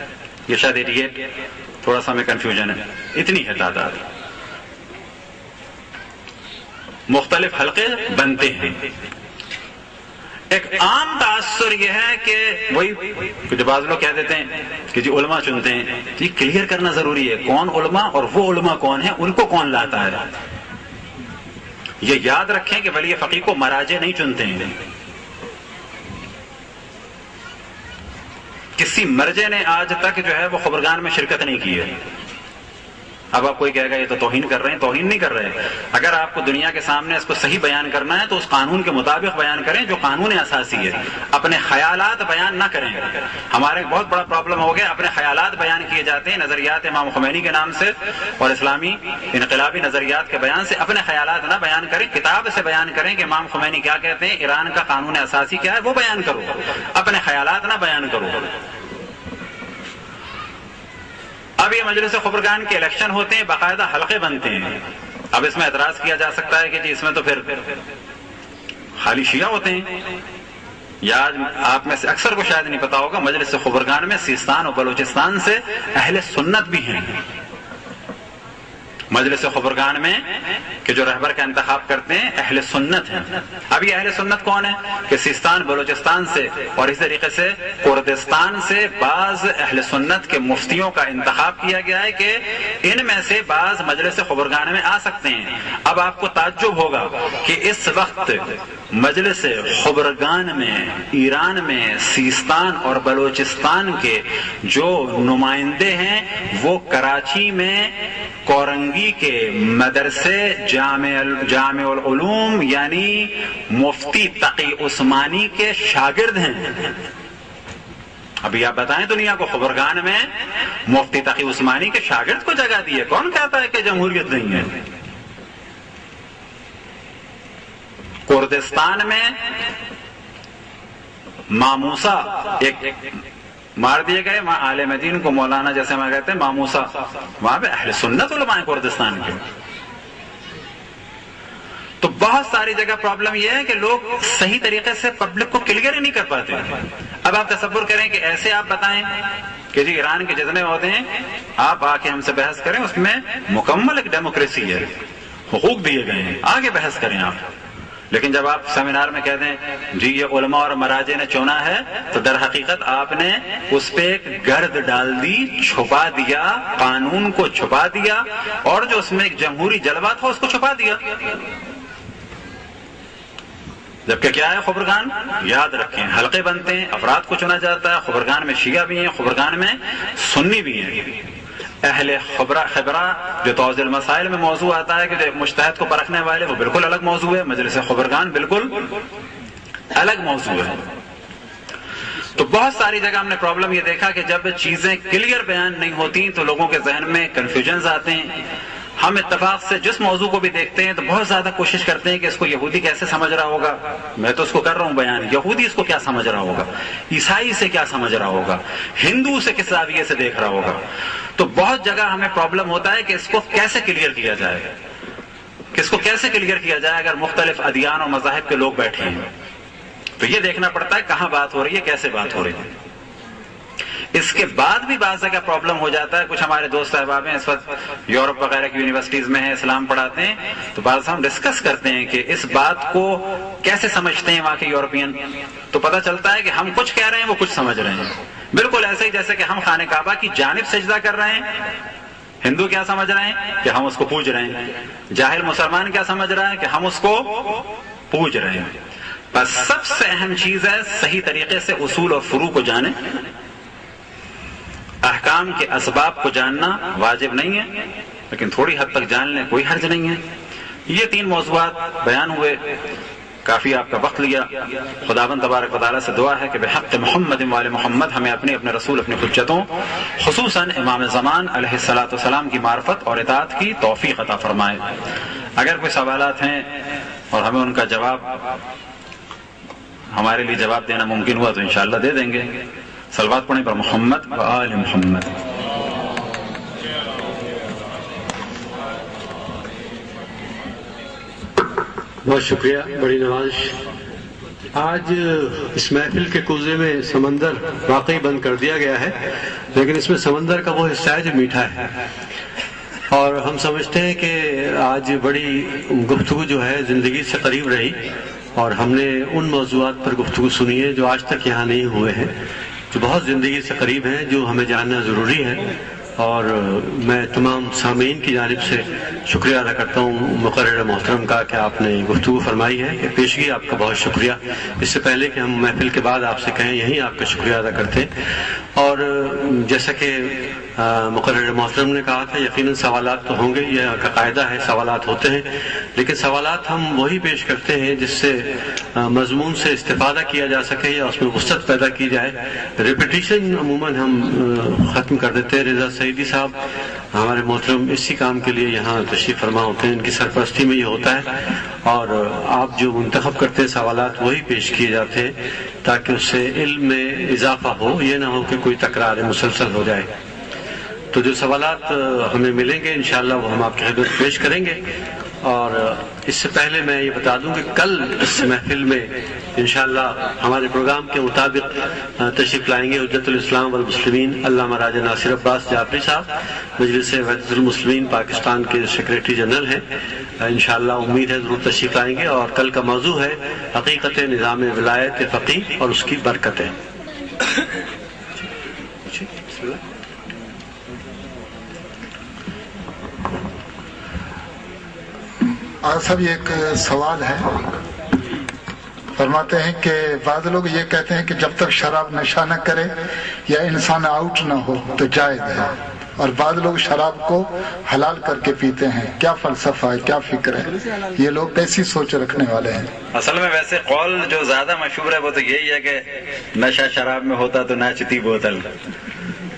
یہ شاید 88, تھوڑا سا میں کنفیوژن ہے, اتنی ہے تعداد. مختلف حلقے بنتے ہیں. ایک عام تاثر یہ ہے کہ وہی جو بعض لوگ کہہ دیتے ہیں کہ جی علماء چنتے ہیں, یہ کلیئر کرنا ضروری ہے کون علماء اور وہ علماء کون ہیں, ان کو کون لاتا ہے. یہ یاد رکھیں کہ ولی فقیہ کو مراجع نہیں چنتے ہیں. کسی مرجع نے آج تک جو ہے وہ خبرگان میں شرکت نہیں کی ہے. اب آپ کوئی کہے گا یہ تو توہین کر رہے ہیں, توہین نہیں کر رہے. اگر آپ کو دنیا کے سامنے اس کو صحیح بیان کرنا ہے تو اس قانون کے مطابق بیان کریں جو قانون اساسی ہے. اپنے خیالات بیان نہ کریں. ہمارے بہت بڑا پرابلم ہو گیا, اپنے خیالات بیان کیے جاتے ہیں نظریات امام خمینی کے نام سے اور اسلامی انقلابی نظریات کے بیان سے. اپنے خیالات نہ بیان کریں, کتاب سے بیان کریں کہ امام خمینی کیا کہتے ہیں, ایران کا قانون اساسی کیا ہے, وہ بیان کرو. اپنے خیالات نہ بیان کرو. اب یہ مجلس خبرگان کے الیکشن ہوتے ہیں, باقاعدہ حلقے بنتے ہیں. اب اس میں اعتراض کیا جا سکتا ہے کہ جی اس میں تو پھر خالی شیعہ ہوتے ہیں. یا آپ میں سے اکثر کو شاید نہیں پتا ہوگا, مجلس خبرگان میں سیستان اور بلوچستان سے اہل سنت بھی ہیں. مجلس خبرگان میں کہ جو رہبر کا انتخاب کرتے ہیں اہل سنت ہیں. اب یہ اہل سنت کون ہے کہ سیستان بلوچستان سے اور اس طریقے سے کردستان سے بعض اہل سنت کے مفتیوں کا انتخاب کیا گیا ہے کہ ان میں سے بعض مجلس خبرگان میں آ سکتے ہیں. اب آپ کو تعجب ہوگا کہ اس وقت مجلس خبرگان میں ایران میں سیستان اور بلوچستان کے جو نمائندے ہیں وہ کراچی میں کورنگی کے مدرسے جامع العلوم یعنی مفتی تقی عثمانی کے شاگرد ہیں. ابھی آپ بتائیں دنیا کو, خبرگان میں مفتی تقی عثمانی کے شاگرد کو جگہ دی ہے. کون کہتا ہے کہ جمہوریت نہیں ہے؟ کردستان میں ماموسا ایک مار دیے گئے, وہاں عالم دین کو مولانا جیسے ہم کہتے ہیں ماموسا, وہاں پہ اہل سنت علماء ہیں کردستان کے. تو بہت ساری جگہ پرابلم یہ ہے کہ لوگ صحیح طریقے سے پبلک کو کلیئر ہی نہیں کر پاتے. اب آپ تصور کریں کہ ایسے آپ بتائیں کہ جی ایران کے جتنے عہدے ہیں آپ آ کے ہم سے بحث کریں, اس میں مکمل ایک ڈیموکریسی ہے, حقوق دیے گئے ہیں, آگے بحث کریں آپ. لیکن جب آپ سیمینار میں کہتے ہیں جی یہ علماء اور مراجع نے چنا ہے تو در حقیقت آپ نے اس پہ ایک گرد ڈال دی, چھپا دیا, قانون کو چھپا دیا, اور جو اس میں ایک جمہوری جلوہ تھا اس کو چھپا دیا. جبکہ کیا ہے خبرگان, یاد رکھیں حلقے بنتے ہیں, افراد کو چنا جاتا ہے. خبرگان میں شیعہ بھی ہیں, خبرگان میں سنی بھی ہیں. اہل خبرہ جو توضیح المسائل میں موضوع آتا ہے کہ جو مجتہد کو پرکھنے والے، وہ بالکل الگ موضوع ہے. مجلس خبرگان بالکل الگ موضوع ہے. تو بہت ساری جگہ ہم نے پرابلم یہ دیکھا کہ جب چیزیں کلیئر بیان نہیں ہوتی تو لوگوں کے ذہن میں کنفیوژنز آتے ہیں. ہم اتفاق سے جس موضوع کو بھی دیکھتے ہیں تو بہت زیادہ کوشش کرتے ہیں کہ اس کو یہودی کیسے سمجھ رہا ہوگا. میں تو اس کو کر رہا ہوں بیان، یہودی اس کو کیا سمجھ رہا ہوگا، عیسائی سے کیا سمجھ رہا ہوگا، ہندو سے کس زاویے سے دیکھ رہا ہوگا. تو بہت جگہ ہمیں پرابلم ہوتا ہے کہ اس کو کیسے کلیئر کیا جائے، کس کو کیسے کلیئر کیا جائے اگر مختلف ادیان اور مذاہب کے لوگ بیٹھے ہیں. تو یہ دیکھنا پڑتا ہے کہاں بات ہو رہی ہے، کیسے بات ہو رہی ہے. اس کے بعد بھی بعض جگہ پرابلم ہو جاتا ہے. کچھ ہمارے دوست احباب ہیں اس وقت یورپ وغیرہ کی یونیورسٹیز میں ہیں، اسلام پڑھاتے ہیں، تو بعض ہم ڈسکس کرتے ہیں کہ اس بات کو کیسے سمجھتے ہیں وہاں کے یورپین. تو پتہ چلتا ہے کہ ہم کچھ کہہ رہے ہیں، وہ کچھ سمجھ رہے ہیں. بالکل ایسے ہی جیسے کہ ہم خانہ کعبہ کی جانب سجدہ کر رہے ہیں. ہندو کیا سمجھ رہے ہیں کہ ہم اس کو پوج رہے ہیں. جاہل مسلمان کیا سمجھ رہا ہے کہ ہم اس کو پوج رہے ہیں. بس سب سے اہم چیز ہے صحیح طریقے سے اصول اور فروع کو جانیں. احکام کے اسباب کو جاننا واجب نہیں ہے، لیکن تھوڑی حد تک جان لیں کوئی حرج نہیں ہے. یہ 3 موضوعات بیان ہوئے. کافی آپ کا وقت لیا. خداوند تبارک و تعالیٰ سے دعا ہے کہ بحق محمد وآل محمد ہمیں اپنے رسول اپنی حجتوں خصوصاً امام زمان علیہ الصلوۃ والسلام کی معرفت اور اطاعت کی توفیق عطا فرمائے. اگر کوئی سوالات ہیں اور ہمیں ان کا جواب ہمارے لیے جواب دینا ممکن ہوا تو انشاءاللہ دے دیں گے. صلوات پڑھیں پر محمد و آل محمد. بہت شکریہ، بڑی نوازش. آج اس محفل کے کوزے میں سمندر واقعی بند کر دیا گیا ہے، لیکن اس میں سمندر کا وہ حصہ ہے جو میٹھا ہے. اور ہم سمجھتے ہیں کہ آج بڑی گفتگو جو ہے زندگی سے قریب رہی، اور ہم نے ان موضوعات پر گفتگو سنی ہے جو آج تک یہاں نہیں ہوئے ہیں، جو بہت زندگی سے قریب ہیں، جو ہمیں جاننا ضروری ہے. اور میں تمام سامعین کی جانب سے شکریہ ادا کرتا ہوں مقرر محترم کا کہ آپ نے گفتگو فرمائی ہے. پیشگی آپ کا بہت شکریہ. اس سے پہلے کہ ہم محفل کے بعد آپ سے کہیں، یہیں آپ کا شکریہ ادا کرتے. اور جیسا کہ مقرر محترم نے کہا تھا، یقیناً سوالات تو ہوں گے، یہ کا قاعدہ ہے، سوالات ہوتے ہیں، لیکن سوالات ہم وہی پیش کرتے ہیں جس سے مضمون سے استفادہ کیا جا سکے یا اس میں وسعت پیدا کی جائے. ریپیٹیشن عموماً ہم ختم کر دیتے ہیں. رضا سعیدی صاحب ہمارے محترم اسی کام کے لیے یہاں تشریف فرما ہوتے ہیں، ان کی سرپرستی میں یہ ہوتا ہے. اور آپ جو منتخب کرتے ہیں سوالات وہی پیش کیے جاتے ہیں تاکہ اس سے علم میں اضافہ ہو، یہ نہ ہو کہ کوئی تکرار مسلسل ہو جائے. تو جو سوالات ہمیں ملیں گے انشاءاللہ وہ ہم آپ کی خدمت پیش کریں گے. اور اس سے پہلے میں یہ بتا دوں کہ کل اس محفل میں انشاءاللہ ہمارے پروگرام کے مطابق تشریف لائیں گے حجت الاسلام والمسلمین علامہ راجہ ناصر عباس جعفری صاحب، مجلس وحدت المسلمین پاکستان کے سیکریٹری جنرل ہیں. انشاءاللہ امید ہے ضرور تشریف لائیں گے. اور کل کا موضوع ہے حقیقت نظام ولایت فقیہ اور اس کی برکتیں. آج سب ایک سوال ہے. فرماتے ہیں کہ بعض لوگ یہ کہتے ہیں کہ جب تک شراب نشہ نہ کرے یا انسان آؤٹ نہ ہو تو جائز ہے، اور بعض لوگ شراب کو حلال کر کے پیتے ہیں. کیا فلسفہ ہے، کیا فکر ہے؟ یہ لوگ کیسی سوچ رکھنے والے ہیں؟ اصل میں ویسے قول جو زیادہ مشہور ہے وہ تو یہی ہے کہ نشہ شراب میں ہوتا تو ناچتی بوتل.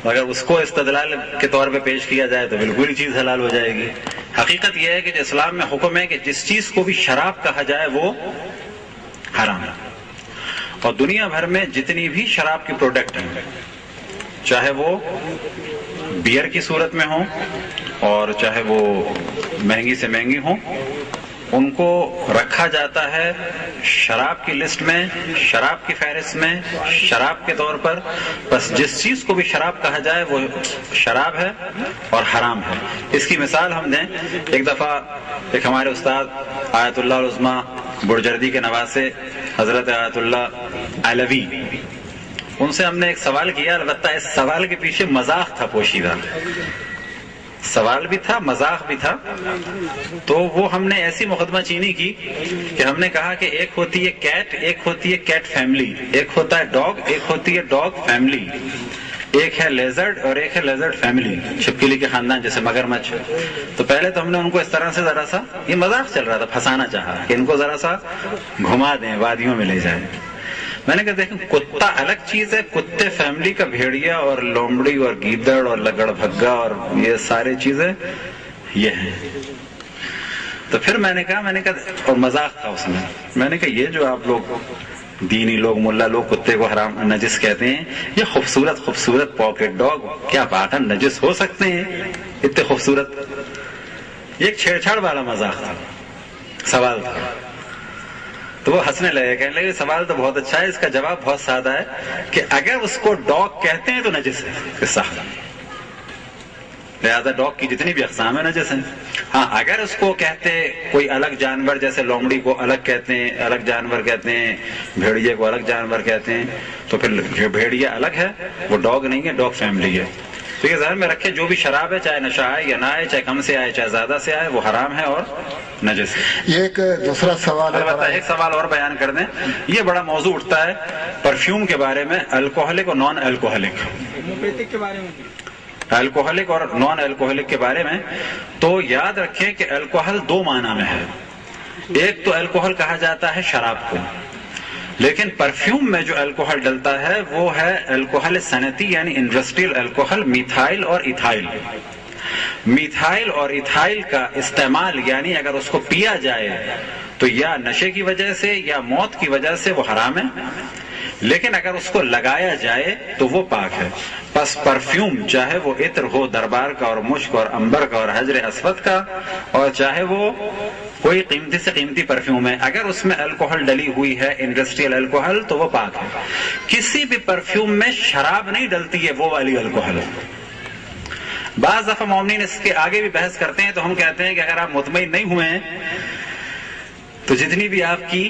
اگر اس کو استدلال کے طور پہ پیش کیا جائے تو بالکل ہی چیز حلال ہو جائے گی. حقیقت یہ ہے کہ اسلام میں حکم ہے کہ جس چیز کو بھی شراب کہا جائے وہ حرام ہے. اور دنیا بھر میں جتنی بھی شراب کی پروڈکٹ ہیں، چاہے وہ بیئر کی صورت میں ہوں اور چاہے وہ مہنگی سے مہنگی ہوں، ان کو رکھا جاتا ہے شراب کی لسٹ میں، شراب کی فہرست میں، شراب کے طور پر. بس جس چیز کو بھی شراب کہا جائے وہ شراب ہے اور حرام ہے. اس کی مثال ہم دیں. ایک دفعہ ایک ہمارے استاد آیت اللہ العظمی برجردی کے نواسے حضرت آیت اللہ علوی، ان سے ہم نے ایک سوال کیا. البتہ اس سوال کے پیچھے مذاق تھا پوشیدہ، سوال بھی تھا مذاق بھی تھا. تو وہ ہم نے ایسی مقدمہ چینی کی کہ ہم نے کہا کہ ایک ہوتی ہے کیٹ، ایک ہوتی ہے کیٹ فیملی، ایک ہوتا ہے ڈاگ، ایک ہوتی ہے ڈاگ فیملی. ایک ہے لیزرڈ اور ایک ہے لیزرڈ فیملی، چھپکلی کے خاندان جیسے مگرمچھ. تو پہلے تو ہم نے ان کو اس طرح سے ذرا سا، یہ مذاق چل رہا تھا، پھنسانا چاہا کہ ان کو ذرا سا گھما دیں، وادیوں میں لے جائیں. میں نے کہا دیکھیں کتا الگ چیز ہے، کتے فیملی کا بھیڑیا اور لومڑی اور گیدڑ اور لگڑ بھگا اور یہ سارے چیزیں یہ ہیں. تو پھر میں نے کہا اور مذاق تھا اس میں نے کہا یہ جو آپ لوگ دینی لوگ، ملا لوگ کتے کو حرام نجس کہتے ہیں، یہ خوبصورت پاکٹ ڈاگ کیا واقعا نجس ہو سکتے ہیں اتنے خوبصورت؟ یہ ایک چھیڑ چھاڑ والا مذاق تھا، سوال تھا. تو وہ ہنسنے لگے، کہنے لگے سوال تو بہت اچھا ہے، اس کا جواب بہت سادہ ہے کہ اگر اس کو ڈاگ کہتے ہیں تو نجس ہے صح، لہذا ڈاگ کی جتنی بھی اقسام ہیں نجس ہیں. ہاں اگر اس کو کہتے کوئی الگ جانور، جیسے لومڑی کو الگ کہتے ہیں، الگ جانور کہتے ہیں، بھیڑیے کو الگ جانور کہتے ہیں، تو پھر جو بھیڑیا الگ ہے وہ ڈاگ نہیں ہے، ڈاگ فیملی ہے. تو یہ ذہن میں رکھے جو بھی شراب ہے، چاہے نشہ آئے یا نہ آئے، چاہے کم سے آئے چاہے زیادہ سے آئے، وہ حرام ہے اور نجس ہے. یہ ایک دوسرا سوال ہے. البتہ ایک سوال اور بیان کر دیں، یہ بڑا موضوع اٹھتا ہے پرفیوم کے بارے میں، الکوہلک اور نان الکوہلک، الکوہلک اور نان الکوہلک کے بارے میں. تو یاد رکھیں کہ الکوہل دو معنی میں ہے. ایک تو الکوہل کہا جاتا ہے شراب کو، لیکن پرفیوم میں جو الکوہل ڈلتا ہے وہ ہے الکوہل صنعتی یعنی انڈسٹریل الکوہل، میتھائل اور ایتھائل. میتھائل اور ایتھائل کا استعمال یعنی اگر اس کو پیا جائے تو یا نشے کی وجہ سے یا موت کی وجہ سے وہ حرام ہے، لیکن اگر اس کو لگایا جائے تو وہ پاک ہے. بس پرفیوم چاہے وہ عطر ہو دربار کا اور مشک اور عنبر کا اور حجر اسود کا، اور چاہے وہ کوئی قیمتی سے قیمتی پرفیوم ہے، اگر اس میں الکوہل ڈلی ہوئی ہے انڈسٹریل الکوہل تو وہ پاک ہے. کسی بھی پرفیوم میں شراب نہیں ڈلتی ہے، وہ والی الکوہل ہے. بعض دفعہ مومنین اس کے آگے بھی بحث کرتے ہیں تو ہم کہتے ہیں کہ اگر آپ مطمئن نہیں ہوئے ہیں تو جتنی بھی آپ کی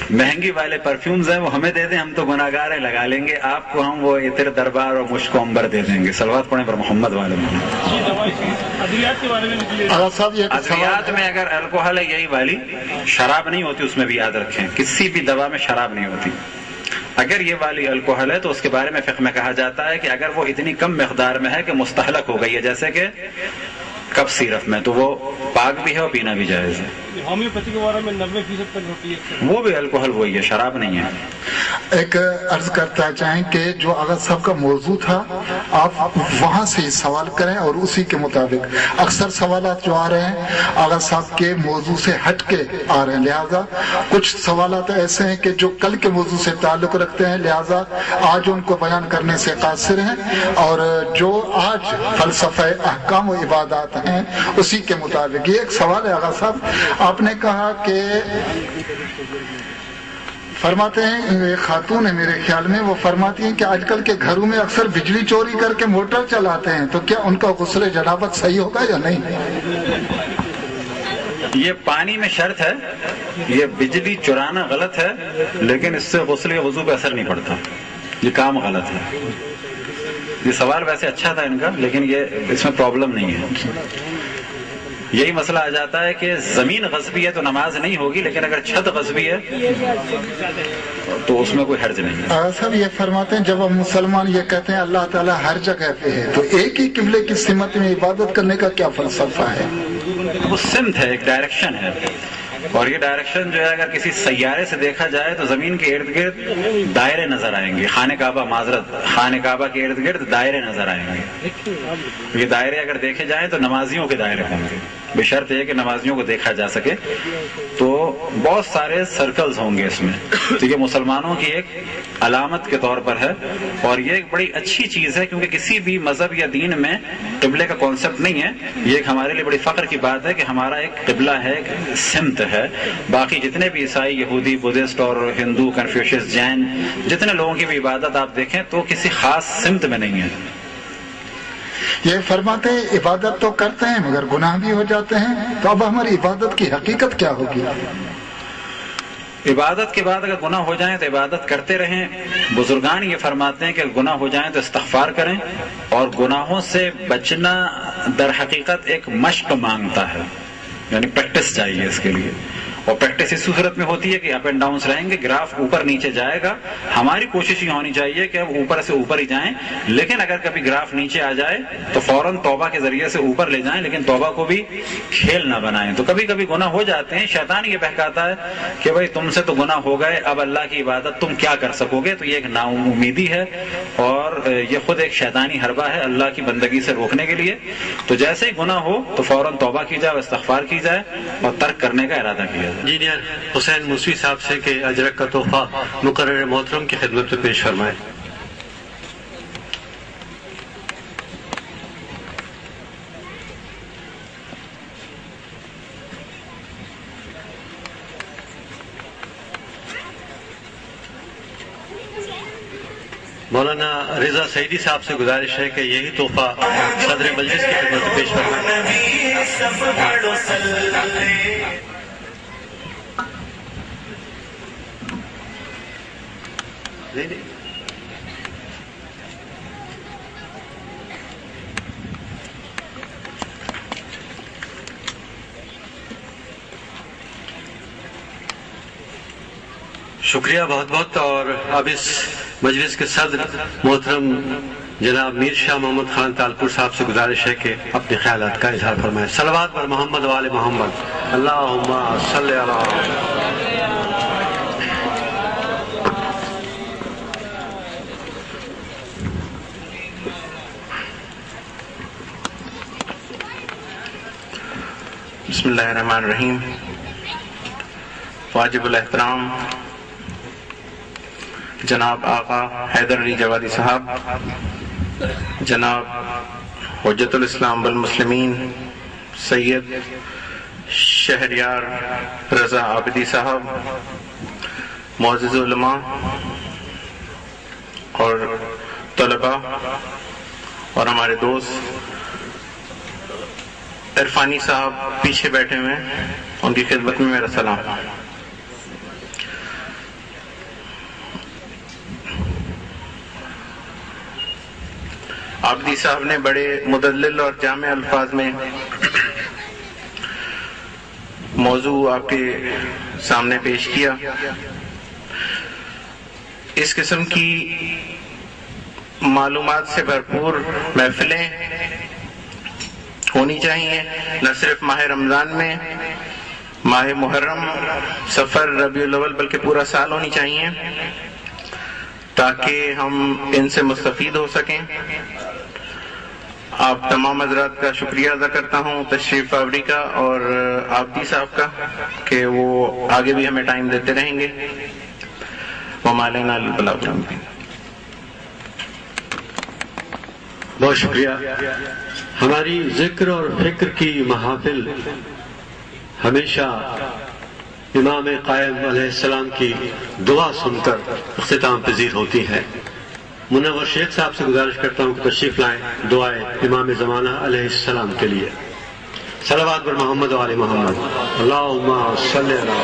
مہنگی والے پرفیومز ہیں وہ ہمیں دے دیں، ہم تو گناہگار ہیں، لگا لیں گے. آپ کو ہم وہ عطر دربار اور مشک و عنبر دے دیں گے. صلوات پڑھیں پر محمد والے میں. ادویات میں اگر الکوہل ہے یہی والی، شراب نہیں ہوتی اس میں بھی، یاد رکھیں کسی بھی دوا میں شراب نہیں ہوتی. اگر یہ والی الکوہل ہے تو اس کے بارے میں فقہ میں کہا جاتا ہے کہ اگر وہ اتنی کم مقدار میں ہے کہ مستحلق ہو گئی ہے، جیسے کہ کپ سیرپ میں، تو وہ پاک بھی ہے اور پینا بھی جائز ہے. ہومیوپیتھی کے بارے میں 90% تک ہوتی ہے، وہ بھی الکوہل وہی ہے، شراب نہیں ہے. ایک عرض کرتا چاہیں کہ جو آغا صاحب کا موضوع تھا آپ وہاں سے سوال کریں اور اسی کے مطابق. اکثر سوالات جو آ رہے ہیں آغا صاحب کے موضوع سے ہٹ کے آ رہے ہیں، لہذا کچھ سوالات ایسے ہیں کہ جو کل کے موضوع سے تعلق رکھتے ہیں، لہذا آج ان کو بیان کرنے سے قاصر ہیں، اور جو آج فلسفہ احکام و عبادات ہیں اسی کے مطابق. یہ ایک سوال ہے آغا صاحب، آپ نے کہا کہ فرماتے ہیں، ایک خاتون ہے میرے خیال میں، وہ فرماتی ہیں کہ آج کل کے گھروں میں اکثر بجلی چوری کر کے موٹر چلاتے ہیں، تو کیا ان کا غسل جنابت صحیح ہوگا یا نہیں؟ یہ پانی میں شرط ہے، یہ بجلی چرانا غلط ہے، لیکن اس سے غسل یا وضو پہ اثر نہیں پڑتا، یہ کام غلط ہے. یہ سوال ویسے اچھا تھا ان کا، لیکن یہ اس میں پرابلم نہیں ہے. یہی مسئلہ آ جاتا ہے کہ زمین غصبی ہے تو نماز نہیں ہوگی، لیکن اگر چھت غصبی ہے تو اس میں کوئی حرج نہیں ہے. سر یہ فرماتے ہیں جب ہم مسلمان یہ کہتے ہیں اللہ تعالیٰ ہر جگہ پہ ہے، تو ایک ہی قبلے کی سمت میں عبادت کرنے کا کیا فلسفہ ہے؟ وہ سمت ہے، ایک ڈائریکشن ہے، اور یہ ڈائریکشن جو ہے اگر کسی سیارے سے دیکھا جائے تو زمین کے ارد گرد دائرے نظر آئیں گے. خانہ کعبہ کے ارد گرد دائرے نظر آئیں گے. یہ دائرے اگر دیکھے جائیں تو نمازیوں کے دائرے ہوں گے، بشرط یہ کہ نمازیوں کو دیکھا جا سکے. تو بہت سارے سرکلز ہوں گے اس میں. تو یہ مسلمانوں کی ایک علامت کے طور پر ہے، اور یہ ایک بڑی اچھی چیز ہے، کیونکہ کسی بھی مذہب یا دین میں قبلے کا کانسیپٹ نہیں ہے. یہ ایک ہمارے لیے بڑی فخر کی بات ہے کہ ہمارا ایک قبلہ ہے، ایک سمت ہے. باقی جتنے بھی عیسائی، یہودی، بدھسٹ اور ہندو، کنفیوشس، جین، جتنے لوگوں کی بھی عبادت آپ دیکھیں تو کسی خاص سمت میں نہیں ہے. یہ فرماتے ہیں عبادت تو کرتے ہیں مگر گناہ بھی ہو جاتے ہیں، تو اب ہماری عبادت کی حقیقت کیا ہوگی؟ عبادت کے بعد اگر گناہ ہو جائیں تو عبادت کرتے رہیں. بزرگان یہ فرماتے ہیں کہ گناہ ہو جائیں تو استغفار کریں، اور گناہوں سے بچنا در حقیقت ایک مشق مانگتا ہے، یعنی پریکٹس چاہیے اس کے لیے. اور پریکٹس اس صورت میں ہوتی ہے کہ اپ اینڈ ڈاؤنس رہیں گے, گراف اوپر نیچے جائے گا. ہماری کوشش یہ ہونی چاہیے کہ اب اوپر سے اوپر ہی جائیں, لیکن اگر کبھی گراف نیچے آ جائے تو فوراً توبہ کے ذریعے سے اوپر لے جائیں, لیکن توبہ کو بھی کھیل نہ بنائیں. تو کبھی کبھی گناہ ہو جاتے ہیں, شیطان یہ بہکاتا ہے کہ بھائی تم سے تو گناہ ہو گئے, اب اللہ کی عبادت تم کیا کر سکو گے. تو یہ ایک نا امیدی ہے اور یہ خود ایک شیطانی حربہ ہے اللہ کی بندگی سے روکنے کے لیے. تو جیسے ہی گناہ ہو تو فوراً توبہ کی جائے, استغفار کی جائے اور ترک کرنے کا ارادہ کیا جائے. انجینئر حسین موسوی صاحب سے کہ اجرک کا تحفہ مقرر محترم کی خدمت میں پیش فرمائیں. مولانا رضا سعیدی صاحب سے گزارش ہے کہ یہی تحفہ صدر مجلس کی خدمت میں پیش فرمائیں. شکریہ بہت بہت. اور اب اس مجلس کے صدر محترم جناب میر شاہ محمد خان تالپور صاحب سے گزارش ہے کہ اپنے خیالات کا اظہار فرمائیں. صلوات بر محمد و آل محمد. اللہم صلی علی بسم اللہ الرحمن الرحیم. واجب الاحترام جناب آقا حیدر علی جوادی صاحب, جناب حجت الاسلام والمسلمین سید شہریار رضا عابدی صاحب, معزز علماء اور طلباء اور ہمارے دوست عرفانی صاحب پیچھے بیٹھے ہوئے ہیں, ان کی خدمت میں میرا سلام. عابدی صاحب نے بڑے مدلل اور جامع الفاظ میں موضوع آپ کے سامنے پیش کیا. اس قسم کی معلومات سے بھرپور محفلیں ہونی چاہیے, نہ صرف ماہ رمضان میں, ماہ محرم, سفر, ربیع الاول, بلکہ پورا سال ہونی چاہیے تاکہ ہم ان سے مستفید ہو سکیں. آپ تمام حضرات کا شکریہ ادا کرتا ہوں تشریف آوری کا, اور عابدی صاحب کا کہ وہ آگے بھی ہمیں ٹائم دیتے رہیں گے. وما علینا الا البلاغ المبین. بہت شکریہ. ہماری ذکر اور فکر کی محافل ہمیشہ امام قائم علیہ السلام کی دعا سن کر اختتام پذیر ہوتی ہے. منور شیخ صاحب سے گزارش کرتا ہوں کہ تشریف لائیں دعائیں امام زمانہ علیہ السلام کے لیے. صلوات بر محمد و آل محمد. اللہم صلی علی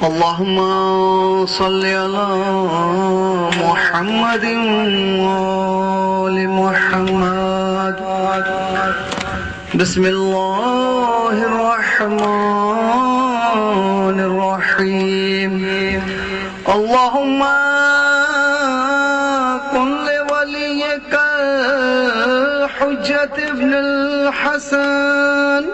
اللهم صل على محمد وآل محمد. بسم الله الرحمن الرحيم. اللهم كن لوليك الحجة ابن الحسن